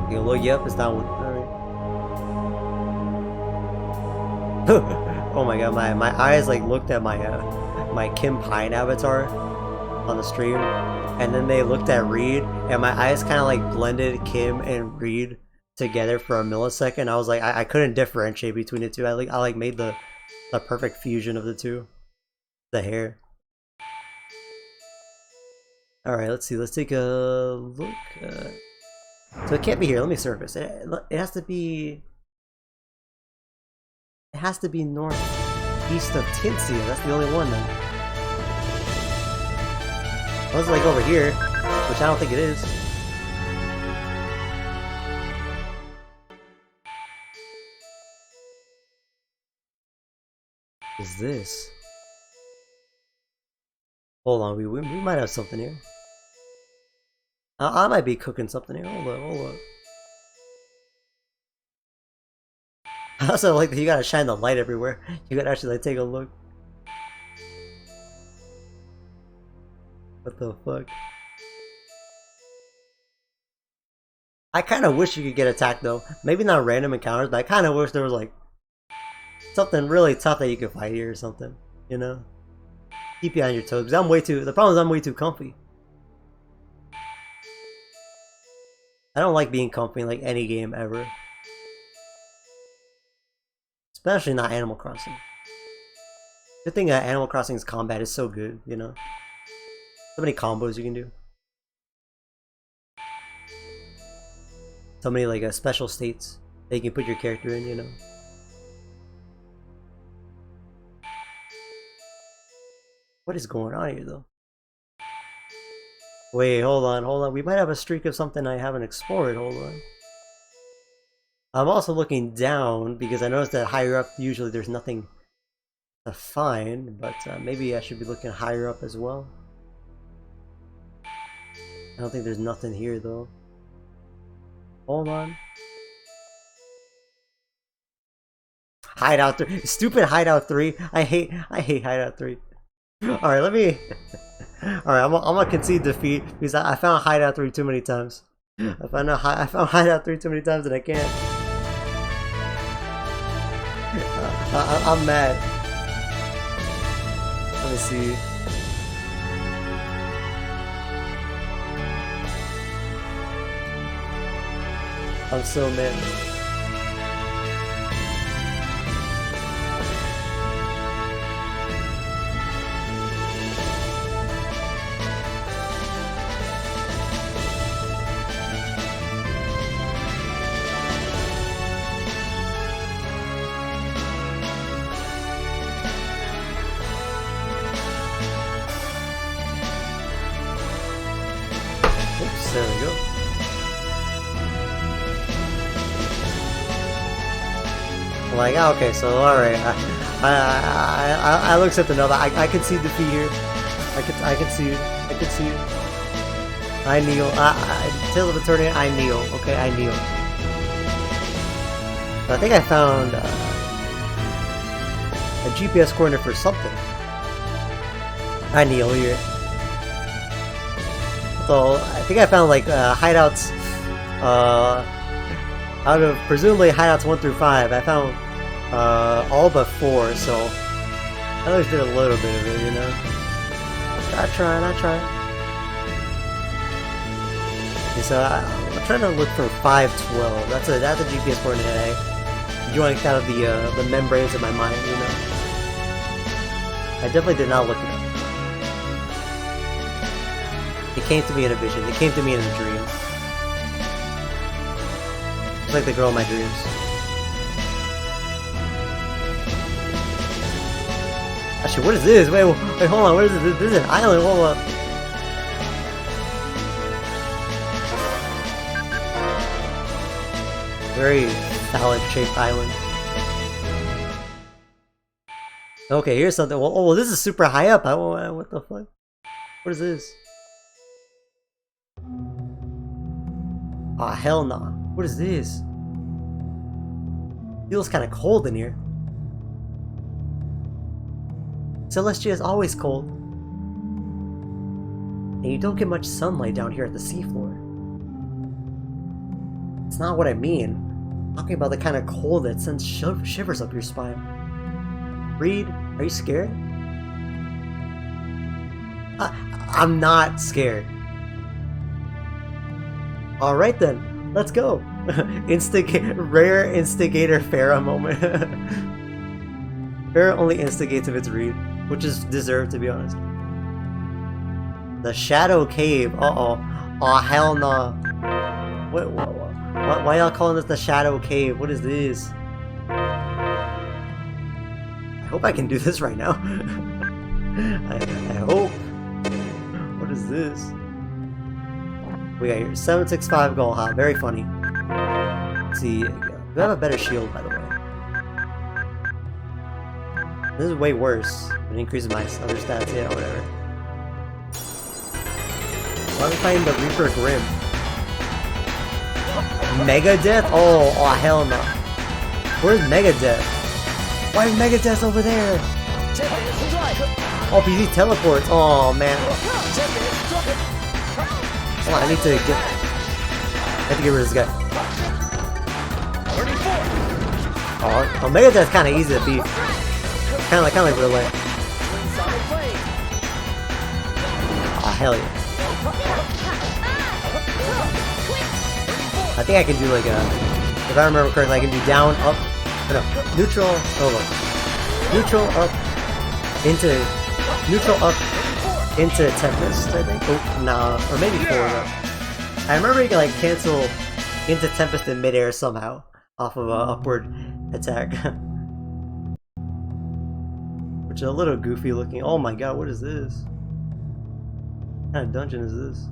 Okay, look, yep, it's that one. Alright. Oh my god, my eyes like looked at my my Kim Pine avatar on the stream, and then they looked at Reed, and my eyes kind of like blended Kim and Reed together for a millisecond. I was like, I couldn't differentiate between the two. I like made the perfect fusion of the two. The hair. All right, let's see. Let's take a look. So it can't be here. Let me surface. It has to be. It has to be northeast of Tinsia. That's the only one then. I was like over here. which I don't think it is. What is this? Hold on, we might have something here. I might be cooking something here. Hold up. I also like that you gotta shine the light everywhere. You gotta actually like take a look. What the fuck? I kind of wish you could get attacked though. Maybe not random encounters, but I kind of wish there was like something really tough that you could fight here or something. You know, keep you on your toes. Because the problem is I'm way too comfy. I don't like being comfy in like any game ever. Especially not Animal Crossing. Good thing that Animal Crossing's combat is so good, you know? So many combos you can do. So many like special states that you can put your character in, you know? What is going on here though? Wait, hold on. We might have a streak of something I haven't explored, hold on. I'm also looking down because I noticed that higher up usually there's nothing to find, but maybe I should be looking higher up as well. I don't think there's nothing here though. Hold on. Hideout 3. Stupid Hideout 3. I hate Hideout 3. Alright, let me... Alright, I'm gonna concede defeat because I found Hideout 3 too many times. I found Hideout 3 too many times and I can't. I'm mad. Let me see. I'm so mad. Oops, there we go. Like, okay, so alright, I looked at the note. I can see defeat here. I can see it. I kneel. Tales of Eternia, I kneel. Okay, I kneel. But I think I found a GPS coordinate for something. I kneel here. So I think I found like hideouts. Out of presumably hideouts 1 through 5, I found all but 4, so I at least did a little bit of it, you know. I tried. Okay, so I'm trying to look for 512. That's a GPS coordinate I joinked out of the membranes of my mind, you know. I definitely did not look it up. It came to me in a vision. It came to me in a dream. It's like the girl in my dreams. Actually, what is this? Wait, hold on. What is this? This is an island. Hold up. Very phallic-shaped island. Okay, here's something. Well, this is super high up. What the fuck? What is this? Ah, hell nah. What is this? Feels kind of cold in here. Celestia is always cold. And you don't get much sunlight down here at the seafloor. It's not what I mean. I'm talking about the kind of cold that sends shivers up your spine. Reed, are you scared? I'm not scared. Alright then, let's go. Rare instigator Farah moment. Farah only instigates if it's Reed, which is deserved to be honest. The Shadow Cave. Uh-oh. Aw, hell no. Why y'all calling this the Shadow Cave? What is this? I hope I can do this right now. I hope. What is this? We got here 765 goal hop. Very funny. Let's see. We have a better shield, by the way. This is way worse. It increases my other stats. Yeah, whatever. Why are we fighting the Reaper Grim? Megadeth? Oh, hell no. Where's Megadeth? Why is Megadeth over there? Oh, he teleports. Oh, man. Hold on, I have to get rid of this guy. Oh, Megadeth's kind of easy to beat. Kind of like real life. Oh, hell yeah. I think I can do like a, if I remember correctly, I can do down, up, no, neutral, neutral, up, into Tempest, I think. Oh, nah, or maybe 4 though. I remember you can like cancel into Tempest in midair somehow off of an upward attack. Which is a little goofy looking. Oh my god, what is this? What kind of dungeon is this?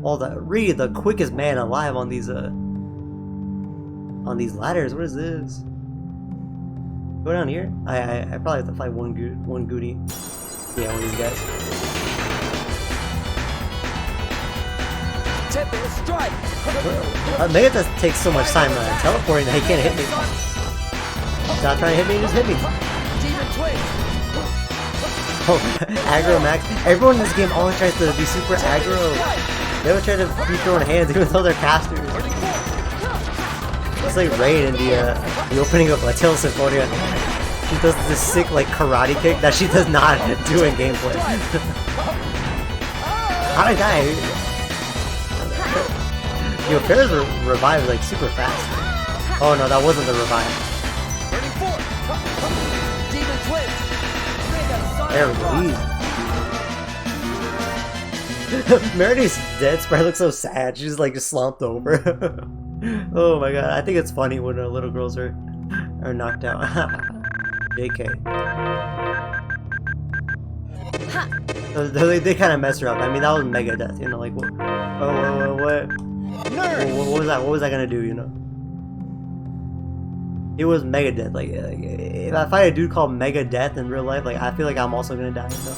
Oh, Reed, the quickest man alive on these ladders. What is this? Go down here. I probably have to fight one goody. Yeah, one of these guys. Megadeth takes so much time teleporting that he can't hit me. Stop trying to hit me, just hit me. Oh, aggro max. Everyone in this game always tries to be super aggro. They always try to be throwing hands even though they're casters. It's like Raid in the opening of Tales Symphonia. She does this sick like karate kick that she does not do in gameplay. How did I die? Yo, Farrah's revived like super fast. Oh no, that wasn't the revive. There we go. Meredith's dead sprite looks so sad. She's like just slumped over. Oh my god, I think it's funny when little girls are knocked out. JK. They kind of mess her up. I mean, that was Megadeth, you know, like what? Oh, what? What was that? What was I gonna do? You know? It was Megadeth. Like if I fight a dude called Megadeth in real life, like I feel like I'm also gonna die. You know?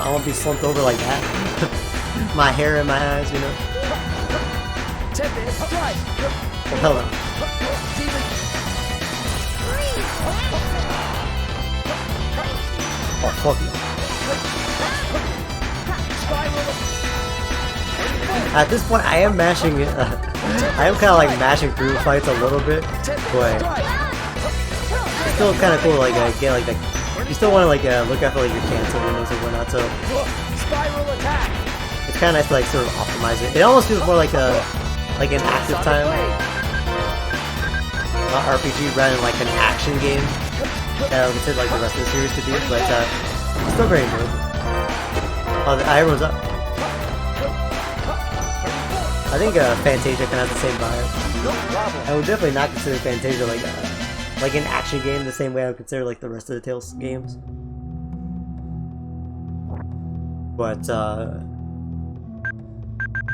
I won't be slumped over like that. My hair in my eyes, you know. Oh, hello. Oh fuck no. At this point, I am mashing. I am kind of like mashing through fights a little bit, but it's still kind of cool. Like get like the. You still want to like look after like your cancel windows and whatnot. So it's kind of nice to like sort of optimize it. It almost feels more like an active time RPG rather than like an action game that I would consider like the rest of the series to be. But it's still very good. Oh, everyone's up. I think Fantasia kind of has the same vibe. I would definitely not consider Fantasia like an action game the same way I would consider like the rest of the Tales games. But it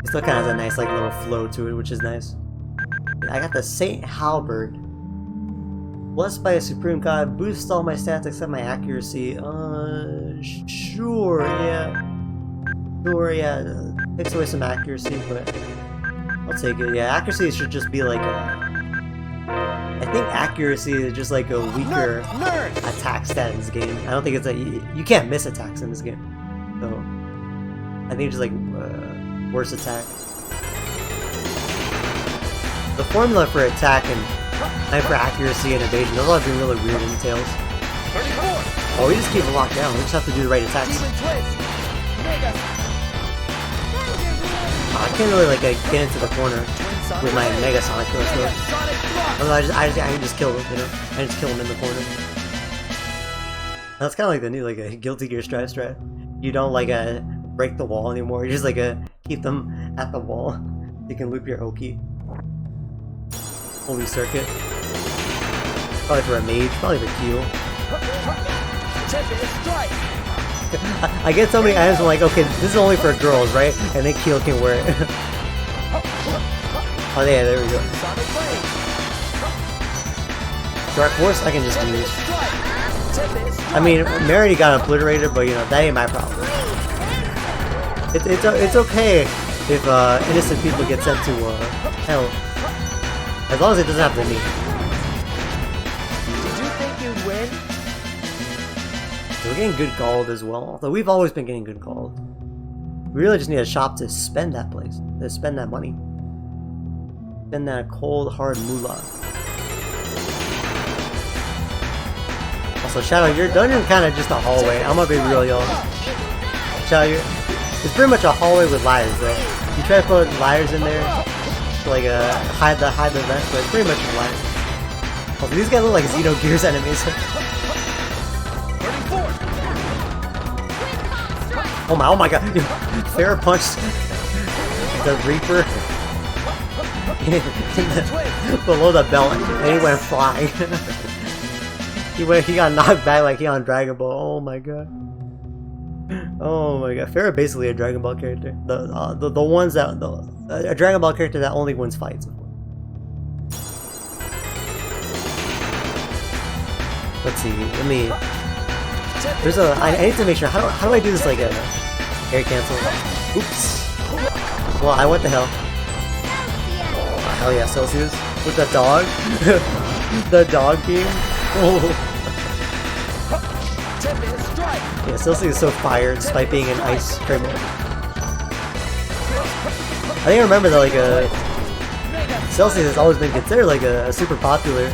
still kind of has a nice like little flow to it, which is nice. I got the Saint Halberd. Blessed by a supreme god, boosts all my stats except my accuracy. Sure, yeah. Takes away some accuracy, but I'll take it. Yeah, accuracy should just be like I think accuracy is just like a weaker attack stat in this game. I don't think it's you can't miss attacks in this game. So I think it's just like worse attack. The formula for attack and for accuracy and evasion, those all have been really weird in Tales. Oh, we just keep it locked down. We just have to do the right attacks. I can't really like get into the corner with my Mega Sonic Thrust though. I can just kill him, you know? I just kill him in the corner. That's kind of like the new like a Guilty Gear strat. You don't like break the wall anymore. You just like keep them at the wall. You can loop your Oki. Holy circuit. Probably for a mage, probably for Q. I get so many items, I'm like, okay, this is only for girls, right? And then Keel can wear it. Oh yeah, there we go. Dark Force, I can just use. I mean, Mary got obliterated, but you know, that ain't my problem. It's okay if innocent people get sent to hell. As long as it doesn't have to me. Did you think you'd win? We're getting good gold as well. Though we've always been getting good gold. We really just need a shop to spend that place. To spend that money. Spend that cold, hard moolah. Also, Shadow, your dungeon kind of just a hallway. I'm gonna be real, y'all. Shadow, it's pretty much a hallway with liars, though. You try to put liars in there, to, like hide the vents, but it's pretty much just liars. Also, these guys look like Xenogears enemies. Oh my god! Farrah punched the Reaper below the belt, and he went flying. He got knocked back like he on Dragon Ball. Oh my god! Oh my god! Farrah basically a Dragon Ball character. The ones that a Dragon Ball character that only wins fights. Let's see. Let me. There's a. I need to make sure. How do I do this? Like a air cancel. Oops. Well, I went to hell. Hell yeah, Celsius with the dog. The dog game. Oh. Yeah, Celsius is so fired despite being an ice criminal. I think I remember that like Celsius has always been considered like a super popular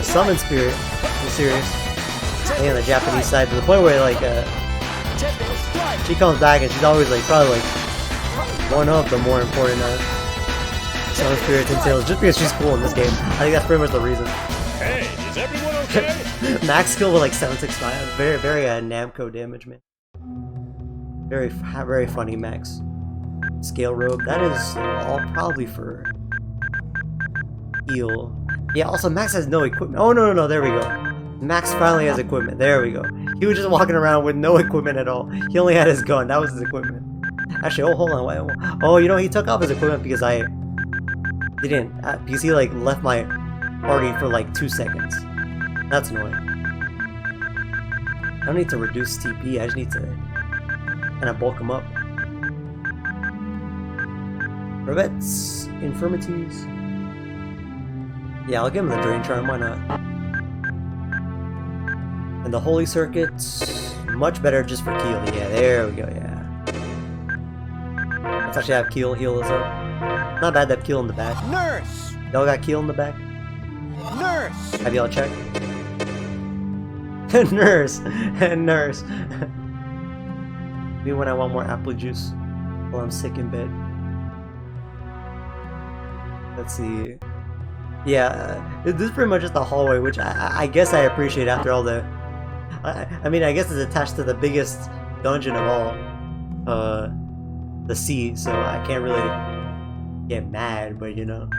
summon spirit in the series. I think on the Japanese side, to the point where like she comes back and she's always like probably like one of the more important summon spirits in sales just because she's cool in this game. I think that's pretty much the reason. Hey, is everyone okay? Max skill with like 765, very Namco damage, man. Very funny Max. Scale robe, that is all probably for heal. Yeah, also Max has no equipment. Oh no, there we go. Max finally has equipment. There we go. He was just walking around with no equipment at all. He only had his gun. That was his equipment. Actually, oh hold on. Oh, you know he took off his equipment because because he like left my party for like 2 seconds. That's annoying. I don't need to reduce TP. I just need to kind of bulk him up. Revet's infirmities. Yeah, I'll give him the drain charm. Why not? And the holy circuits, much better just for Keel. Yeah, there we go. Yeah. Let's actually have Keel heal us up. Not bad to have Keel in the back. Nurse! Y'all got Keel in the back? Nurse! Have y'all checked? Nurse! Nurse! Maybe when I want more apple juice while I'm sick in bed. Let's see. Yeah, this is pretty much just the hallway, which I guess I appreciate after all the... I mean, I guess it's attached to the biggest dungeon of all. The sea, so I can't really get mad, but you know.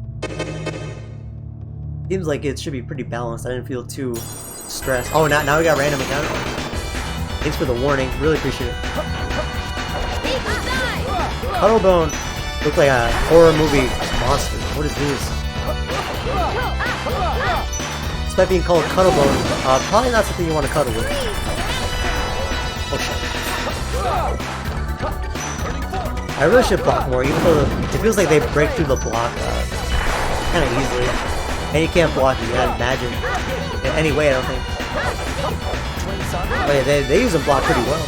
Seems like it should be pretty balanced. I didn't feel too stressed. Oh, now we got random encounter. Thanks for the warning. Really appreciate it. Cuddlebone looked like a horror movie monster. What is this? Despite being called Cuddlebone, probably not something you want to cuddle with. Oh shit. I really should block more, even though it feels like they break through the block kind of easily. And you can't block it, you gotta imagine. In any way, I don't think. Oh yeah, they use them block pretty well.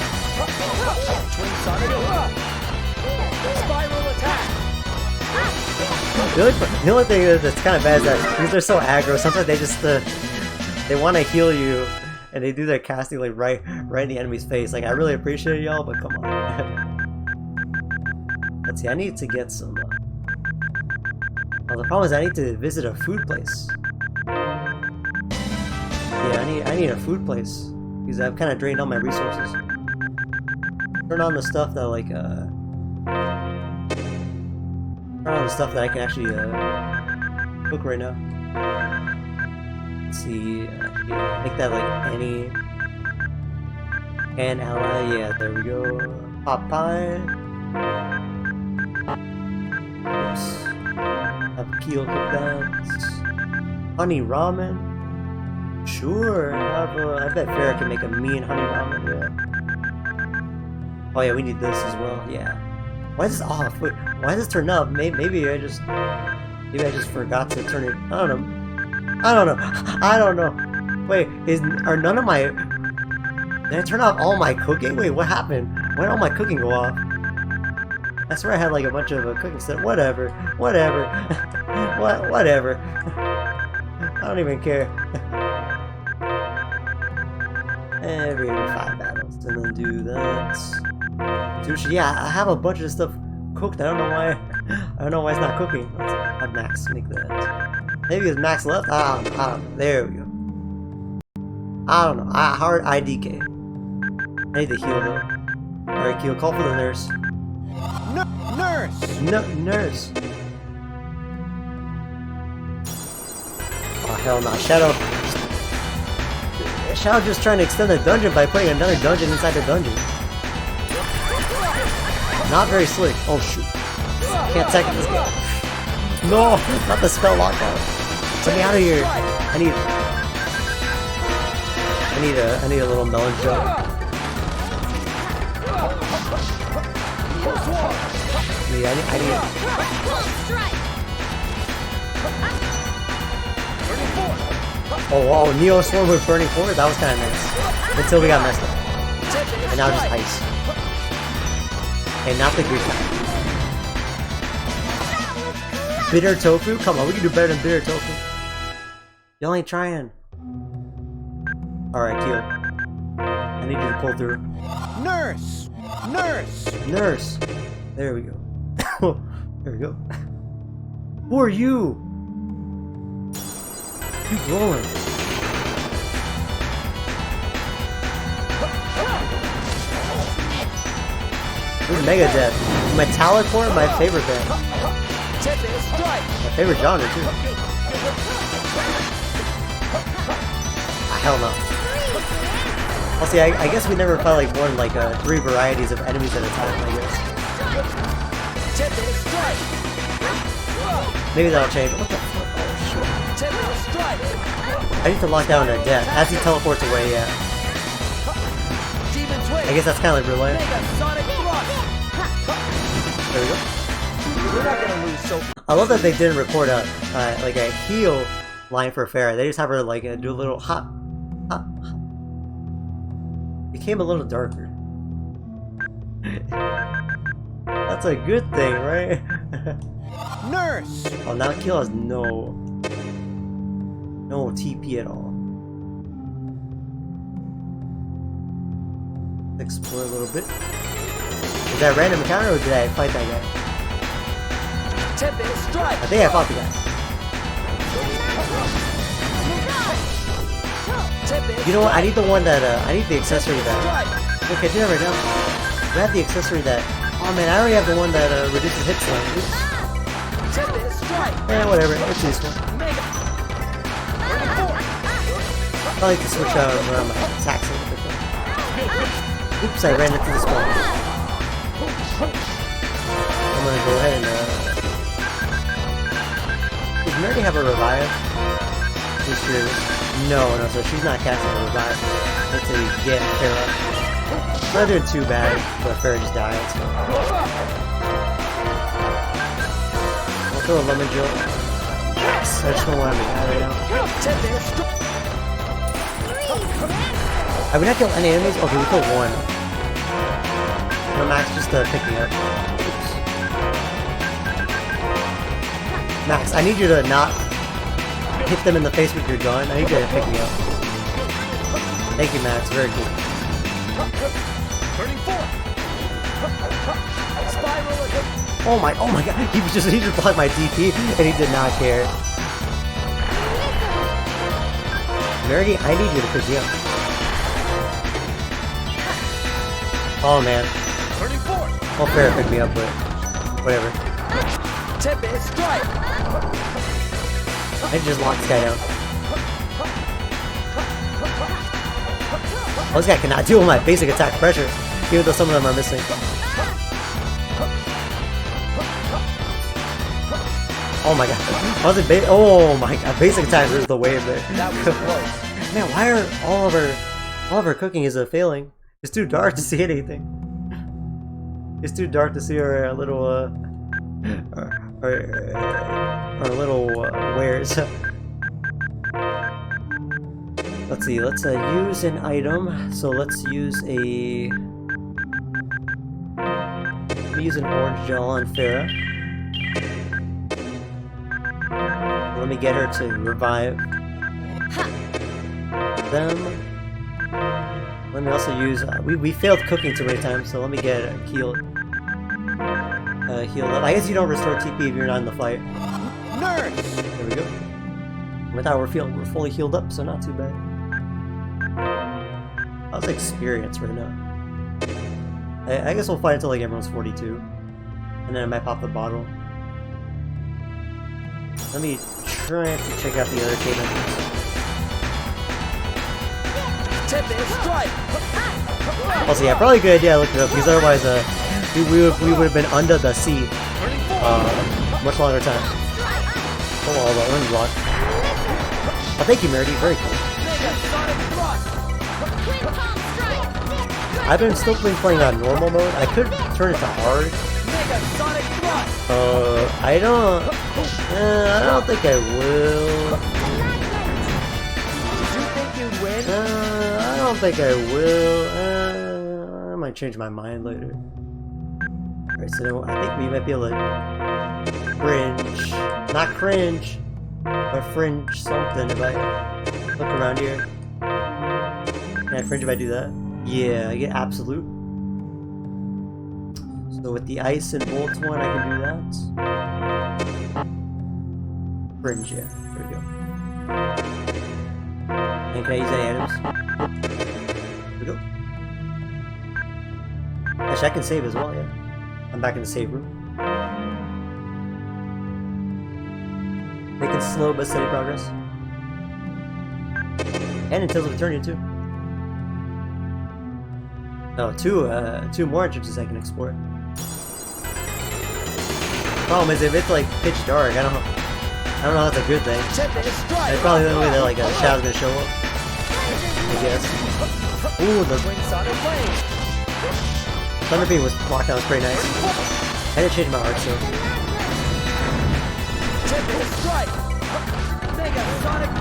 The only thing that's kind of bad is that because they're so aggro, sometimes they just they want to heal you, and they do their casting like right in the enemy's face. Like I really appreciate y'all, but come on. Let's see, I need to get some. Well, the problem is I need to visit a food place. Yeah, I need a food place because I've kind of drained all my resources. Turn on the stuff that like turn on the stuff that I can actually cook right now. Let's see, make that like any And ally, yeah, there we go. Popeye. Oops. Have keel cookouts. Honey ramen. Sure. I bet Farrah can make a mean honey ramen. Yeah. Oh yeah, we need this as well. Yeah. Why is this off? Wait, why is this turned up? Maybe I just forgot to turn it. I don't know. Wait, are none of my? Did I turn off all my cooking? Wait, what happened? Why did all my cooking go off? I swear I had like a bunch of cooking stuff. Whatever. Whatever. I don't even care. Every 5 battles, and then do that. Sushi. Yeah, I have a bunch of stuff cooked. I don't know why. I don't know why it's not cooking. Let's have Max make that. Maybe it's Max left. I don't know. There we go. I don't know. Hard IDK. I need to heal though. Alright, Keel, call for the nurse. Nurse! Nurse! Oh, hell no. Shadow just trying to extend the dungeon by putting another dungeon inside the dungeon. Not very slick. Oh, shoot. Can't second this guy. No! Not the spell lockout. Get me out of here. I need a little melon shot. I need. Oh, Neo Storm with burning forward. That was kind of nice. Until we got messed up. And now just ice. And not the Greek kind. Bitter tofu? Come on, we can do better than bitter tofu. Y'all ain't trying. Alright, Keel. I need you to pull through. Nurse! Nurse! There we go. There we go. Who are you? Keep rolling. This is Mega Death. Metallic Horn, my favorite band. My favorite genre, too. Hell no. Well, see, I guess we never fought like more than like 3 varieties of enemies at a time, I guess. Maybe that'll change. What the fuck? Oh, shit. I need to lock down a death. As he teleports away, yeah. I guess that's kind of like relay. There we go. I love that they didn't record like a heal line for Farrah. They just have her like do a little hop. Became a little darker. That's a good thing, right? Nurse! Oh, now Keel has no TP at all. Explore a little bit. Is that random encounter or did I fight that guy? I think I fought the guy. You know what? I need the one that I need the accessory that. Look, I do that right now. I have the accessory that. Oh man, I already have the one that reduces hit stun. Oops. Yeah, whatever. It's useful. I like to switch out around my attacks a little bit though. Oops, I ran into the spawn. I'm gonna go ahead and does Mary have a revive? Just curious. No, so she's not casting a revive until you get Farrah. Not doing too bad, but Farrah just died, so. I'll throw a lemon jolt. Yes, I just don't want him to die right now. Have we not killed any enemies? Okay, we killed one. No, Max just pick me up. Oops. Max, I need you to not hit them in the face with your gun. I need you to pick me up. Thank you, Max. Very cool. Oh my god. He just blocked my DP and he did not care. Merity, I need you to pick me up. Oh man. Well, Farrah picked me up, but whatever. I just locked this guy down. Oh, this guy cannot deal with my basic attack pressure, even though some of them are missing. Oh my god. Oh my god, basic attack is the wave there. That was close. Man, why are all of our cooking is failing? It's too dark to see anything. It's too dark to see our little our little wares. Let's see, let's use an item. So let's use a... use an orange gel on Farah. Let me get her to revive them. Let me also use... we failed cooking too many times, so let me get healed. Healed up. I guess you don't restore TP if you're not in the fight. Nurse! There we go. With that, we're fully healed up, so not too bad. How's experience right now? I guess we'll fight until like everyone's 42. And then I might pop the bottle. Let me try to check out the other cave entrance. Also, yeah, probably a good idea I looked it up, because otherwise we would have been under the sea much longer time. Oh, the orange block. Oh, thank you, Merity. Very cool. I've been still playing on normal mode. I could turn it to hard. I don't think I will. Did you think you'd win? I don't think I will. I might change my mind later. Alright, so I think we might be able to fringe. Not cringe, but fringe something if I look around here. Can I fringe if I do that? Yeah, I get absolute. So with the ice and bolts one, I can do that. Fringe, yeah. There we go. And can I use any items? There we go. Actually, I can save as well, yeah. I'm back in the save room. Making slow but steady progress. And in Tales of Eternia too. Oh, two more entrances I can explore. Problem is, if it's like pitch dark, I don't know if that's a good thing. It's probably the only way that like a shadow's gonna show up, I guess. Ooh, the Thunder Beam was locked down, was pretty nice. I didn't change my art, so.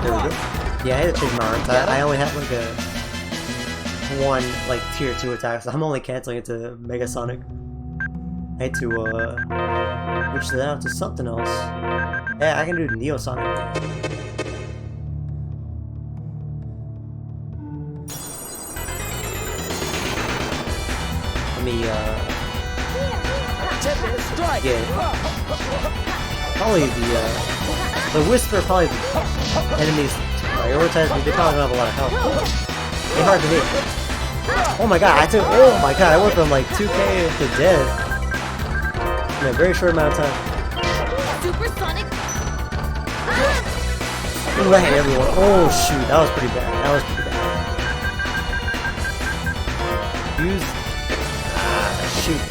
There we go. Yeah, I had to change my art. I only have like one like tier 2 attack, so I'm only canceling it to Mega Sonic. I had to switch that out to something else. Yeah, I can do Neo Sonic. Let me get probably the Whisper, probably the enemies to prioritize, but they probably don't have a lot of health. They're hard to hit. Oh my god, I went from like 2k to dead in a very short amount of time. Supersonic. Ooh, I hit everyone. Oh shoot, that was pretty bad. Use shoot.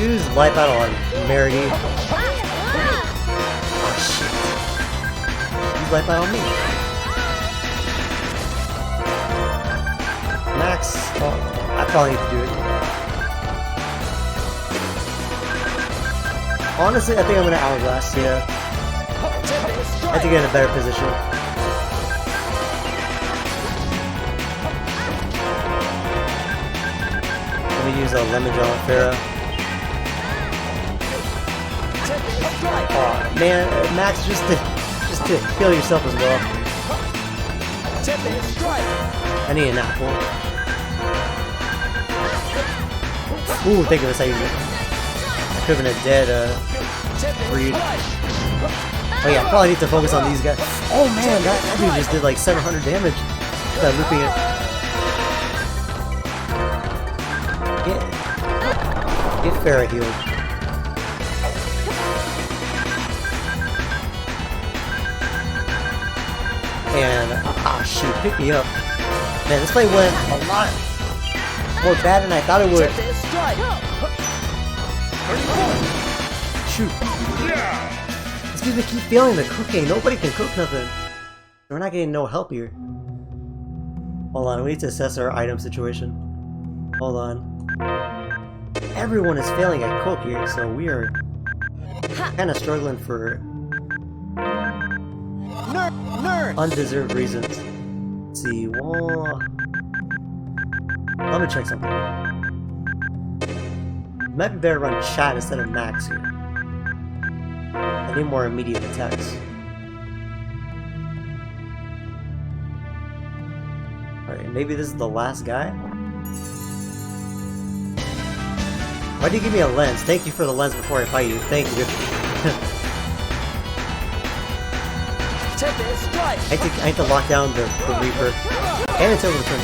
Use light battle on Merity. Oh shit. Use light battle on me. Max. Oh, I probably need to do it. Honestly, I think I'm gonna hourglass, yeah. I have to get in a better position. Let me use a lemon gel on Farah. Oh man, Max, just to kill yourself as well. I need an apple. Ooh, think of this, I use it. I could have been a dead breed. Oh yeah, I probably need to focus on these guys. Oh man, that dude just did like 700 damage by looping it. Get Farah healed. And, ah shoot, pick me up. Man, this play went a lot more bad than I thought it would. Shoot. These people keep failing the cooking. Nobody can cook nothing. We're not getting no help here. Hold on, we need to assess our item situation. Hold on. Everyone is failing at cook here, so we are kind of struggling for undeserved reasons. Let's see, well, let me check something. Might be better to run chat instead of max here. I need more immediate attacks. Alright, maybe this is the last guy? Why do you give me a lens? Thank you for the lens before I fight you. Thank you. I need to lock down the Reaper. And it's over the turn.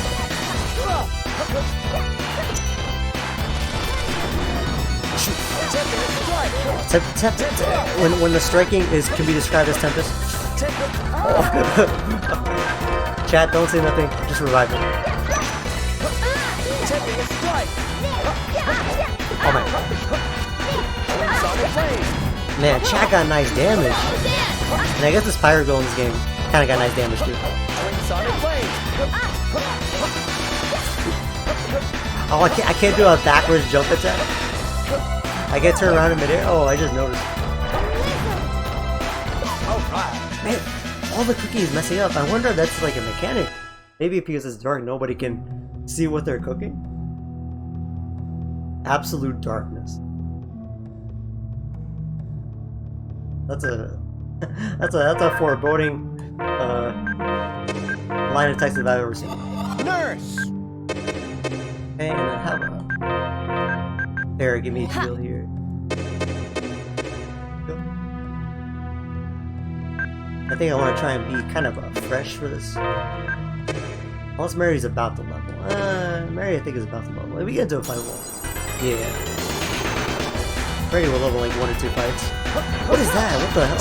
When the striking can be described as Tempest. Chat, don't say nothing. Just revive me. Oh my god. Man, chat got nice damage. And I guess this Pyro Girl in this game kinda got nice damage too. Oh, I can't do a backwards jump attack. I get turned around in midair. Oh, I just noticed. Man, all the cookies messing up. I wonder if that's like a mechanic. Maybe because it's dark, nobody can see what they're cooking. Absolute darkness. That's a foreboding line of text that I've ever seen. Nurse. And how about there? Give me a heal here. Go. I think I want to try and be kind of fresh for this. Unless Mary's about to level. Mary, I think is about to level. If we get into a fight, yeah. Mary will level like 1 or 2 fights. What is that? What the hell?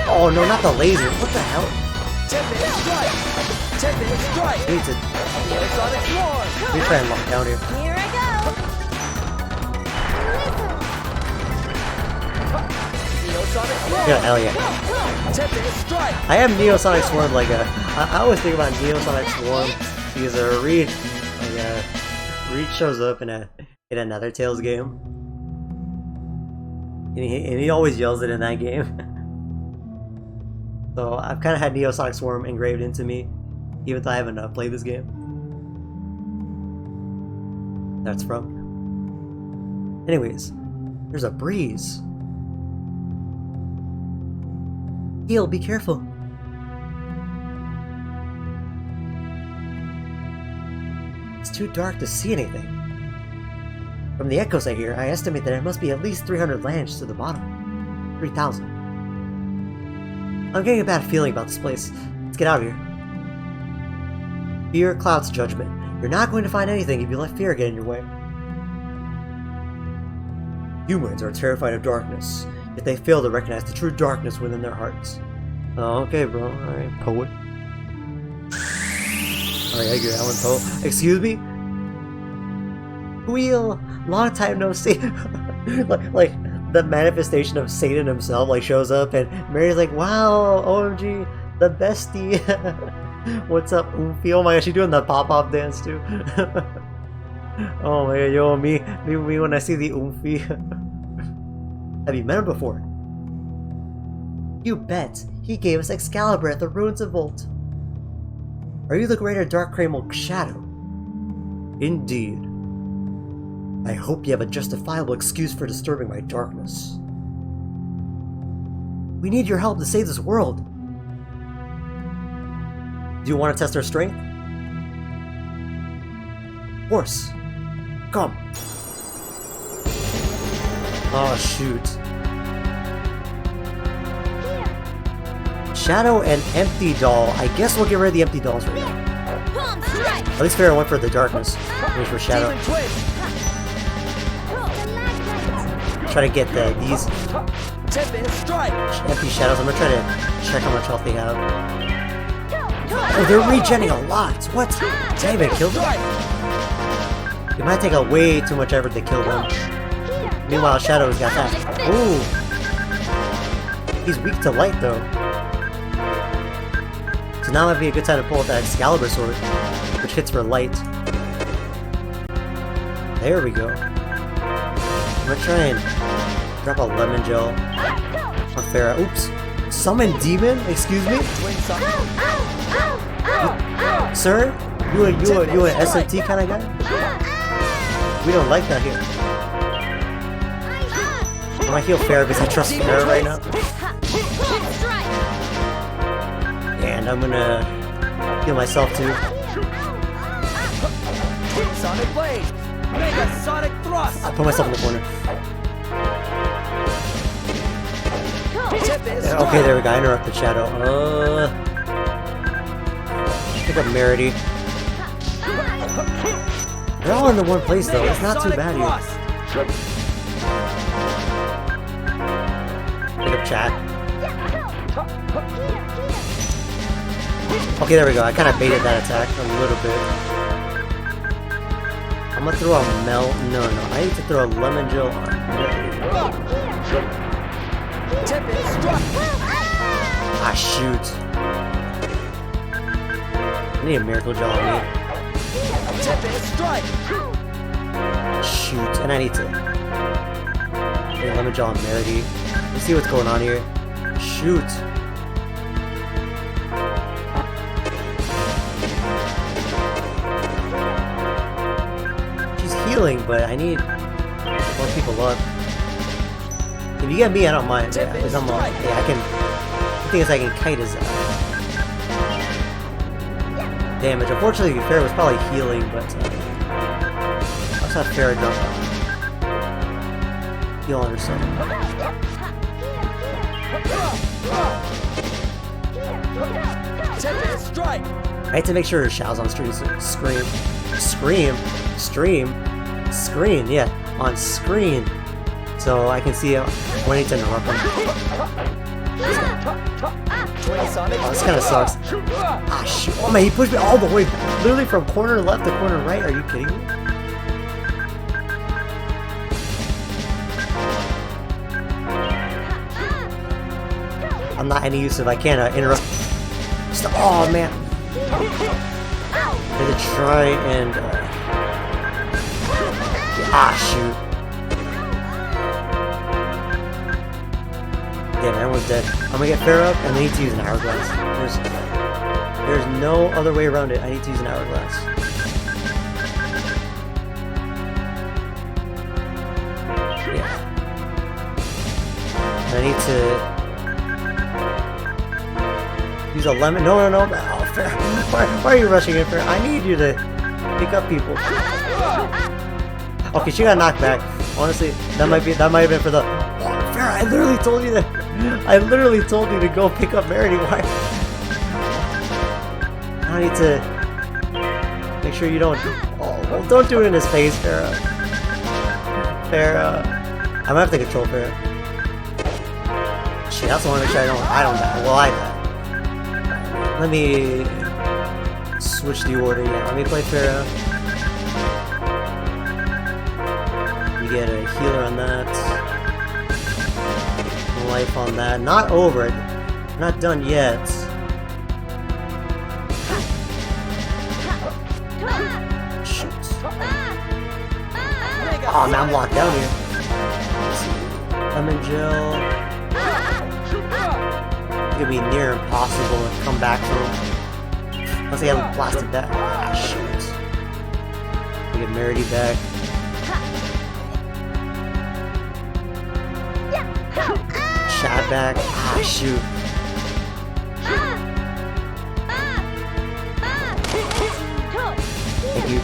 Oh no, not the laser. What the hell? We need to try and lock down here. Here I Yeah, hell yeah. I have Neosonic Swarm like a. I always think about Neosonic Swarm because Reed shows up in another Tales game, and he always yells it in that game. So I've kind of had Neosonic Swarm engraved into me, even though I haven't played this game. That's from. Anyways, there's a breeze. Heal, be careful. It's too dark to see anything. From the echoes I hear, I estimate that there must be at least 300 lands to the bottom. 3,000. I'm getting a bad feeling about this place. Let's get out of here. Fear clouds judgment. You're not going to find anything if you let fear get in your way. Humans are terrified of darkness, yet they fail to recognize the true darkness within their hearts. Oh, okay, bro. Alright, poet. Alright, Edgar Allan Poe. Excuse me? Wheel! Long time no see. like, the manifestation of Satan himself, like, shows up, and Mary's like, wow, OMG, the bestie. What's up, Oomphy? Oh my gosh, she's doing the pop-off dance, too. Oh my god, yo, me when I see the Oomphy. Have you met him before? You bet. He gave us Excalibur at the ruins of Volt. Are you the greater Dark Cramel Shadow? Indeed. I hope you have a justifiable excuse for disturbing my darkness. We need your help to save this world. Do you want to test our strength? Of course. Come. Oh shoot. Shadow and Empty Doll. I guess we'll get rid of the Empty Dolls right now. At least Farrah went for the darkness. Wait for Shadow. Try to get these Tempest strike. Empty shadows. I'm gonna try to check how much health they have. Oh, they're regenning a lot. What? Did I even kill them? It might take a way too much effort to kill them. Meanwhile, Shadow's got that. Ooh. He's weak to light though. So now might be a good time to pull out that Excalibur sword, which hits for light. There we go. I'm gonna try and drop a lemon gel on Farah. Oops. Summon demon? Excuse me? Sir? You an SMT kind of guy? We don't like that here. I'm gonna heal Farah because I trust Farah right now. And I'm gonna heal myself too. Sonic blade. Mega sonic thrust. I'll put myself in the corner. Yeah, okay, there we go. I interrupted Shadow. Pick up Merity. They're all in the one place though. It's not too bad here. Pick up Chat. Okay, there we go. I kind of baited that attack a little bit. I'm gonna throw a melt. No. I need to throw a lemon gel on Merity. Ah, shoot. I need a miracle gel on me. Shoot, and I need to get a lemon gel on Merity. Let's see what's going on here. Shoot. She's healing, but I need more people up. If you get me, I don't mind. Yeah, because I'm I can. The thing is, I can kite his damage. Unfortunately, Farah was probably healing, but let's have Farah drop heal on herself. I had to make sure her Shao's on screen, yeah, on screen, so I can see when it's interrupt him. Oh, this kind of sucks. Ah, shoot. Oh man, he pushed me all the way, literally from corner left to corner right. Are you kidding me? I'm not any use if I can't interrupt. Oh man. I'm gonna try and shoot. Damn, everyone's dead. I'm gonna get Farah up and I need to use an hourglass. There's no other way around it. I need to use an hourglass. Yeah. I need to use a lemon. No. Oh, Farah. Why are you rushing in, Farah? I need you to pick up people. Okay, she got knocked back. Honestly, that might have been for the. Oh, Farah, I literally told you that. I literally told you to go pick up Merity. Why? I need to make sure you don't. Oh, well, don't do it in his face, Farah. Farah, I'm gonna have to control Farah. Shit, that's the one to make sure I don't die. Well, I die. Let me switch the order. Yeah, let me play Farah. You get a healer on that. Life on that. Not over. Not done yet. Shoot. Oh man, I'm locked down here. Lemon gel. It's gonna be near impossible to come back from. Unless I haven't blasted that. Ah, shoot. We get Merity back. Shot back. Ah, shoot. Thank you.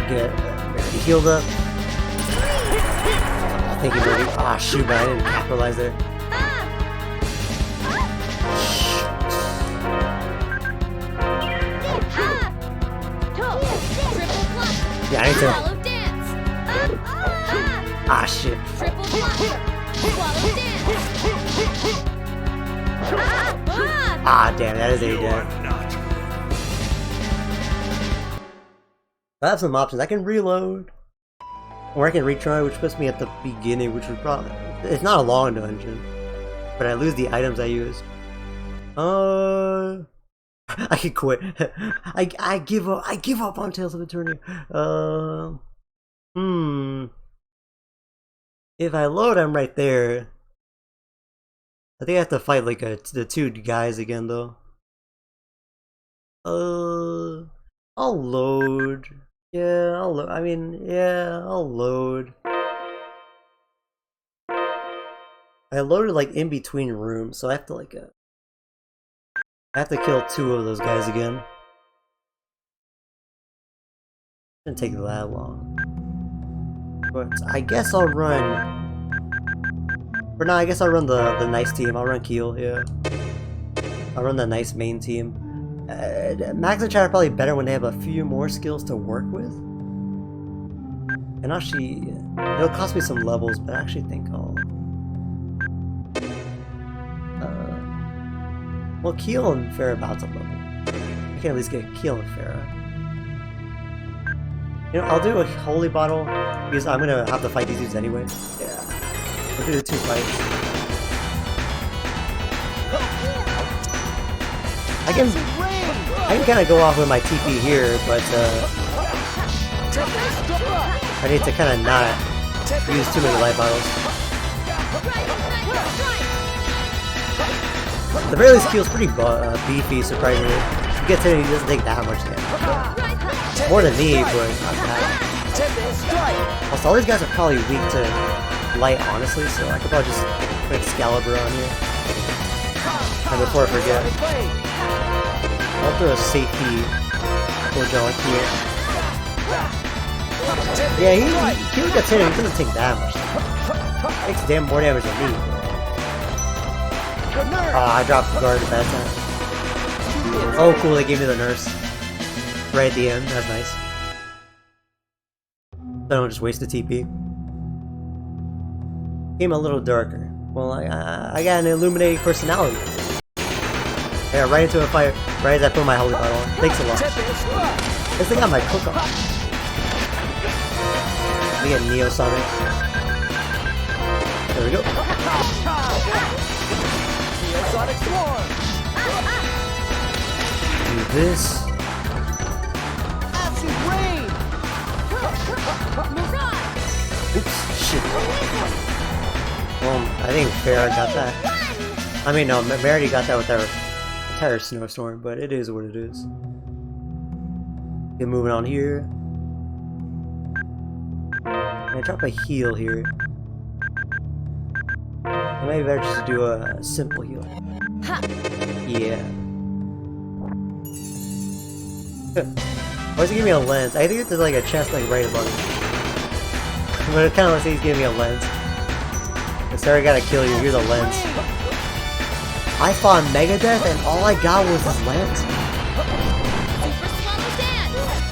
Get Merity healed up. Oh, thank you, Merity. Ah, shoot, man. I didn't capitalize there. Yeah, I need to. Ah, shit. Triple punch. Swallow dance. Ah, damn, that is a death. I have some options. I can reload. Or I can retry, which puts me at the beginning, which would probably... It's not a long dungeon. But I lose the items I used. I can quit. I give up. I give up on Tales of Eternia. If I load, I'm right there. I think I have to fight like the two guys again, though. I'll load. Yeah, I'll load. I mean, yeah, I'll load. I loaded like in between rooms, so I have to like I have to kill two of those guys again. Didn't take that long. But I guess I'll run. For now, I guess I'll run the nice team. I'll run Keel, yeah. I'll run the nice main team. Max and Chat are probably better when they have a few more skills to work with. And actually, it'll cost me some levels, but I actually think I'll... well, Keel and Farah about to level. I can at least get Keel and Farah. You know, I'll do a holy bottle, because I'm gonna have to fight these dudes anyway. Yeah. I'll do the 2 fights. I can kind of go off with my TP here, but I need to kind of not use too many light bottles. The very least Keel's pretty beefy, surprisingly. If he gets hit, he doesn't take that much damage. More than me, but not that. Also, all these guys are probably weak to light, honestly, so I could probably just put Excalibur on here. And before I forget, I'll throw a safety Ojala here. Yeah, he gets hit and he doesn't take that much damage. Takes damn more damage than me. I dropped the guard at that time. Oh cool, they gave me the nurse. Right at the end, that's nice. So I don't just waste the TP. Came a little darker. Well, I got an illuminating personality. Yeah, right into a fire, right as I put my holy bottle on. Thanks a lot. This thing got my cook on. Let me get Neo Sonic. There we go. Sonic Swarm! Do this. Acid Rain! Oops, shit. I think Farah got that. I mean, no, Verity got that with our entire snowstorm, but it is what it is. Get moving on here. I'm gonna drop a heal here. Maybe better just do a simple heal. Yeah. Why does he give me a lens? I think there's like a chest like right above me. But it kind of looks like he's giving me a lens. Sorry, I gotta kill you. Here's a lens. I fought Megadeth and all I got was this lens.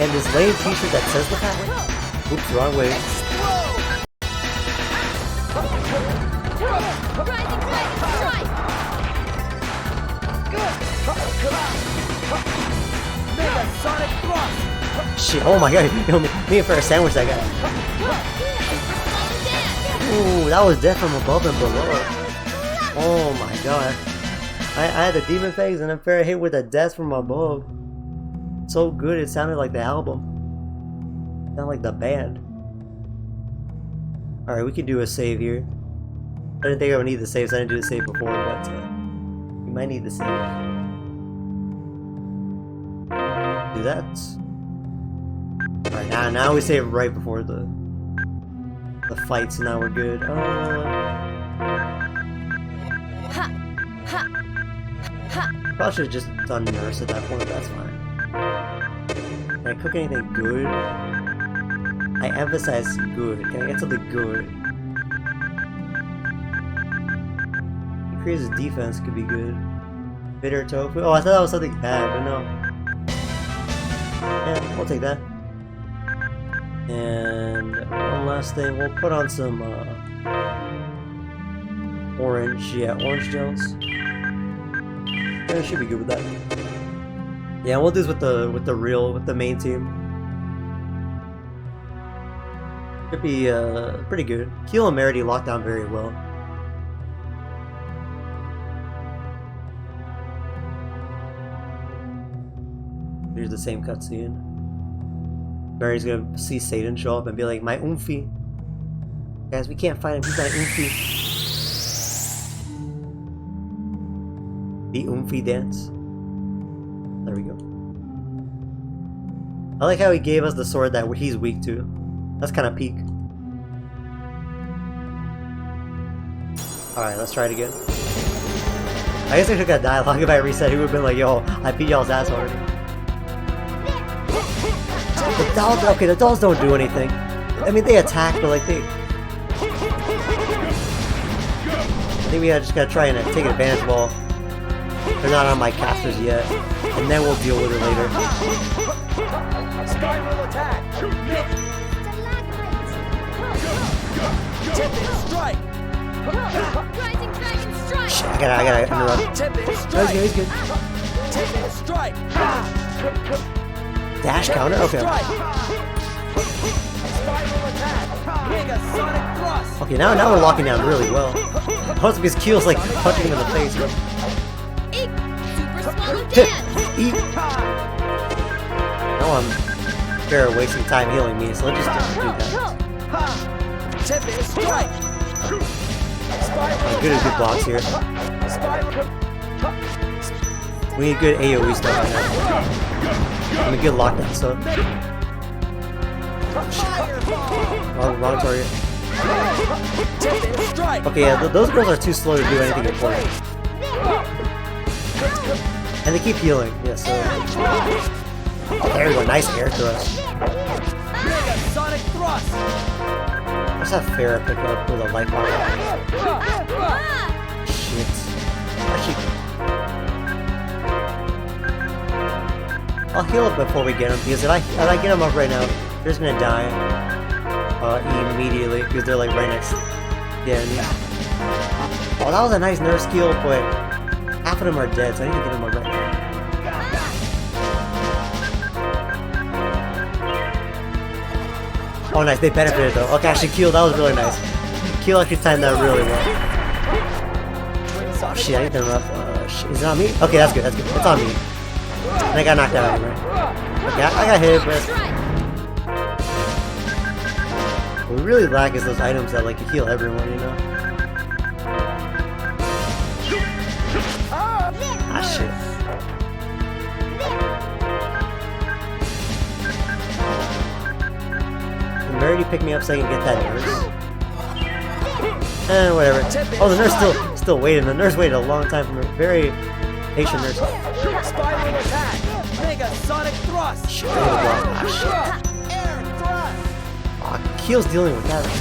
And this lame t-shirt that says the pattern. Oops, wrong way. Shit, oh my god, me and Farah sandwiched that guy. Ooh, that was death from above and below. Oh my god. I had the demon fangs and then Farah hit with a death from above. So good, it sounded like the album. It sounded like the band. Alright, we can do a save here. I didn't think I would need the save, so I didn't do the save before, but we might need the save. Do that. Alright, now we save right before the fight, so now we're good. Probably should have just done nurse at that point, but that's fine. Can I cook anything good? I emphasize good. Can I get something good? Increases defense could be good. Bitter tofu. Oh, I thought that was something bad, but no. Yeah, I'll take that. And one last thing, we'll put on some orange, orange gels. Yeah, should be good with that. Yeah, we'll do this with the main team. Should be pretty good. Keel and Merity locked down very well. Here's the same cutscene. Merity's gonna see Satan show up and be like, "My Oomphy. Guys, we can't find him, he's my Oomphy." The Oomphy dance. There we go. I like how he gave us the sword that he's weak to. That's kind of peak. Alright, let's try it again. I guess I should have got dialogue if I reset. He would have been like, "Yo, I beat y'all's ass already." The dolls, okay, the dolls don't do anything. I mean, they attack, but like they... I think we just gotta try and take advantage while they're not on my casters yet. And then we'll deal with it later. Spiral attack! Tipping strike! Rising Dragon Strike! Shit, I gotta interrupt. Tipping strike! He's good. Tipping strike! Dash counter? Okay. Spiral attack! Mega sonic thrust! Okay, now we're locking down really well. Most of his Keel's like punching him in the face. But... Eek! Super Swallow Dance! Eat! No, I'm fair wasting time healing me, so let's just do that. Tipping strike! Good as good blocks here. We need good AoE stuff right now. And a good lockdown stuff. Wrong target. Okay, yeah, those girls are too slow to do anything important. And they keep healing, yeah, so... There we go, nice air thrust. Mega sonic thrust! Let's have Farrah pick up with a light bar. Shit. Actually... I'll heal up before we get him, because if I get him up right now, they're just gonna die immediately, because they're like right next to the enemy. Oh, that was a nice nerf skill, but half of them are dead, so I need to get them up right now. Oh nice, they benefited though. Okay, actually Keel, that was really nice. Keel actually timed that really well. Oh shit, I need to interrupt. Shit. Is it on me? Okay, that's good, it's on me. And I got knocked out anyway. Okay, I got hit, but... What we really lack is those items that like heal everyone, you know? Ah shit. Can Merity pick me up so I can get that nurse? Whatever. Oh, the nurse still waiting. The nurse waited a long time for me. Very patient nurse. Spiral attack! Mega sonic thrust! Shit, I hit a block. Ah shit. Air thrust! Aw, Keel's dealing with that right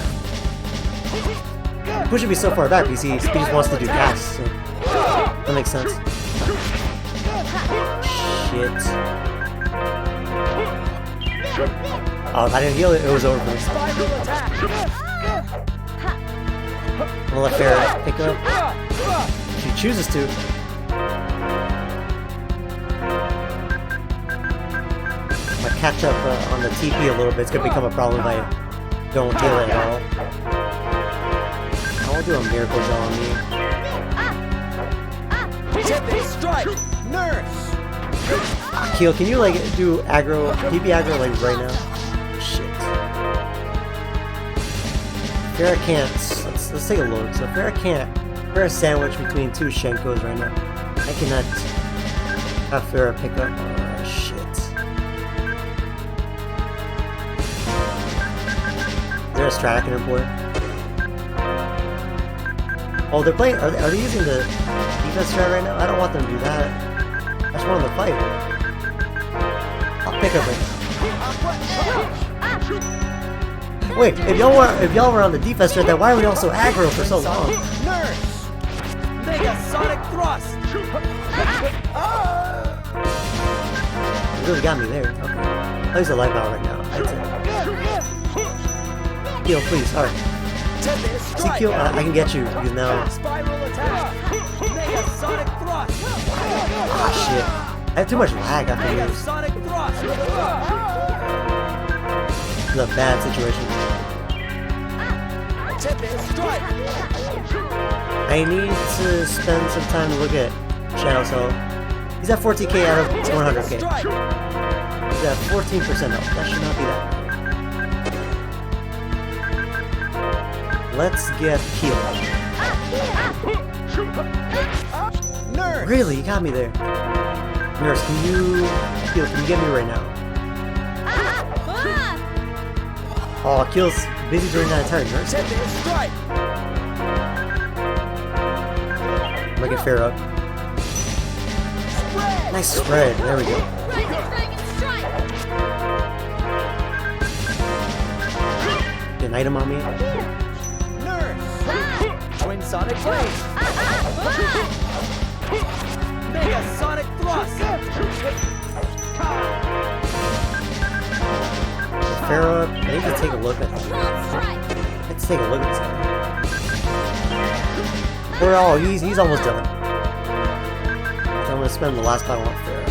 now. Pushing me so far back because he just wants to do casts, so that makes sense. Shit. Oh, if I didn't heal it, it was over for me. Spiral attack! I'm gonna let Farrah pick up. If she chooses to. If I catch up on the TP a little bit, it's gonna become a problem if I don't heal it at all. I won't do a miracle gel on me. Tipping strike! Nurse! Keel, can you like do aggro, TP aggro like right now? Shit. Farrah can't. Let's take a look. So Farrah can't. Farrah's sandwiched between two Shenkos right now. I cannot have Farrah pick up. Oh shit. Is there a strat in her boy? Oh, they're playing. Are they using the defense strat right now? I don't want them to do that. I just want them to fight. I'll pick up right now. Wait, if y'all were on the defense strat, then why are we also aggro for so long? Nurse! Mega sonic thrust! You really got me there. Okay. I'll use a light power right now. That's it. Heal, please. Alright. Tempest See, strike. Keel, I can get you because now. Spiral attack. Mega sonic thrust. Ah, shit. I have too much lag after Mega this. sonic thrust. This is a bad situation. Tempest strike. I need to spend some time to look at Shadow Cell. He's at 14k out of 100k. Strike. He's at 14% up. That should not be that bad. Let's get Keel. Nurse. Really? You got me there. Nurse, can you... Keel, can you get me right now? Oh, Keel's busy during that entire nurse. Tempest strike. I'm gonna get fair up. Nice spread. There we go. Get an item on me. Nurse. Twin sonic blade. Mega sonic thrust. Fair up. I need to take a look at this. Let's take a look at this guy. We're all. He's almost done. So I'm gonna spend the last time on fair.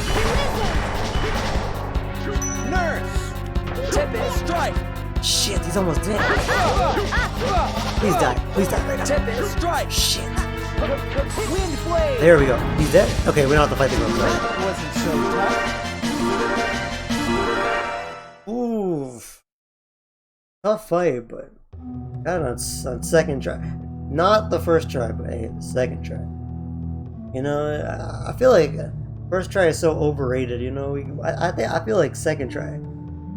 Nurse. Tempest strike. Shit, he's almost dead. Please die. Please die right now. Tempest strike. Shit. Wind blade. There we go. He's dead? Okay, we don't have to fight the ghost. Sorry. Wasn't so tough. Ooh. Tough fight, but got on second try. Not the first try, but hey, the second try. You know, I feel like first try is so overrated. You know, I feel like second try.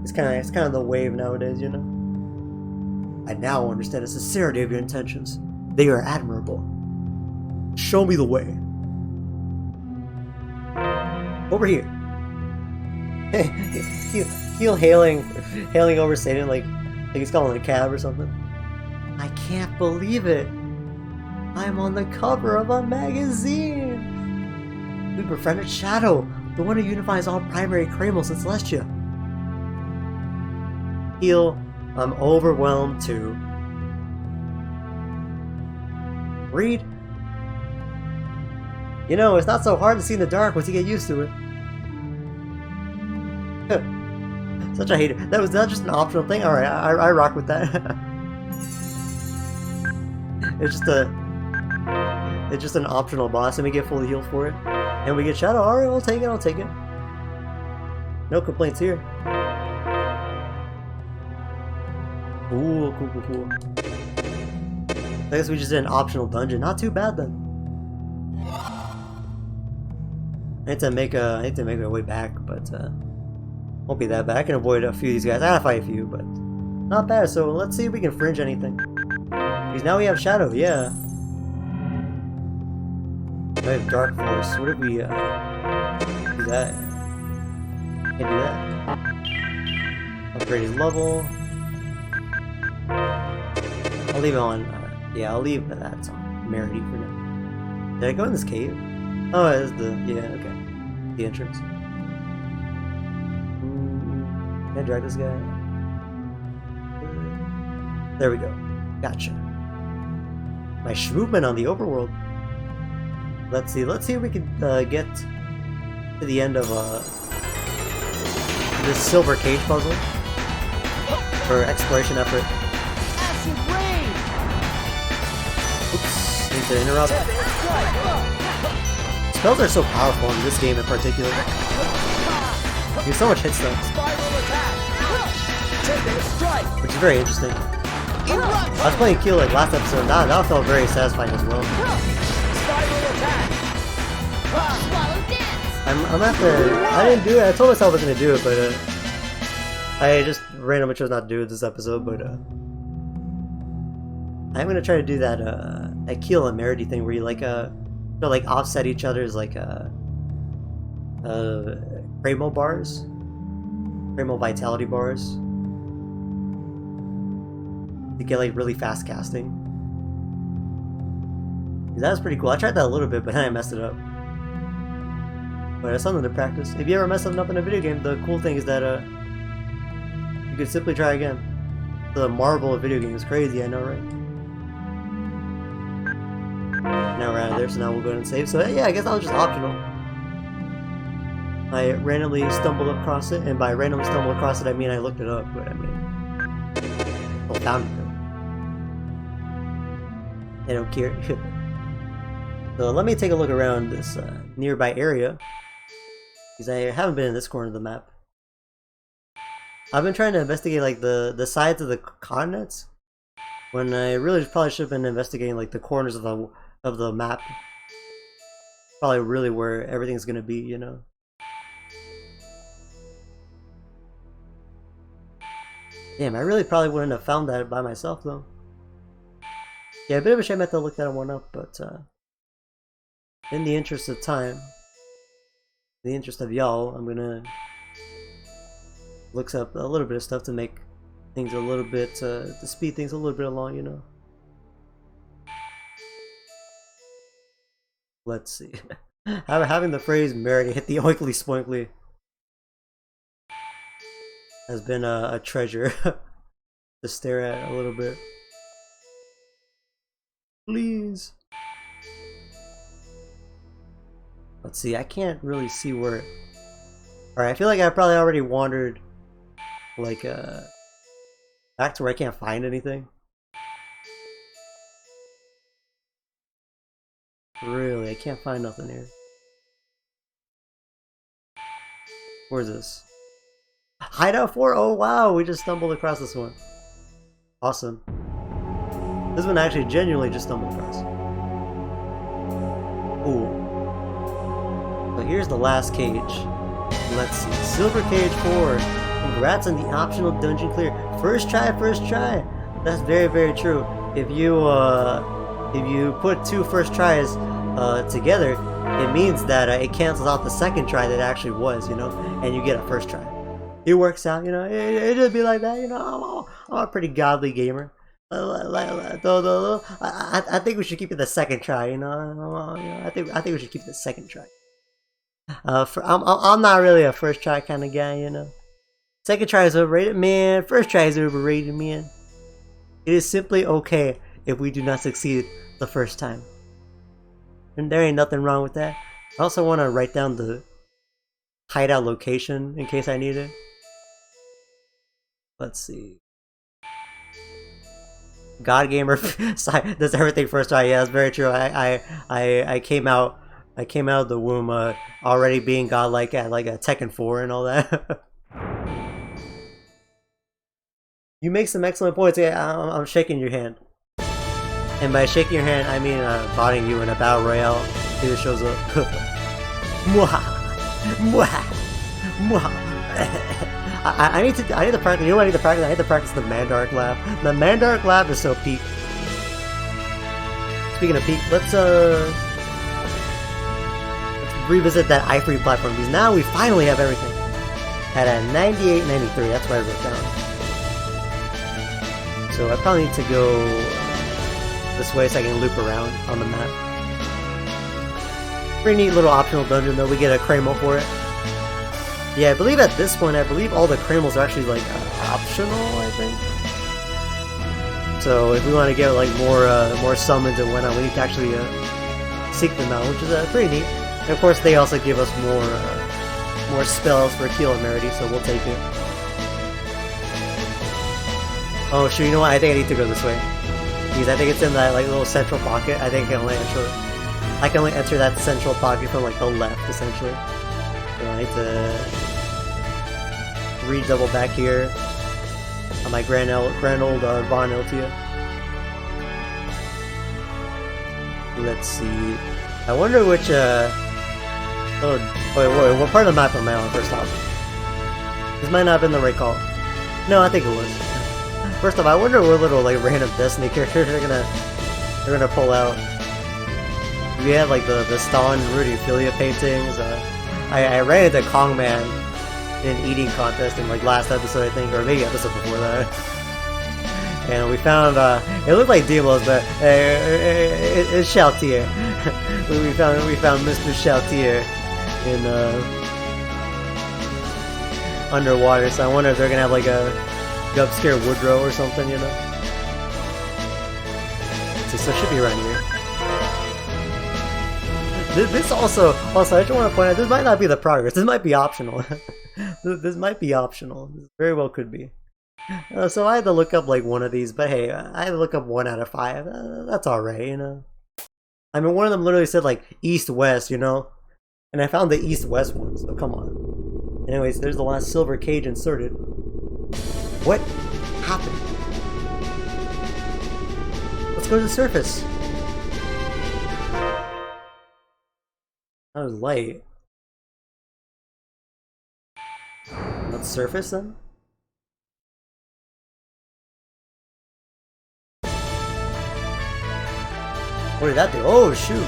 It's kind of the wave nowadays. You know. I now understand the sincerity of your intentions. They are admirable. Show me the way. Over here. Keel hailing over Satan like he's calling a cab or something. I can't believe it. I'm on the cover of a magazine. We befriended Shadow, the one who unifies all primary Kramos in Celestia. Keel, I'm overwhelmed too. Read. You know, it's not so hard to see in the dark once you get used to it. Such a hater. That was not just an optional thing? Alright, I rock with that. It's just an optional boss and we get fully healed for it. And we get Shadow. Alright, I'll take it. No complaints here. Ooh, cool. I guess we just did an optional dungeon. Not too bad then. I need to make my way back, but won't be that bad. I can avoid a few of these guys. I gotta fight a few, but not bad. So let's see if we can fringe anything. Because now we have Shadow, yeah. We have Dark Force. What if we do that? Can't do that. Upgrade his level. I'll leave it on. Yeah, I'll leave that on Merity for now. Did I go in this cave? Oh, it's okay. The entrance. Can I drag this guy? There we go. Gotcha. My movement on the overworld. Let's see if we can get to the end of this silver cage puzzle for exploration effort. Acid rain. Oops, need to interrupt. Spells are so powerful in this game in particular. You have so much hit stun, which is very interesting. I was playing Keel like last episode, and that felt very satisfying as well. I'm at the... I didn't do it. I told myself I was going to do it, but I just randomly chose not to do it this episode, but I'm going to try to do that Keel and Merity thing where you like offset each other's like Cramo bars, Cramo vitality bars to get like really fast casting. That was pretty cool. I tried that a little bit, but then I messed it up. But it's something to practice. If you ever mess something up in a video game, the cool thing is that you can simply try again. The marvel of video games is crazy, I know, right? Now we're out of there, so now we'll go ahead and save. So yeah, I guess that was just optional. I randomly stumbled across it, and by randomly stumbled across it, I mean I looked it up, but I mean... I found it. I don't care. So let me take a look around this nearby area, because I haven't been in this corner of the map. I've been trying to investigate like the sides of the continents, when I really probably should have been investigating like the corners of the map. Probably really where everything's gonna be, you know. Damn, I really probably wouldn't have found that by myself though. Yeah, a bit of a shame I had to look that one up, but in the interest of time, in the interest of y'all, I'm gonna look up a little bit of stuff to make things a little bit, to speed things a little bit along, you know. Let's see. Having the phrase "Mary hit the oinkly spoinkly" has been a treasure to stare at a little bit. Please. Let's see, I can't really see where... Alright, I feel like I probably already wandered, like, back to where I can't find anything. Really, I can't find nothing here. Where's this? Hideout 4? Oh wow, we just stumbled across this one. Awesome. This one I actually genuinely just stumbled across. Cool. So here's the last cage. Let's see. Silver Cage 4. Congrats on the optional dungeon clear. First try, first try. That's very, very true. If you put 2 first tries together, it means that it cancels out the second try that it actually was, you know, and you get a first try. It works out, you know. It just be like that, you know. I'm a pretty godly gamer. I think we should keep it the second try, you know. I think we should keep it the second try. I'm not really a first try kind of guy, you know. Second try is overrated, man. First try is overrated, man. It is simply okay if we do not succeed the first time, and there ain't nothing wrong with that. I also want to write down the hideout location in case I need it. Let's see. God gamer does everything first try. Yeah, that's very true. I came out of the womb already being godlike at like a Tekken 4 and all that. You make some excellent points. Yeah, I'm shaking your hand, and by shaking your hand I mean botting you in a battle royale. He just shows up. I need to practice. You know what I need to practice? I need to practice the Mandark laugh. The Mandark laugh is so peak. Speaking of peak, let's revisit that iFree platform, because now we finally have everything. At a 98.93, that's what I wrote down. So I probably need to go this way so I can loop around on the map. Pretty neat little optional dungeon though. We get a Kreml for it. Yeah, I believe at this point, all the Kremls are actually like optional, I think. So if we want to get like more summons and whatnot, we need to actually seek them out, which is pretty neat. And of course, they also give us more spells for Kilomerity, so we'll take it. Oh, sure. You know what? I think I need to go this way, because I think it's in that like little central pocket. I think I can only enter that central pocket from like the left, essentially. So I need to redouble back here on my grand old Von Iltia. Let's see. I wonder which oh wait, what part of the map am I on first off? This might not have been the right call. No, I think it was. First off, I wonder what little like random Destiny characters they're gonna pull out. We have like the Stalin and Rudy Philia paintings. I ran into Kongman in an eating contest in like last episode, I think, or maybe episode before that. And we found it looked like Delos, but it's Shaltier. we found Mr. Shaltier in underwater. So I wonder if they're gonna have like a Jump scare Woodrow or something, you know? Let's see, so it should be around here. This also, I just want to point out, this might not be the progress. This might be optional. This might be optional. This very well could be. So I had to look up like one of these, but hey, I had to look up 1 out of 5. That's alright, you know? I mean, one of them literally said like east-west, you know? And I found the east-west one, so come on. Anyways, there's the last silver cage inserted. What happened? Let's go to the surface. That was light. Let's surface then? What did that do? Oh shoot!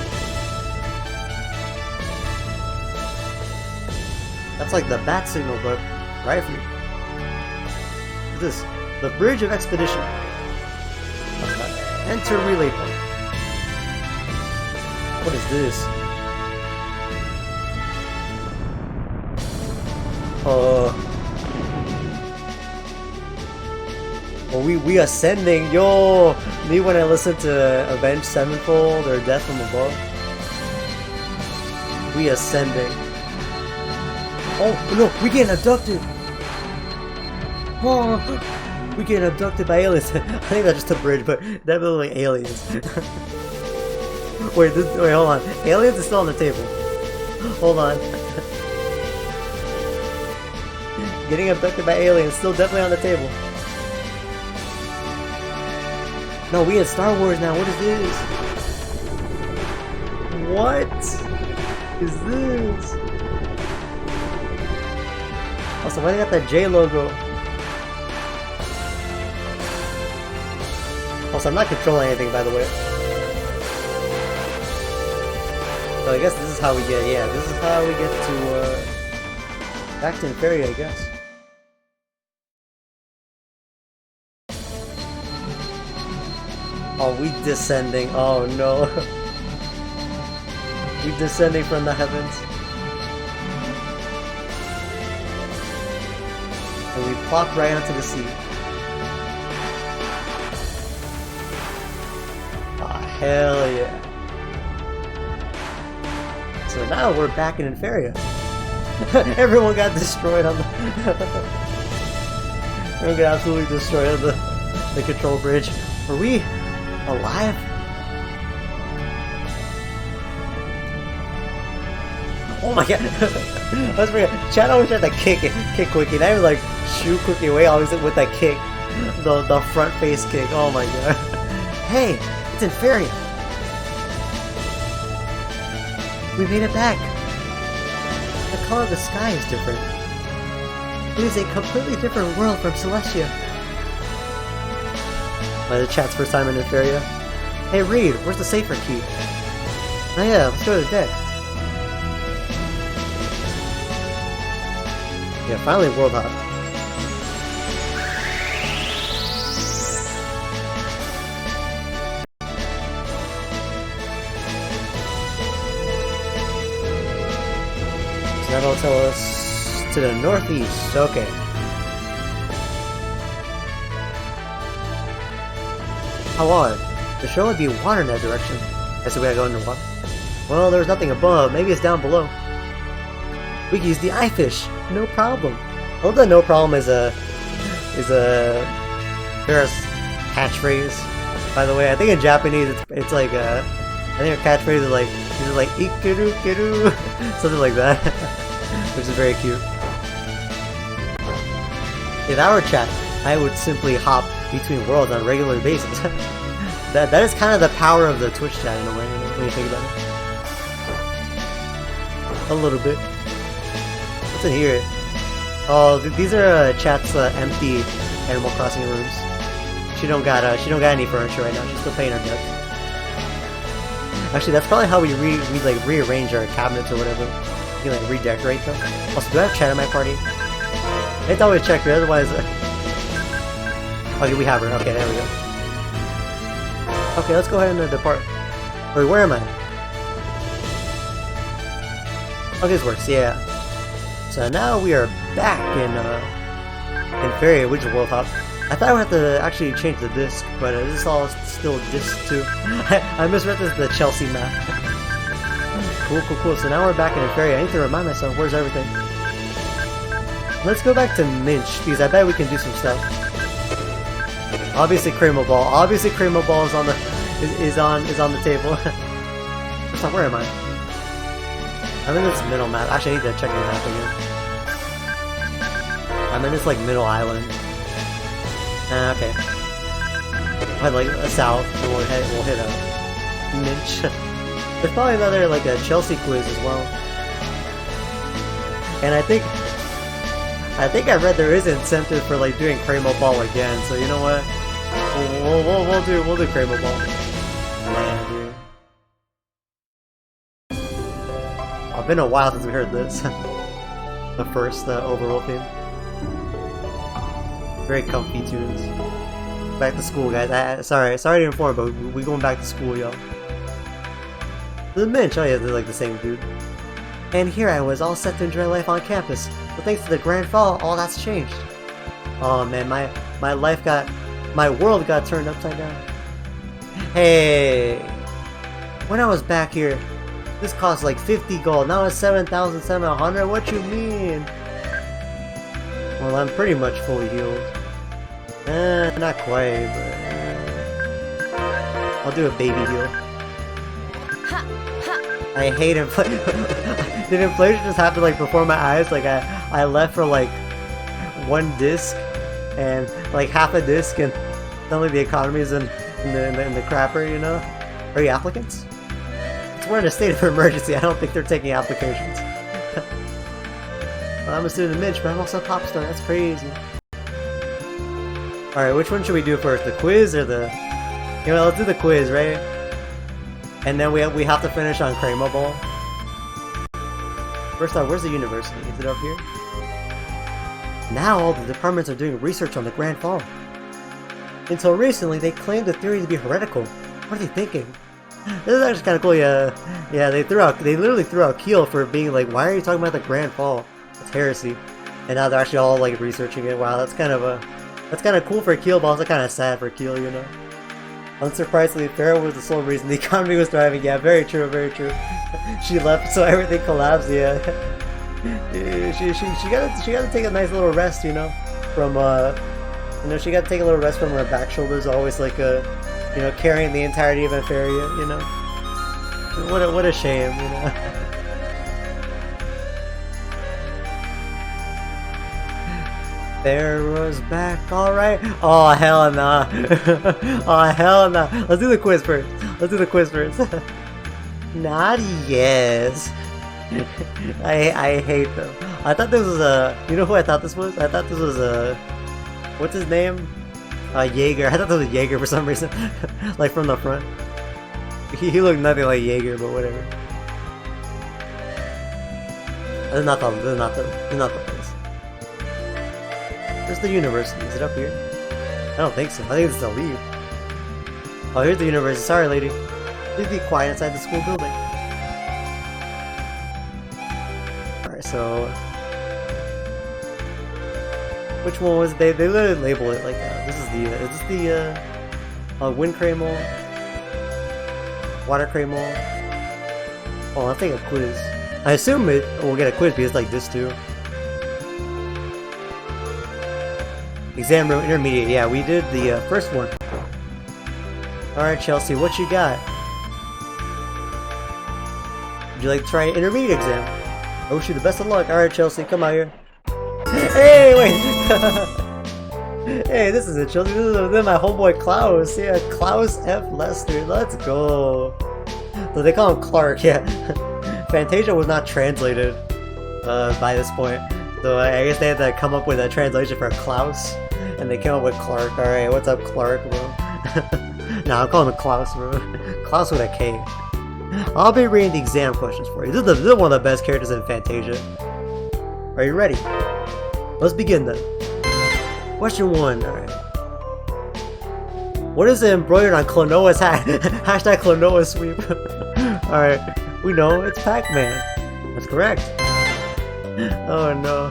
That's like the bat signal, but right for you. What's this? The Bridge of Expedition. Enter relay point. What is this? Oh, we ascending, yo! Me when I listen to Avenged Sevenfold or Death from Above. We ascending. Oh no, we getting abducted! Oh, we getting abducted by aliens. I think that's just a bridge, but definitely aliens. wait, hold on. Aliens is still on the table. Hold on. Getting abducted by aliens, still definitely on the table. No, we in Star Wars now. What is this? What is this? Also, why they got that J logo? Also, I'm not controlling anything, by the way. So I guess this is how we get. Yeah, this is how we get to back to Eternia, I guess. Oh, we descending. Oh no. We descending from the heavens. And we plop right onto the sea. Ah, hell yeah. So now we're back in Eternia. Everyone got destroyed on the... Everyone got absolutely destroyed on the control bridge. Were we alive? Oh my god! I was forgetting. Chad always had to kick Quickie. Not even like shoot Quickie away. Always with that kick, the front face kick. Oh my god! Hey, it's Eternia. We made it back. The color of the sky is different. It is a completely different world from Celestia. By the chat's first time in Eternia. Hey Reed, where's the safer key? Oh yeah, let's go to the deck. Yeah, finally world hop. So that'll tell us to the northeast. Okay. How odd. The show would be water in that direction. I said we gotta go under water. Well, there's nothing above. Maybe it's down below. We can use the eye fish. No problem. I love that no problem is a Ferris catchphrase. By the way, I think in Japanese it's like I think her catchphrase is like ikeru keru something like that. Which is very cute. If I were chat, I would simply hop between worlds on a regular basis. that is kind of the power of the Twitch chat in a way, you know, when you think about it. A little bit. What's in here? Oh, these are chat's empty Animal Crossing rooms. She don't got any furniture right now. She's still paying her debt. Actually, that's probably how we rearrange our cabinets or whatever. You can like redecorate them. Also, do I have chat in my party? I thought we'd check her, otherwise. Okay, we have her. Okay, there we go. Okay, let's go ahead and depart. Wait, where am I? Oh, this works. Yeah. So now we are back in Eternia, which is World Hop. I thought I would have to actually change the disc, but this is all still disc 2. I misread this as the Chelsea map. Cool. So now we're back in Eternia. I need to remind myself, where's everything? Let's go back to Minch, because I bet we can do some stuff. Obviously Cremo Ball. Obviously Cremo Ball is on the is on the table. First off, where am I? I'm in this middle map. Actually, I need to check the map again. I'm in this like middle island. Okay. We'll head like south, and we'll hit a Minch. There's probably another like a Chelsea quiz as well. And I think I read there is incentive for like doing Cremo Ball again. So you know what? We'll do Cremo Ball. Man, dude. It's been a while since we heard this. The first overall theme. Very comfy tunes. Back to school, guys. Sorry to inform, but we going back to school, y'all. The Minch, oh yeah, they're like the same dude. And here I was, all set to enjoy life on campus. But thanks to the grand fall, all that's changed. Oh man, my world got turned upside down. Hey, when I was back here, this cost like 50 gold. Now it's 7,700. What you mean? Well, I'm pretty much fully healed. Not quite, but I'll do a baby heal. I hate inflation. Did inflation just happen like before my eyes? Like I left for like one disc and like half a disc, and suddenly the economy is in the crapper, you know? Are you applicants? We're in a state of emergency. I don't think they're taking applications. Well, I'm a student of Minch, but I'm also a pop star. That's crazy. Alright, which one should we do first? The quiz or the... You know, let's do the quiz, right? And then we have to finish on Cremo Ball. First off, where's the university? Is it up here? Now all the departments are doing research on the Grand Fall. Until recently, they claimed the theory to be heretical. What are they thinking? This is actually kind of cool, yeah. Yeah, they literally threw out Keel for being like, why are you talking about the Grand Fall? It's heresy. And now they're actually all like researching it. Wow, that's kind of cool for Keel, but also kind of sad for Keel, you know. Unsurprisingly, Pharaoh was the sole reason the economy was thriving. Yeah, very true, very true. She left, so everything collapsed. Yeah, she got to take a nice little rest, you know, from you know, she got to take a little rest from her back shoulders. Always like you know, carrying the entirety of Eternia, you know. What a shame, you know. Pharaoh's back, alright. Oh hell nah. Oh hell nah. Let's do the quiz first. Not yes. I hate them. I thought this was you know who I thought this was? I thought this was what's his name? Jaeger. I thought that was Jaeger for some reason. Like from the front. He looked nothing like Jaeger, but whatever. This is not the place. Where's the university? Is it up here? I don't think so. I think it's the leave. Oh, here's the university. Sorry, lady. Please be quiet inside the school building. Alright, so... Which one was they? They literally label it like this is the wind Cremo, water Cremo. Oh, I think a quiz. I assume we'll get a quiz because it's like this too. Exam room intermediate. Yeah, we did the first one. All right, Chelsea, what you got? Would you like to try an intermediate exam? I wish you the best of luck. All right, Chelsea, come out here. Hey, wait! Hey, this is it, Chelsea. This is my homeboy Klaus. Yeah, Klaus F. Lester. Let's go. So they call him Clark, yeah. Fantasia was not translated by this point. So I guess they had to come up with a translation for Klaus. And they came up with Clark. Alright, what's up, Clark, bro? Nah, I'm calling him Klaus, bro. Klaus with a K. I'll be reading the exam questions for you. This is one of the best characters in Fantasia. Are you ready? Let's begin then. Question 1. Alright. What is embroidered on Klonoa's hat? Hashtag Klonoa sweep. Alright. We know it's Pac-Man. That's correct. Oh no.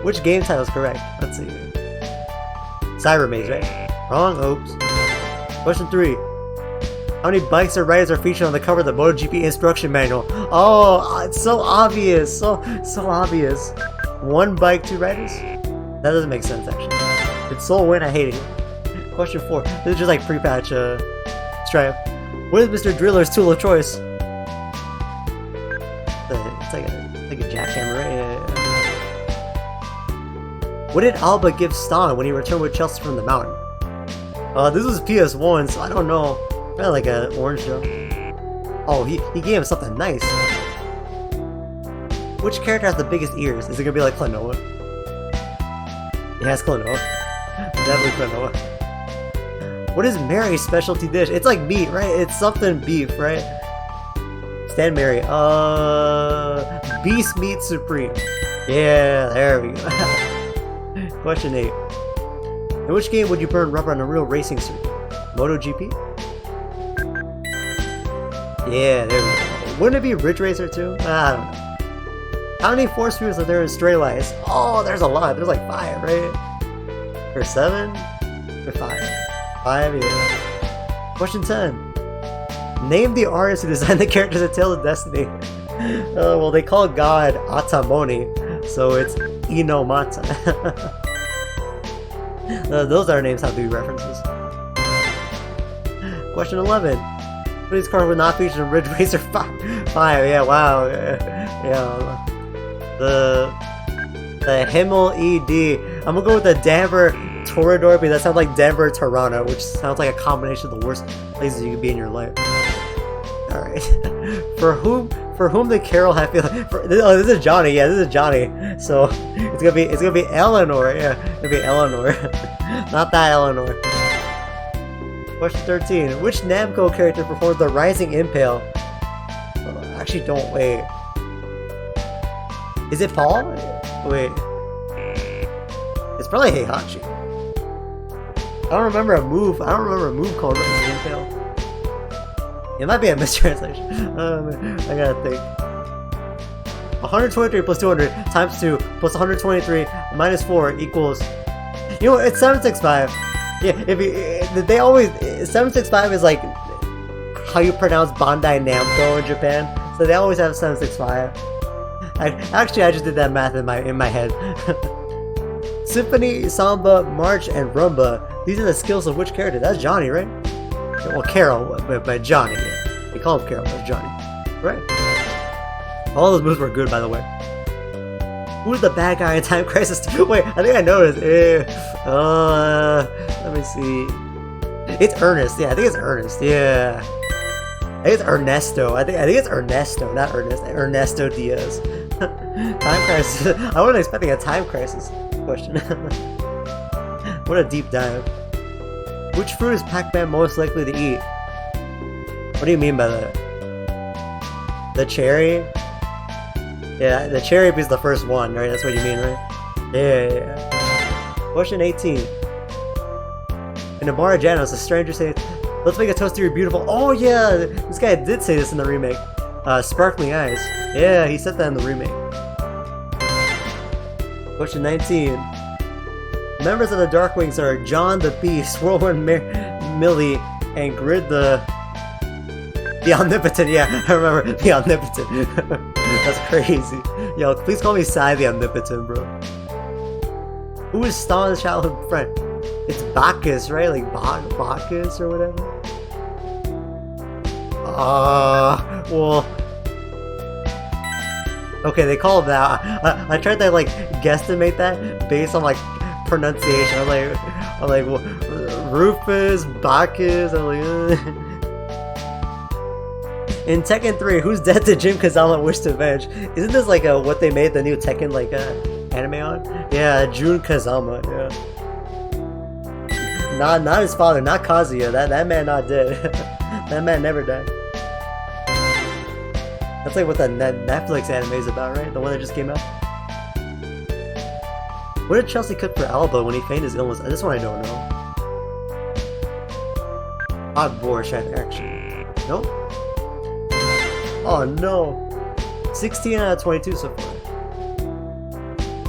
Which game title is correct? Let's see. Cyber Maze, right? Wrong. Oops. Question 3. How many bikes or riders are featured on the cover of the MotoGP instruction manual? Oh, it's so obvious. So obvious. 1 bike, 2 riders? That doesn't make sense, actually. It's so win, I hate it. Question 4. This is just like pre-patch stripe. What is Mr. Driller's tool of choice? It's like a jackhammer, right? Yeah. What did Alba give Stan when he returned with Chelsea from the mountain? This was PS1, so I don't know. Probably like an orange jump. Oh, he gave him something nice. Which character has the biggest ears? Is it gonna be like Klonoa? Yeah, it's Klonoa. Definitely Klonoa. What is Mary's specialty dish? It's like meat, right? It's something beef, right? Stan Mary. Beast Meat Supreme. Yeah, there we go. Question 8. In which game would you burn rubber on a real racing circuit? MotoGP? Yeah, there we go. Wouldn't it be Ridge Racer too? I don't know. How many force fields are there in Stray Lights? Oh, there's a lot. There's like 5, right? Or 7? Or 5? 5, yeah. Question 10. Name the artist who designed the characters of Tales of Destiny. Well, they call God Atamoni, so it's Inomata. Those are names have to be references. Question 11. These cars were not featured in Ridge Racer 5. Yeah, wow. Yeah. The Himmel ED. I'm gonna go with the Denver Torador because that sounds like Denver Toronto, which sounds like a combination of the worst places you could be in your life. Alright. For whom the Carol have feel oh, this is Johnny, yeah, this is Johnny. So it's gonna be Eleanor, yeah. It's gonna be Eleanor. Not that Eleanor. Question 13. Which Namco character performs the Rising Impale? Actually, don't wait. Is it Paul? Wait. It's probably Heihachi. I don't remember a move called Rising Impale. It might be a mistranslation. I gotta think. 123 plus 200 times 2 plus 123 minus 4 equals... You know what? It's 765. Yeah, they always 765 is like how you pronounce Bandai Namco in Japan, so they always have 765. I just did that math in my head. Symphony, Samba, March, and Rumba. These are the skills of which character? That's Johnny, right? Well, Carol, but Johnny. Yeah. They call him Carol, but Johnny, right? All those moves were good, by the way. Who's the bad guy in Time Crisis 2? Wait, I think I noticed. Let me see. It's Ernest. Yeah, I think it's Ernest. Yeah. I think it's Ernesto. I think it's Ernesto, not Ernest. Ernesto Diaz. Time Crisis. I wasn't expecting a Time Crisis question. What a deep dive. Which fruit is Pac-Man most likely to eat? What do you mean by that? The cherry? Yeah, the cherry is the first one, right? That's what you mean, right? Yeah. Question 18. In Amara Janos, a stranger says, "Let's make a toast to your beautiful..." Oh yeah! This guy did say this in the remake. Sparkling eyes. Yeah, he said that in the remake. Question 19. Members of the Darkwings are John the Beast, Whirlwind Millie, and Grid the Omnipotent. Yeah, I remember the Omnipotent. That's crazy. Yo, please call me Sai the Omnipotent, bro. Who is Stan's childhood friend? It's Bacchus, right? Like Bacchus or whatever. Well. Okay, they call him that. I tried to like guesstimate that based on like pronunciation. I'm like well, Rufus, Bacchus. I'm like. In Tekken 3, who's dead to Jim Kazama wish to avenge? Isn't this like what they made the new Tekken like anime on? Yeah, Jun Kazama. Yeah. Not his father, not Kazuya. That man not dead. That man never died. That's like what the Netflix anime is about, right? The one that just came out. What did Chelsea cook for Alba when he feigned his illness? This one I don't know. Hot borscht action. Nope. Oh no. 16 out of 22 so far.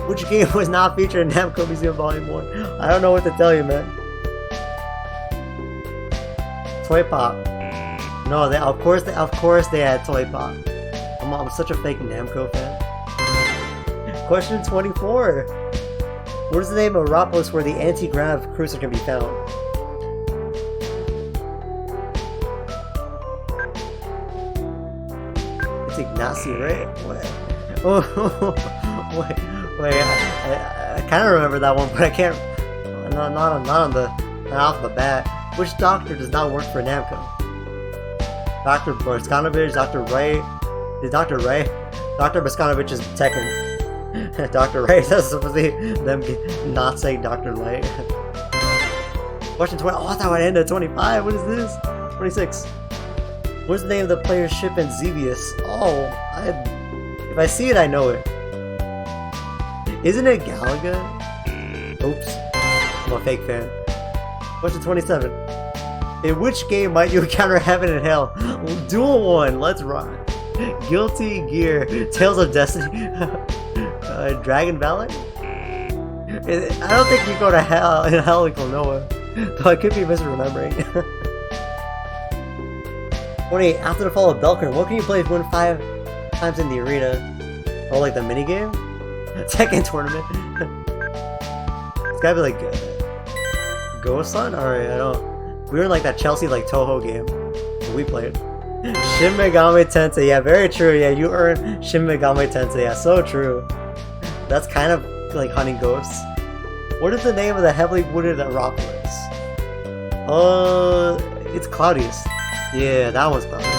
Which game was not featured in Namco Museum Volume 1? I don't know what to tell you, man. Toy Pop. No, of course they had Toy Pop. I'm such a fake Namco fan. Question 24. What is the name of Metropolis where the anti-grav cruiser can be found? It's Ignacy, right? What? Oh, wait. I kind of remember that one, but I can't. Not off the bat. Which doctor does not work for Namco? Dr. Boskanovich, Dr. Wright. Is Dr. Wright? Dr. Boskanovich is Tekken. Dr. Wright, that's supposed to be them not saying Dr. Light. Question 20. Oh, I thought it ended at 25. What is this? 26. What's the name of the player's ship in Xevious? Oh, if I see it, I know it. Isn't it Galaga? Oops. I'm a fake fan. Question 27. In which game might you encounter heaven and hell? Duel 1, let's rock. Guilty Gear, Tales of Destiny, Dragon Valley? I don't think you go to hell in Hell in Klonoa, though I could be misremembering. 28. After the fall of Belkern, what can you play if you win 5 times in the arena? Oh, like the minigame? Tekken tournament? It's gotta be like Ghost Sun? Alright, I don't. We were in like that Chelsea like Toho game. We played. Shin Megami Tensei, yeah, very true. Yeah, you earn Shin Megami Tensei, yeah, so true. That's kind of like hunting ghosts. What is the name of the heavily wooded Metropolis? It's Cloudiest. Yeah, that one's Cloudiest.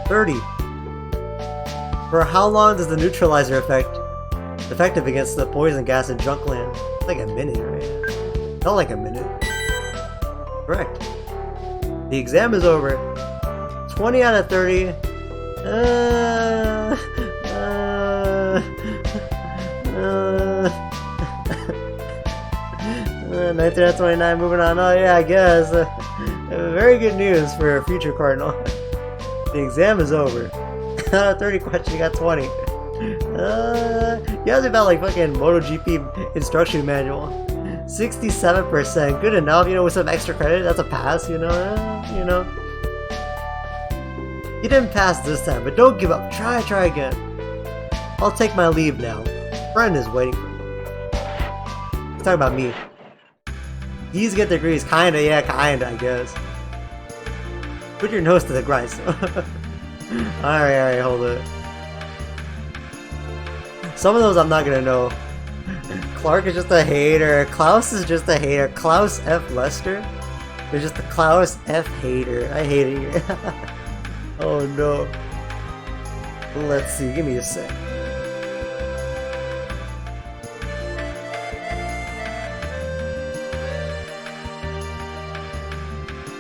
30. For how long does the neutralizer effective against the poison gas in Junkland? It's like a minute, right? Not like a minute. Correct. The exam is over. 20 out of 30. 19 out of 29, moving on. Oh yeah, I guess. Very good news for a future Cardinal. The exam is over. Out of 30 questions, you got 20. You guys about like fucking MotoGP instruction manual. 67%, good enough, you know, with some extra credit, that's a pass, you know. You didn't pass this time, but don't give up, try again. I'll take my leave now. Friend is waiting for me. Let's talk about me. These get degrees, kinda, I guess. Put your nose to the grindstone. Alright, hold it. Some of those I'm not gonna know. Clark is just a hater. Klaus is just a hater. Klaus F. Lester is just a Klaus F. hater. I hate it here. Oh no. Let's see. Give me a sec.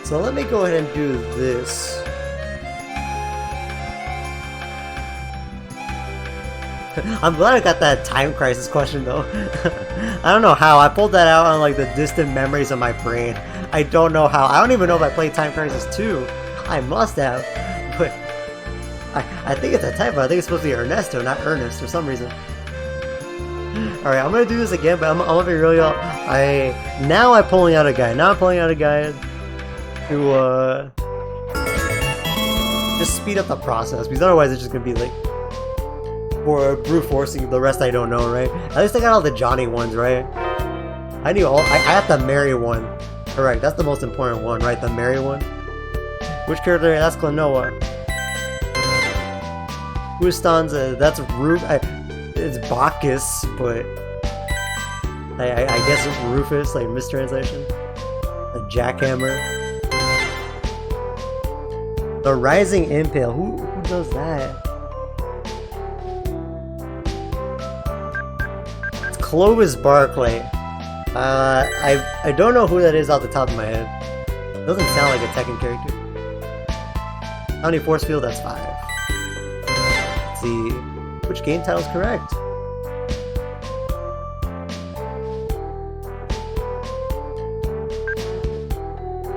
So let me go ahead and do this. I'm glad I got that time crisis question though. I don't know how. I pulled that out on like the distant memories of my brain. I don't know how. I don't even know if I played Time Crisis 2. I must have. But I think it's a typo. I think it's supposed to be Ernesto, not Ernest for some reason. Alright, I'm gonna do this again, but I'm gonna be real, y'all. Now I'm pulling out a guide. Now I'm pulling out a guide to just speed up the process, because otherwise it's just gonna be like for brute forcing the rest I don't know, right? At least I got all the Johnny ones, right? I have the Mary one. Correct, that's the most important one, right? The Mary one. Which character? That's Klonoa. Ustanza, that's Rufus. It's Bacchus, but I guess it's Rufus, like mistranslation. A jackhammer. The Rising Impale. Who does that? It's Clovis Barclay. I don't know who that is off the top of my head. It doesn't sound like a Tekken character. How many force field? That's 5. Let's see. Which game title is correct?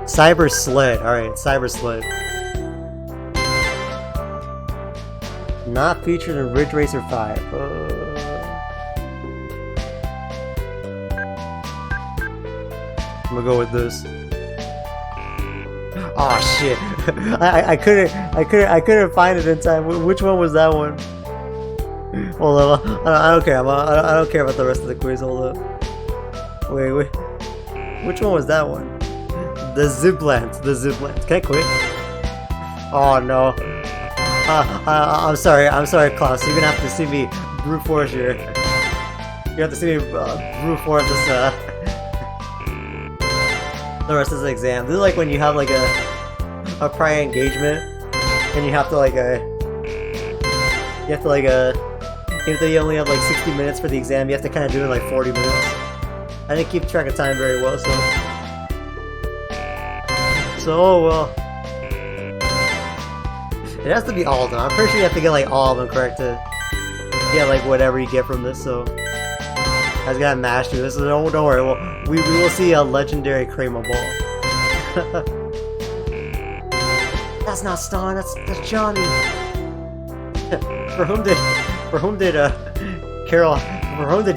Cyber Sled. Alright, Cyber Sled. Not featured in Ridge Racer 5. I'm gonna go with this. Oh shit! I couldn't find it in time. Which one was that one? Hold on, I don't care. I don't care about the rest of the quiz. Hold up. Wait. Which one was that one? The Ziplants. The Ziplants. Can I quit? Oh no. I'm sorry, Klaus. You're gonna have to see me brute force here. You have to see me brute force this the rest of the exam. This is like when you have like a prior engagement and you have to if they only have like 60 minutes for the exam, you have to kind of do it in like 40 minutes. I didn't keep track of time very well, so oh well. It has to be all of them. I'm pretty sure you have to get like all of them correct to get like whatever you get from this, so I just gotta mash through this, so don't worry, we will see a legendary Kramer ball. That's not Stan, that's Johnny. For whom did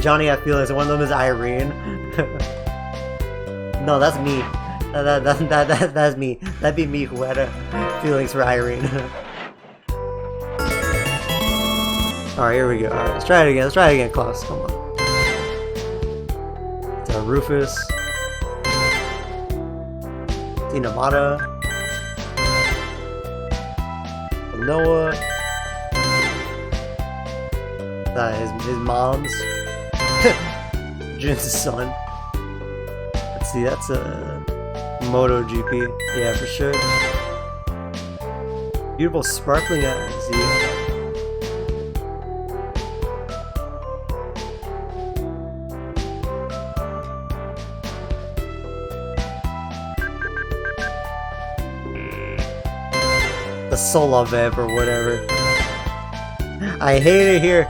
Johnny have feelings? One of them is Irene. No, that's me. That's me. That'd be me who had feelings for Irene. Alright, here we go. Alright, let's try it again. Let's try it again, Klaus. Come on. Rufus, Tinamata, Noah, his mom's, Jin's son. Let's see, that's a MotoGP. Yeah, for sure. Beautiful sparkling eyes. Yeah. The Solovev or whatever. I hate it here.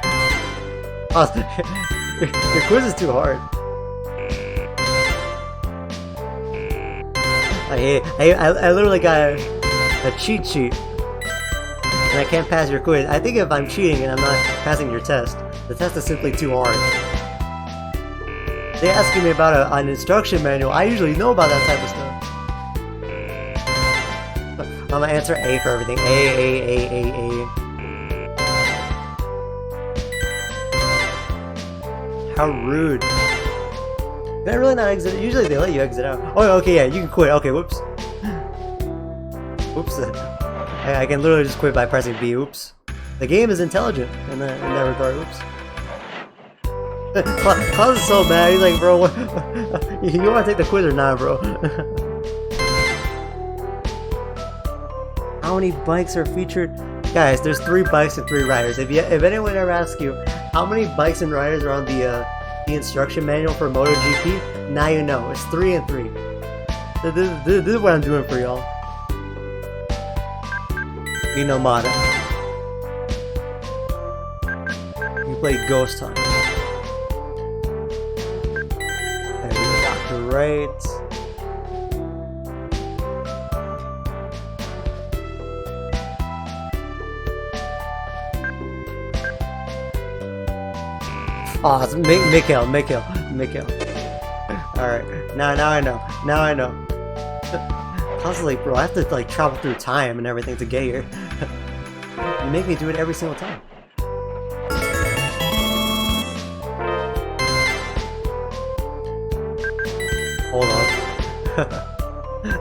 Oh, your quiz is too hard. I hate it. I literally got a cheat sheet. And I can't pass your quiz. I think if I'm cheating and I'm not passing your test, the test is simply too hard. They're asking me about an instruction manual. I usually know about that type of stuff. I'm gonna answer A for everything. A. How rude. Did I really not exit? Usually they let you exit out. Oh, okay, yeah, you can quit. Okay, whoops. Whoops. I can literally just quit by pressing B. Oops. The game is intelligent in that regard. Oops. Klaus is so mad. He's like, bro, you want to take the quiz or not, bro? How many bikes are featured? Guys, there's 3 bikes and 3 riders. If anyone ever asks you how many bikes and riders are on the instruction manual for MotoGP, now you know. It's 3 and 3. This is what I'm doing for y'all. Inomata. You play Ghost Hunt. There we go, Dr. Wright. Oh, it's Mikhail. Alright, now I know. Constantly, bro, I have to like travel through time and everything to get here. You make me do it every single time. Hold on.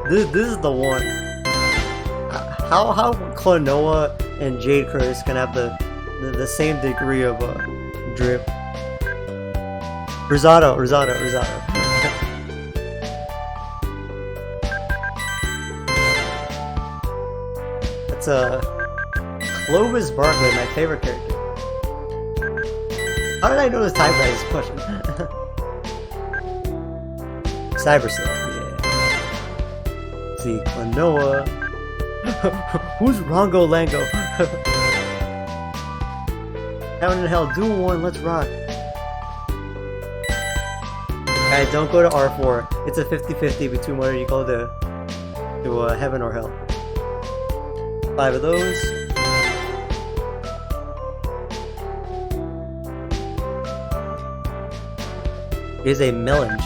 This is the one. How Klonoa and Jade Curtis can have the same degree of drip. Risotto. That's Clovis Barkley, my favorite character. How did I know this typewriter is question? Cyber Slug, yeah. See, Klonoa. Who's Rongo Lango? Heaven and Hell, do one, let's rock. Guys, don't go to R4. It's a 50-50 between whether you go to Heaven or Hell. 5 of those. Here's a Melange.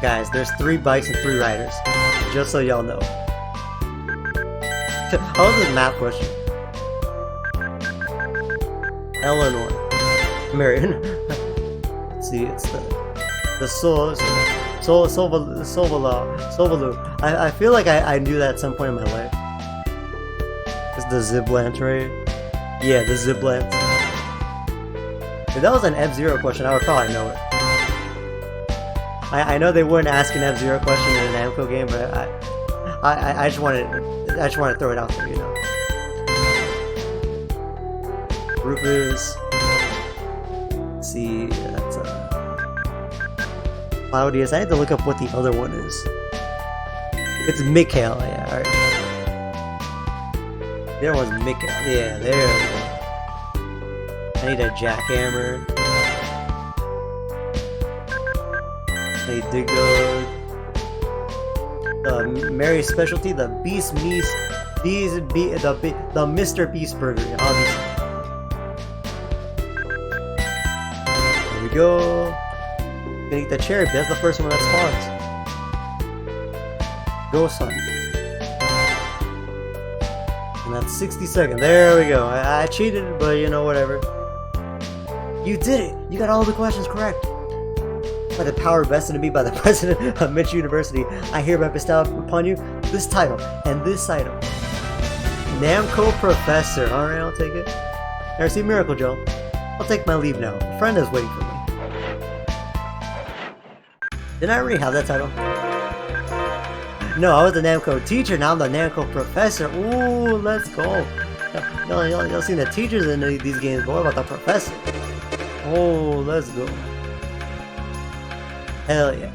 Guys, there's 3 bikes and 3 riders. Just so y'all know. How was this math question? Eleanor. Marion. Let's see, it's the Sovalu. I feel like I knew that at some point in my life. It's the Ziblant, right? Yeah, the Ziblant. If that was an F-Zero question, I would probably know it. I know they wouldn't ask an F-Zero question in an Namco game, but I just wanted to throw it out there, you know. Rufus. Let's see, that's Claudius. I had to look up what the other one is. It's Mikhail, yeah, alright. The other one's Mikhail. Yeah, there we go. I need a jackhammer. I need Dig Dog. The Mary's specialty, the Beast Meats, the Mr. Beast Burger, yeah, obviously. There we go. Gonna eat the cherry, that's the first one that spawns. Go, son. And that's 60 seconds. There we go. I cheated, but you know, whatever. You did it! You got all the questions correct. By the power vested in me by the president of Mitch University, I hereby bestow upon you this title and this item. Namco Professor. Alright, I'll take it. Merci, Miracle Joe. I'll take my leave now. A friend is waiting for me. Didn't I already have that title? No, I was the Namco teacher, now I'm the Namco Professor. Ooh, let's go. Y'all seen the teachers in these games, but what about the professor? Oh, let's go. Hell yeah.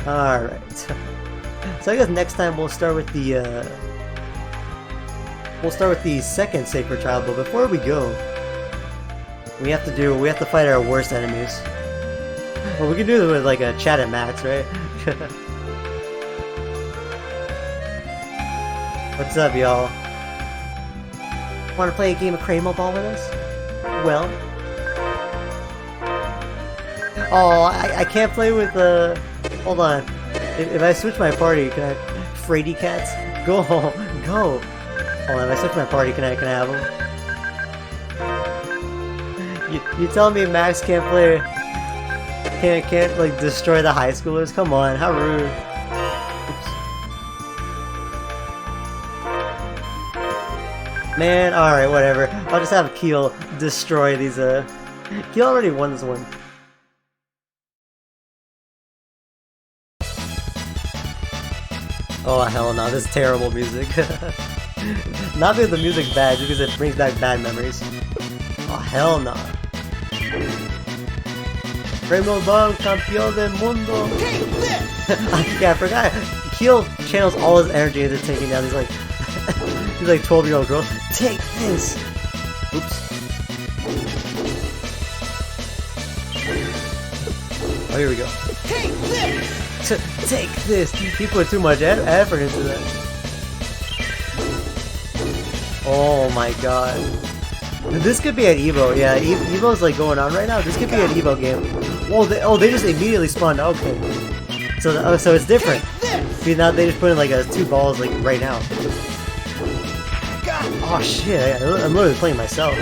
Alright. So I guess next time we'll start with the second sacred child, but before we go, we have to fight our worst enemies. Well, we can do it with like a chat at max, right? What's up, y'all? Want to play a game of Cramo Ball with us? Well, oh, I can't play with hold on. If I switch my party, can I? Frady cats, go, go. Hold on, if I switch my party, can I have them? You tell me Max can't play? Can't like destroy the high schoolers? Come on, how rude. Oops. Man, alright, whatever. I'll just have Keel destroy these, Keel already won this one. Oh hell no, this is terrible music. Not because the music's bad, just because it brings back bad memories. Oh hell no. Rainbow Ball, campeón del mundo. Yeah, I forgot. Keel channels all his energy into taking down these like 12-year-old girls. Take this. Oops. Oh, here we go. Take this. Take this. He put too much effort into that. Oh my god. This could be an Evo, yeah. Evo's like going on right now. This could be an Evo game. Whoa, they just immediately spawned. Okay, so so it's different. See, now they just put in like 2 balls like right now. Oh shit! I'm literally playing myself.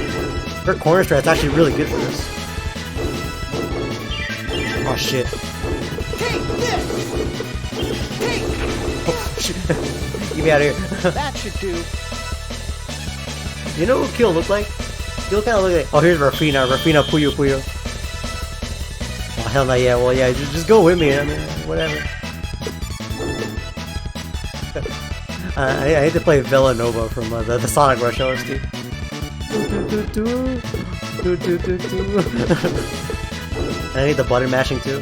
Her corner strat's actually really good for this. Oh shit! Oh shit! Get me out of here! That should do. You know who Keel looked like? Keel kind of look like. Oh, here's Rafina. Rafina Puyo Puyo. Oh hell no! Yeah, well yeah, just go with me. I mean, whatever. I hate to play Villanova from the Sonic Rush OST. I need the button mashing too.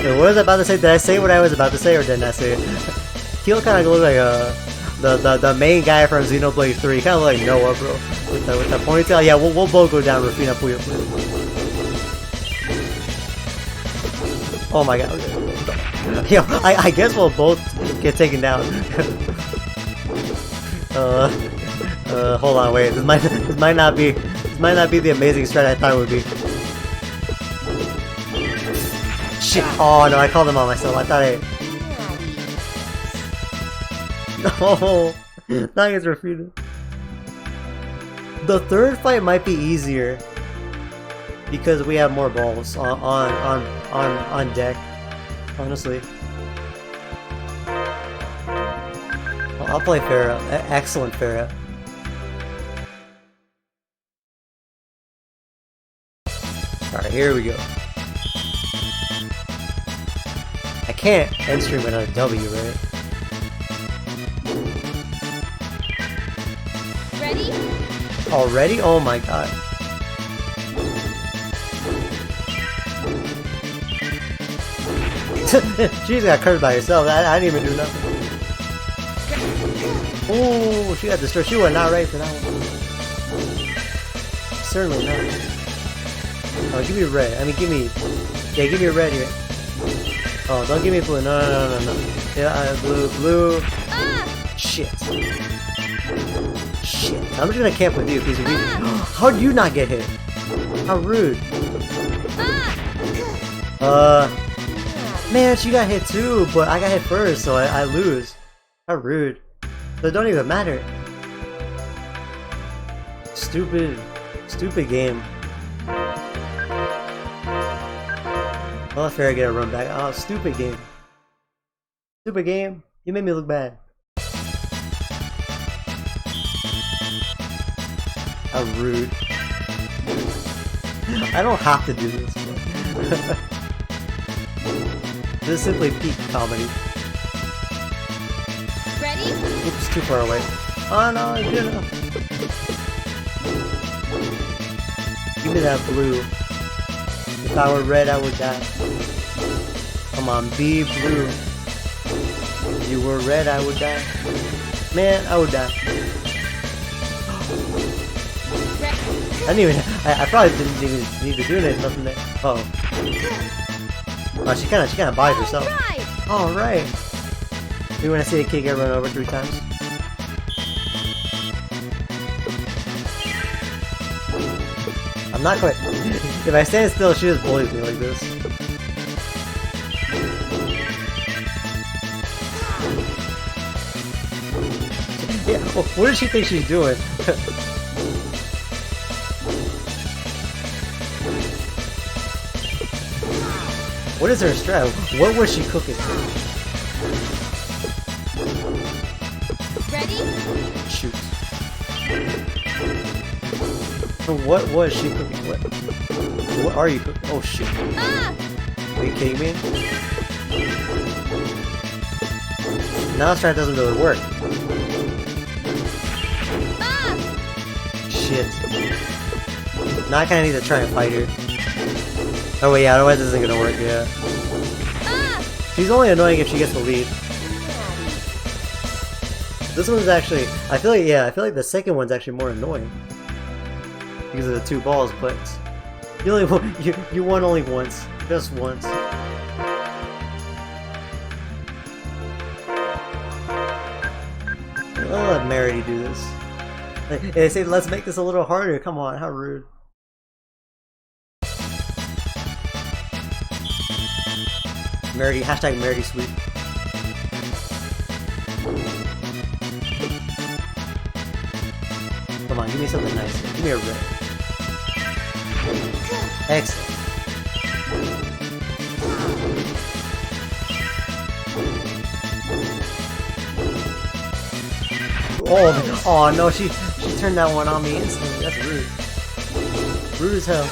Wait, what was I about to say? Did I say what I was about to say, or didn't I say it? Keel kind of look like the main guy from Xenoblade 3. Kind of like Noah, bro, with the ponytail. Yeah, we'll both go down. Rafina Puyo Puyo. Oh my god. Yo, I guess we'll both get taken down. Hold on, wait. This might not be the amazing strat I thought it would be. Shit! Oh no, I called him on myself. I thought I. No, that gets refuted. The third fight might be easier because we have more balls on deck. Honestly, I'll play Farah. Excellent Farah. Alright, here we go. I can't end stream without a W, right? Ready? Already? Oh my god. She's got cursed by herself. I didn't even do nothing. Oh, she got destroyed. She was not ready for that one. Certainly not. Oh, give me red. I mean, give me... Yeah, give me a red here. Oh, don't give me blue. No. Yeah, blue. Ah! Shit. Shit. I'm just gonna camp with you because we... How'd you not get hit? How rude. Man, she got hit too, but I got hit first, so I lose. How rude. So it don't even matter. Stupid game. Oh, fair, get a run back. Oh, stupid game. Stupid game. You made me look bad. How rude. I don't have to do this. This is simply peak comedy. Ready? Oops, too far away. Oh no, it's good enough. Give me that blue. If I were red, I would die. Come on, be blue. If you were red, I would die. Man, I would die. I didn't even. I probably didn't even need to do anything. Nothing there. Oh. Oh, she kind of buys herself. All right. You want to see a kid get run over 3 times? I'm not quite. If I stand still, she just bullies me like this. Yeah. Well, what does she think she's doing? What is her strat? What was she cooking? Ready? Shoot. What was she cooking? What are you cooking? Oh shit. Ah! Are you kidding me? Now strat doesn't really work. Ah! Shit. Now I kinda need to try and fight her. Oh wait, yeah, otherwise this isn't gonna work, yeah. Ah! She's only annoying if she gets the lead. This one's actually, I feel like the second one's actually more annoying. Because of the 2 balls, but you only won, you won only once. Just once. I'll let Merity do this. They say let's make this a little harder. Come on, how rude. Merity, hashtag Merity sweep. Come on, give me something nice. Give me a red. Excellent. Oh no, she turned that one on me instantly. That's rude. Rude as hell.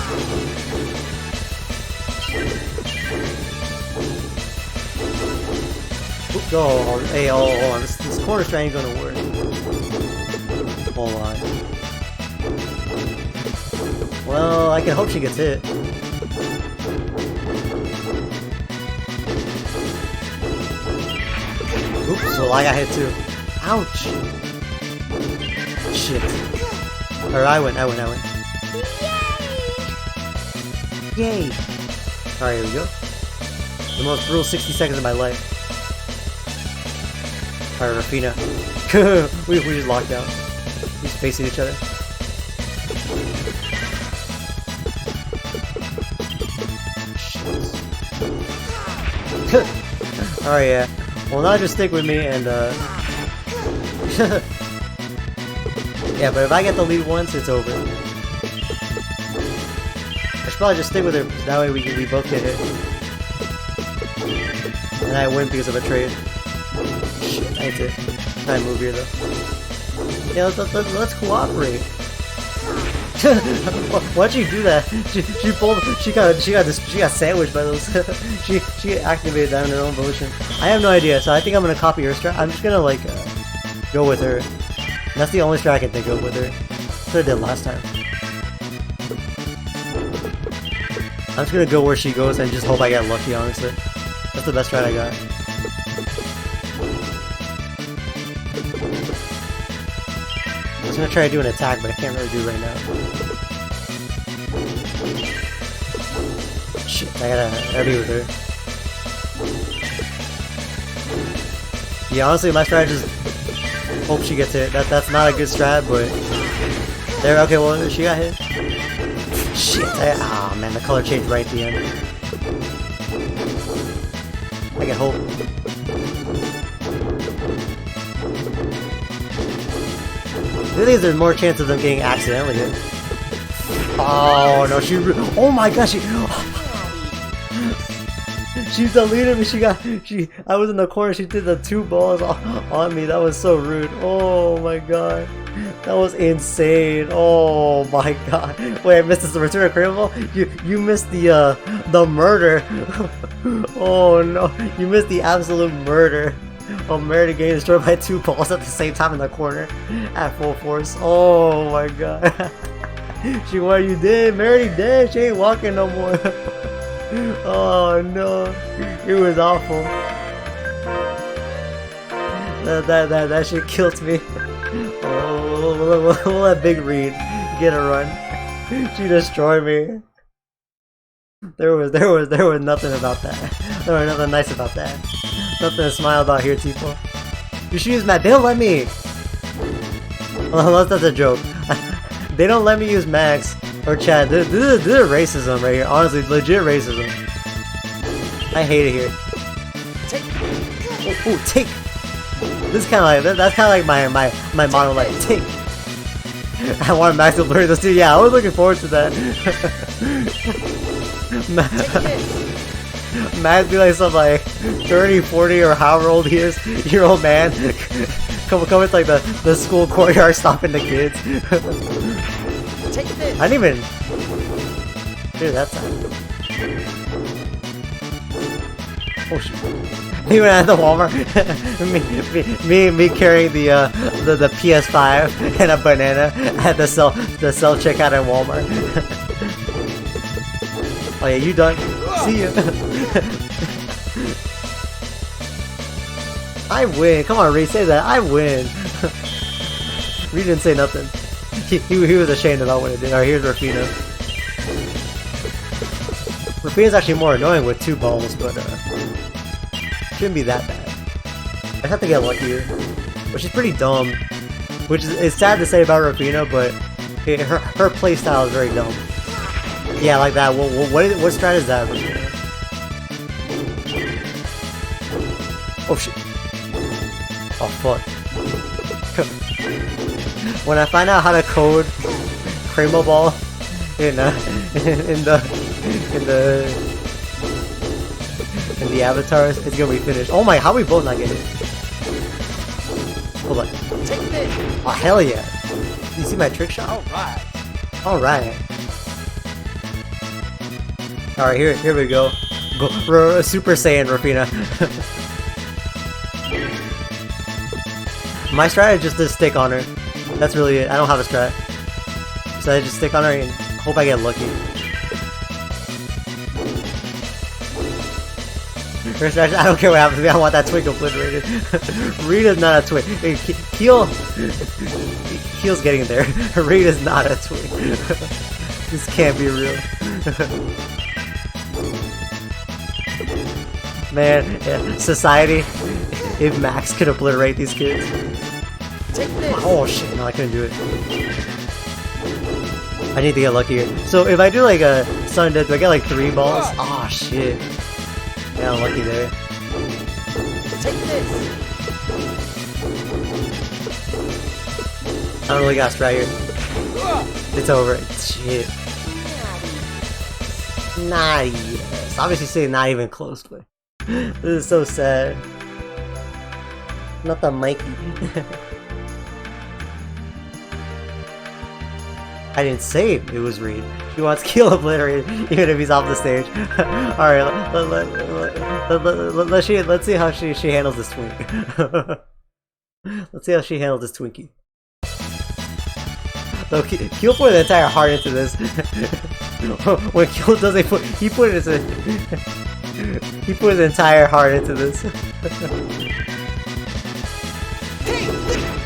Oh, hey, hold on. This corner strat ain't gonna work. Hold on. Well, I can hope she gets hit. Oops, well I got hit too. Ouch! Shit. Or I win. Yay! Alright, here we go. The most brutal 60 seconds of my life. Alright, Rafina. we just locked out. He's facing each other. Alright, yeah. Well, now just stick with me and, yeah, but if I get the lead once, it's over. I should probably just stick with her, that way we both get hit. And I win because of a trade. Shit, I hate to try and move here, though. Yeah, let's cooperate. Why'd you do that? She got sandwiched by those. she activated that on her own volition. I have no idea, so I think I'm gonna copy her strat. I'm just gonna like go with her. That's the only strat I can think of with her. That's what I did last time. I'm just gonna go where she goes and just hope I get lucky. Honestly, that's the best strat I got. I was gonna try to do an attack, but I can't really do it right now. Shit, I gotta be with her. Yeah, honestly, my strat is just hope she gets hit. That's not a good strat, but there. Okay, well, she got hit. Shit! Ah, man, the color changed right at the end. I can hope. I think there's more chance of them getting accidentally hit. Oh no, oh my gosh, she deleted me. I was in the corner, she did the 2 balls on me. That was so rude. Oh my god. That was insane. Oh my god. Wait, I missed this return of critical? You missed the murder. Oh no. You missed the absolute murder. Oh, Mary getting destroyed by 2 balls at the same time in the corner at full force. Oh my god. What you did? Mary dead. She ain't walking no more. Oh no. It was awful. That shit killed me. Oh, we'll let Big Reed get a run. She destroyed me. There was nothing about that. There was nothing nice about that. Nothing to smile about here, Tipo. You should use Mac. They don't let me. Unless that's a joke. They don't let me use Max or Chad. This is racism right here. Honestly, legit racism. I hate it here. Take. Oh, take. This is kind of like that's kind of like my motto. Like take. I want Max to blur this too. Yeah, I was looking forward to that. Max be like some like 30, 40 or however old he is, year old man. Come with like the school courtyard stopping the kids. Take this. I didn't even do that time. Oh shoot. We went at the Walmart. me carrying the PS5 and a banana at the self checkout at Walmart. Oh yeah, you done? See ya. I win. Come on, Reed, say that. I win. Reed didn't say nothing. He was ashamed about what he did. Alright, here's Rafina. Rafina's actually more annoying with 2 balls, but shouldn't be that bad. I have to get luckier. But she's pretty dumb. Which is sad to say about Rafina, but her playstyle is very dumb. Yeah, like that. What strat is that, Rafina? Oh shit. Oh fuck. When I find out how to code Cremo Ball in the avatars, it's gonna be finished. Oh my, how we both not get it? Hold on. Take this. Oh hell yeah. You see my trick shot? Alright. Alright. Alright, here we go. Super Saiyan Rafina. My strat is just to stick on her. That's really it. I don't have a strat. So I just stick on her and hope I get lucky. I don't care what happens to me, I want that twig obliterated. Rita's not a twig. Keel's getting there. Rita's not a twig. This can't be real. Man, yeah, society, if Max could obliterate these kids. Take this. Oh shit, no, I couldn't do it. I need to get luckier. So if I do like a sudden death, do I get like 3 balls? Oh shit. Yeah, I'm lucky there. Take this. I don't really got a strat here. It's over. Shit. Nice. Obviously saying not even close, but this is so sad. Not the Mikey. I didn't say it was Reed. She wants Keel obliterated, even if he's off the stage. Alright, let's see how she handles this twink. Let's see how she handles this Twinkie. So Keel put the entire heart into this. When Keel does it, he put his entire heart into this.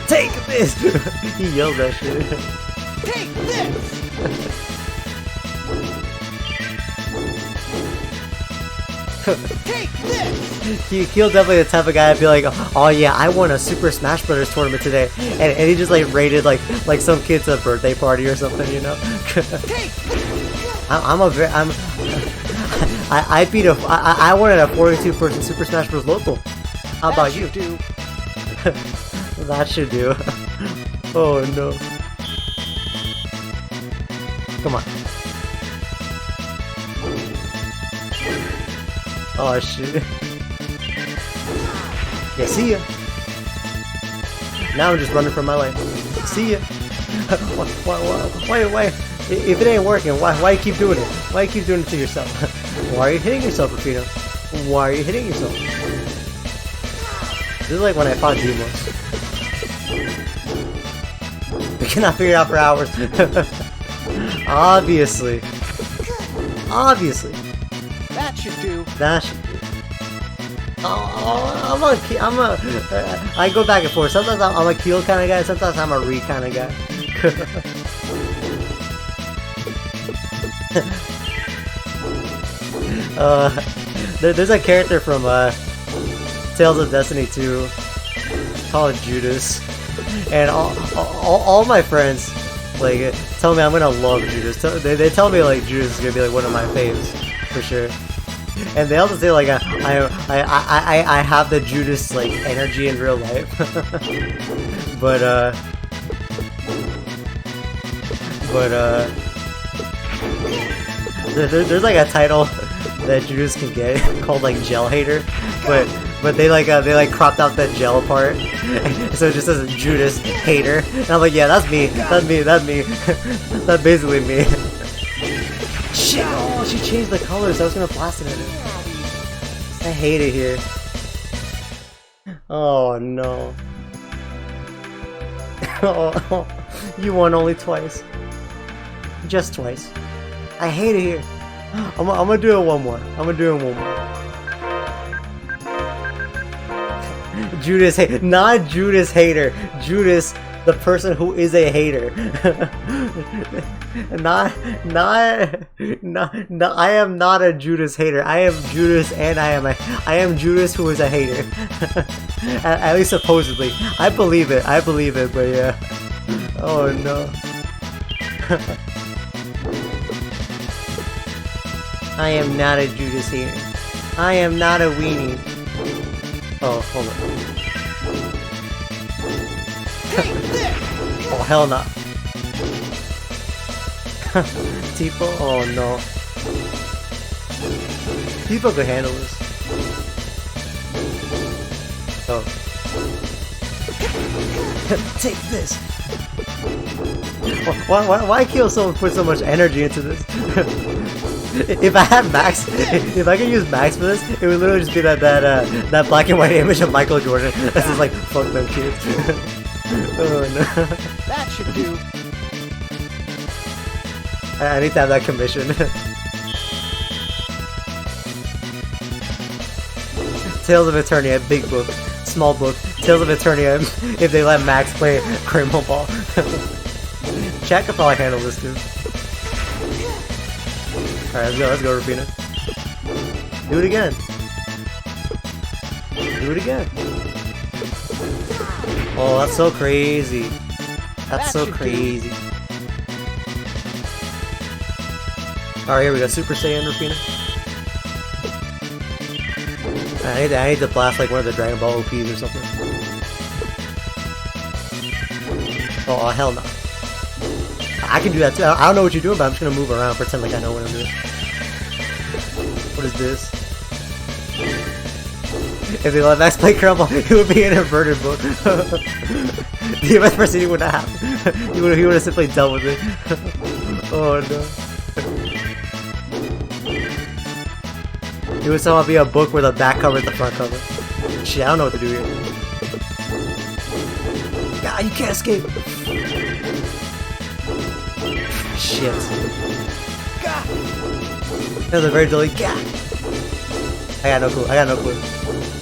Take this! He yelled that shit. Take this. Take this. Keel definitely the type of guy to be like, oh yeah, I won a Super Smash Brothers tournament today, and he just like raided like some kid's birthday party or something, you know. I beat I won at a 42-person Super Smash Bros. Local. How about you? Do. That should do. Oh no. Come on. Oh shit. Yeah, see ya. Now I'm just running for my life. See ya. Why? If it ain't working, why you keep doing it? Why you keep doing it to yourself? Why are you hitting yourself, Rafino? Why are you hitting yourself? This is like when I fought Demos. We cannot figure it out for hours. Obviously. That should do. That should do. I go back and forth. Sometimes I'm a Keel kind of guy, sometimes I'm a Reed kind of guy. There's a character from Tales of Destiny 2 called Judas, and all my friends like tell me I'm gonna love Judas. They tell me like Judas is gonna be like one of my faves for sure. And they also say like I have the Judas like energy in real life. but there's like a title that Judas can get called like Gel Hater, but they cropped out that gel part, so it just says Judas Hater, and I'm like, yeah, that's me. That's basically me. Shit! Oh, she changed the colors. I was gonna blast it at her. I hate it here. Oh no. Oh, you won only twice. Just twice. I hate it here. I'm gonna do it one more. Judas not Judas Hater. Judas, the person who is a hater. not I am not a Judas hater. I am Judas, and I am Judas who is a hater. at least supposedly. I believe it, but yeah. Oh no. I am not a Judas hater. I am not a weenie. Oh, hold on. Oh, hell no. Tipo? Oh no. Tipo could handle this. Oh. Take this! Why kill someone put so much energy into this? If I had Max, if I could use Max for this, it would literally just be that black and white image of Michael Jordan. That's just like, fuck them kids. Oh no. That should do. I need to have that commission. Tales of Eternia, big book, small book. Tales of Eternia, if they let Max play Crimble Ball. Chat could probably handle this too. Alright, let's go, Rufina. Do it again. Oh, that's so crazy. That's That so should do. crazy. Alright, here we go. Super Saiyan Rapina. I need to blast like one of the Dragon Ball OPs or something. Oh, hell no. I can do that too. I don't know what you're doing, but I'm just gonna move around, pretend like I know what I'm doing. What is this? If they let Max play Crumble, it would be an inverted book. The MS Proceeding would not happen. He would have simply dealt with it. Oh no. It would somehow be a book with a back cover at the front cover. Shit, I don't know what to do here. God, you can't escape! Shit. That was a very delayed gah! I got no clue, I got no clue.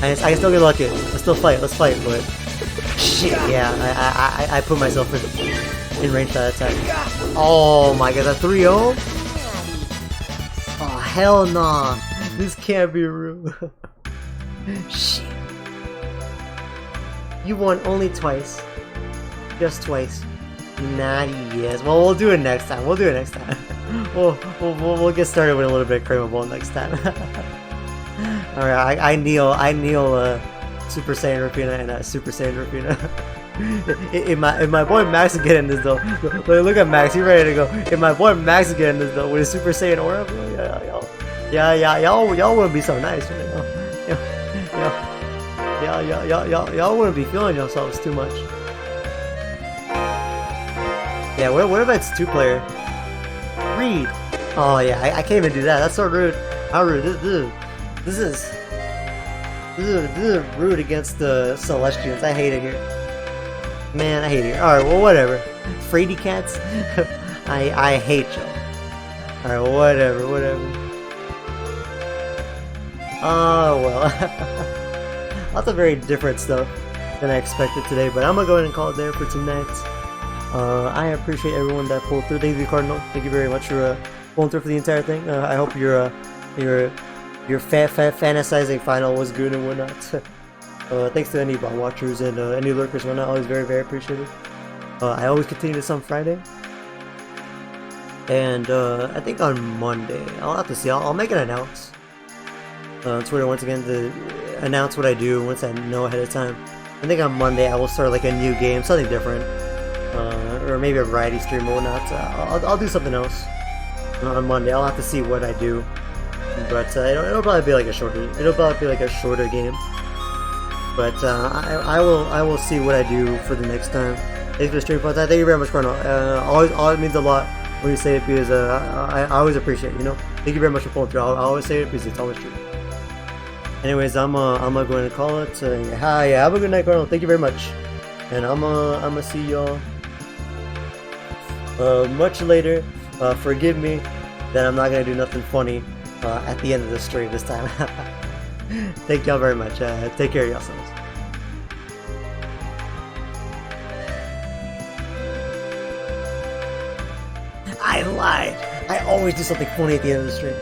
I can still get lucky. Let's still fight, let's fight, but... Shit, yeah, I put myself in range for that attack. Oh my god, that 3-0? Oh, hell nah. This can't be real. Shit. You won only twice. Just twice. Naughty, yes. Well, we'll do it next time. We'll do it next time. We'll get started with a little bit of craveable next time. Alright, I kneel Super Saiyan Rapina and Super Saiyan Rapina. If my boy Max is getting this though, look at Max, he's ready to go. If my boy Max is getting this though with his Super Saiyan aura, y'all wouldn't be so nice, right? Y'all wouldn't be feeling yourselves too much. Yeah, what if it's 2-player? Read. Oh yeah, I can't even do that. That's so rude. How rude? This is rude against the Celestians. I hate it here. Man, I hate it here. Alright, well whatever. Fraidy cats? I hate y'all. Alright, whatever. Oh well. Lots of very different stuff than I expected today, but I'm gonna go ahead and call it there for tonight. I appreciate everyone that pulled through. Thank you, Cardinal. Thank you very much for pulling through for the entire thing. I hope your fantasizing final was good and whatnot. Thanks to any bot watchers and any lurkers and whatnot. Always very, very appreciated. I always continue this on Friday. And I think on Monday, I'll have to see. I'll make an announce on Twitter once again to announce what I do once I know ahead of time. I think on Monday I will start like a new game, something different. Or maybe a variety stream or whatnot. I'll do something else on Monday. I'll have to see what I do, but it'll probably be like a shorter. It'll probably be like a shorter game. But I will see what I do for the next time. Thanks for the stream, fun time. Thank you very much, Colonel. Always means a lot when you say it because I always appreciate it. You know. Thank you very much for pulling through. I always say it because it's always true. Anyways, I'm going to call it. Hi, yeah, have a good night, Colonel. Thank you very much, and I'm gonna see y'all much later. Forgive me that I'm not gonna do nothing funny at the end of the stream this time. Thank y'all very much. Take care of yourselves. I lied. I always do something funny at the end of the stream.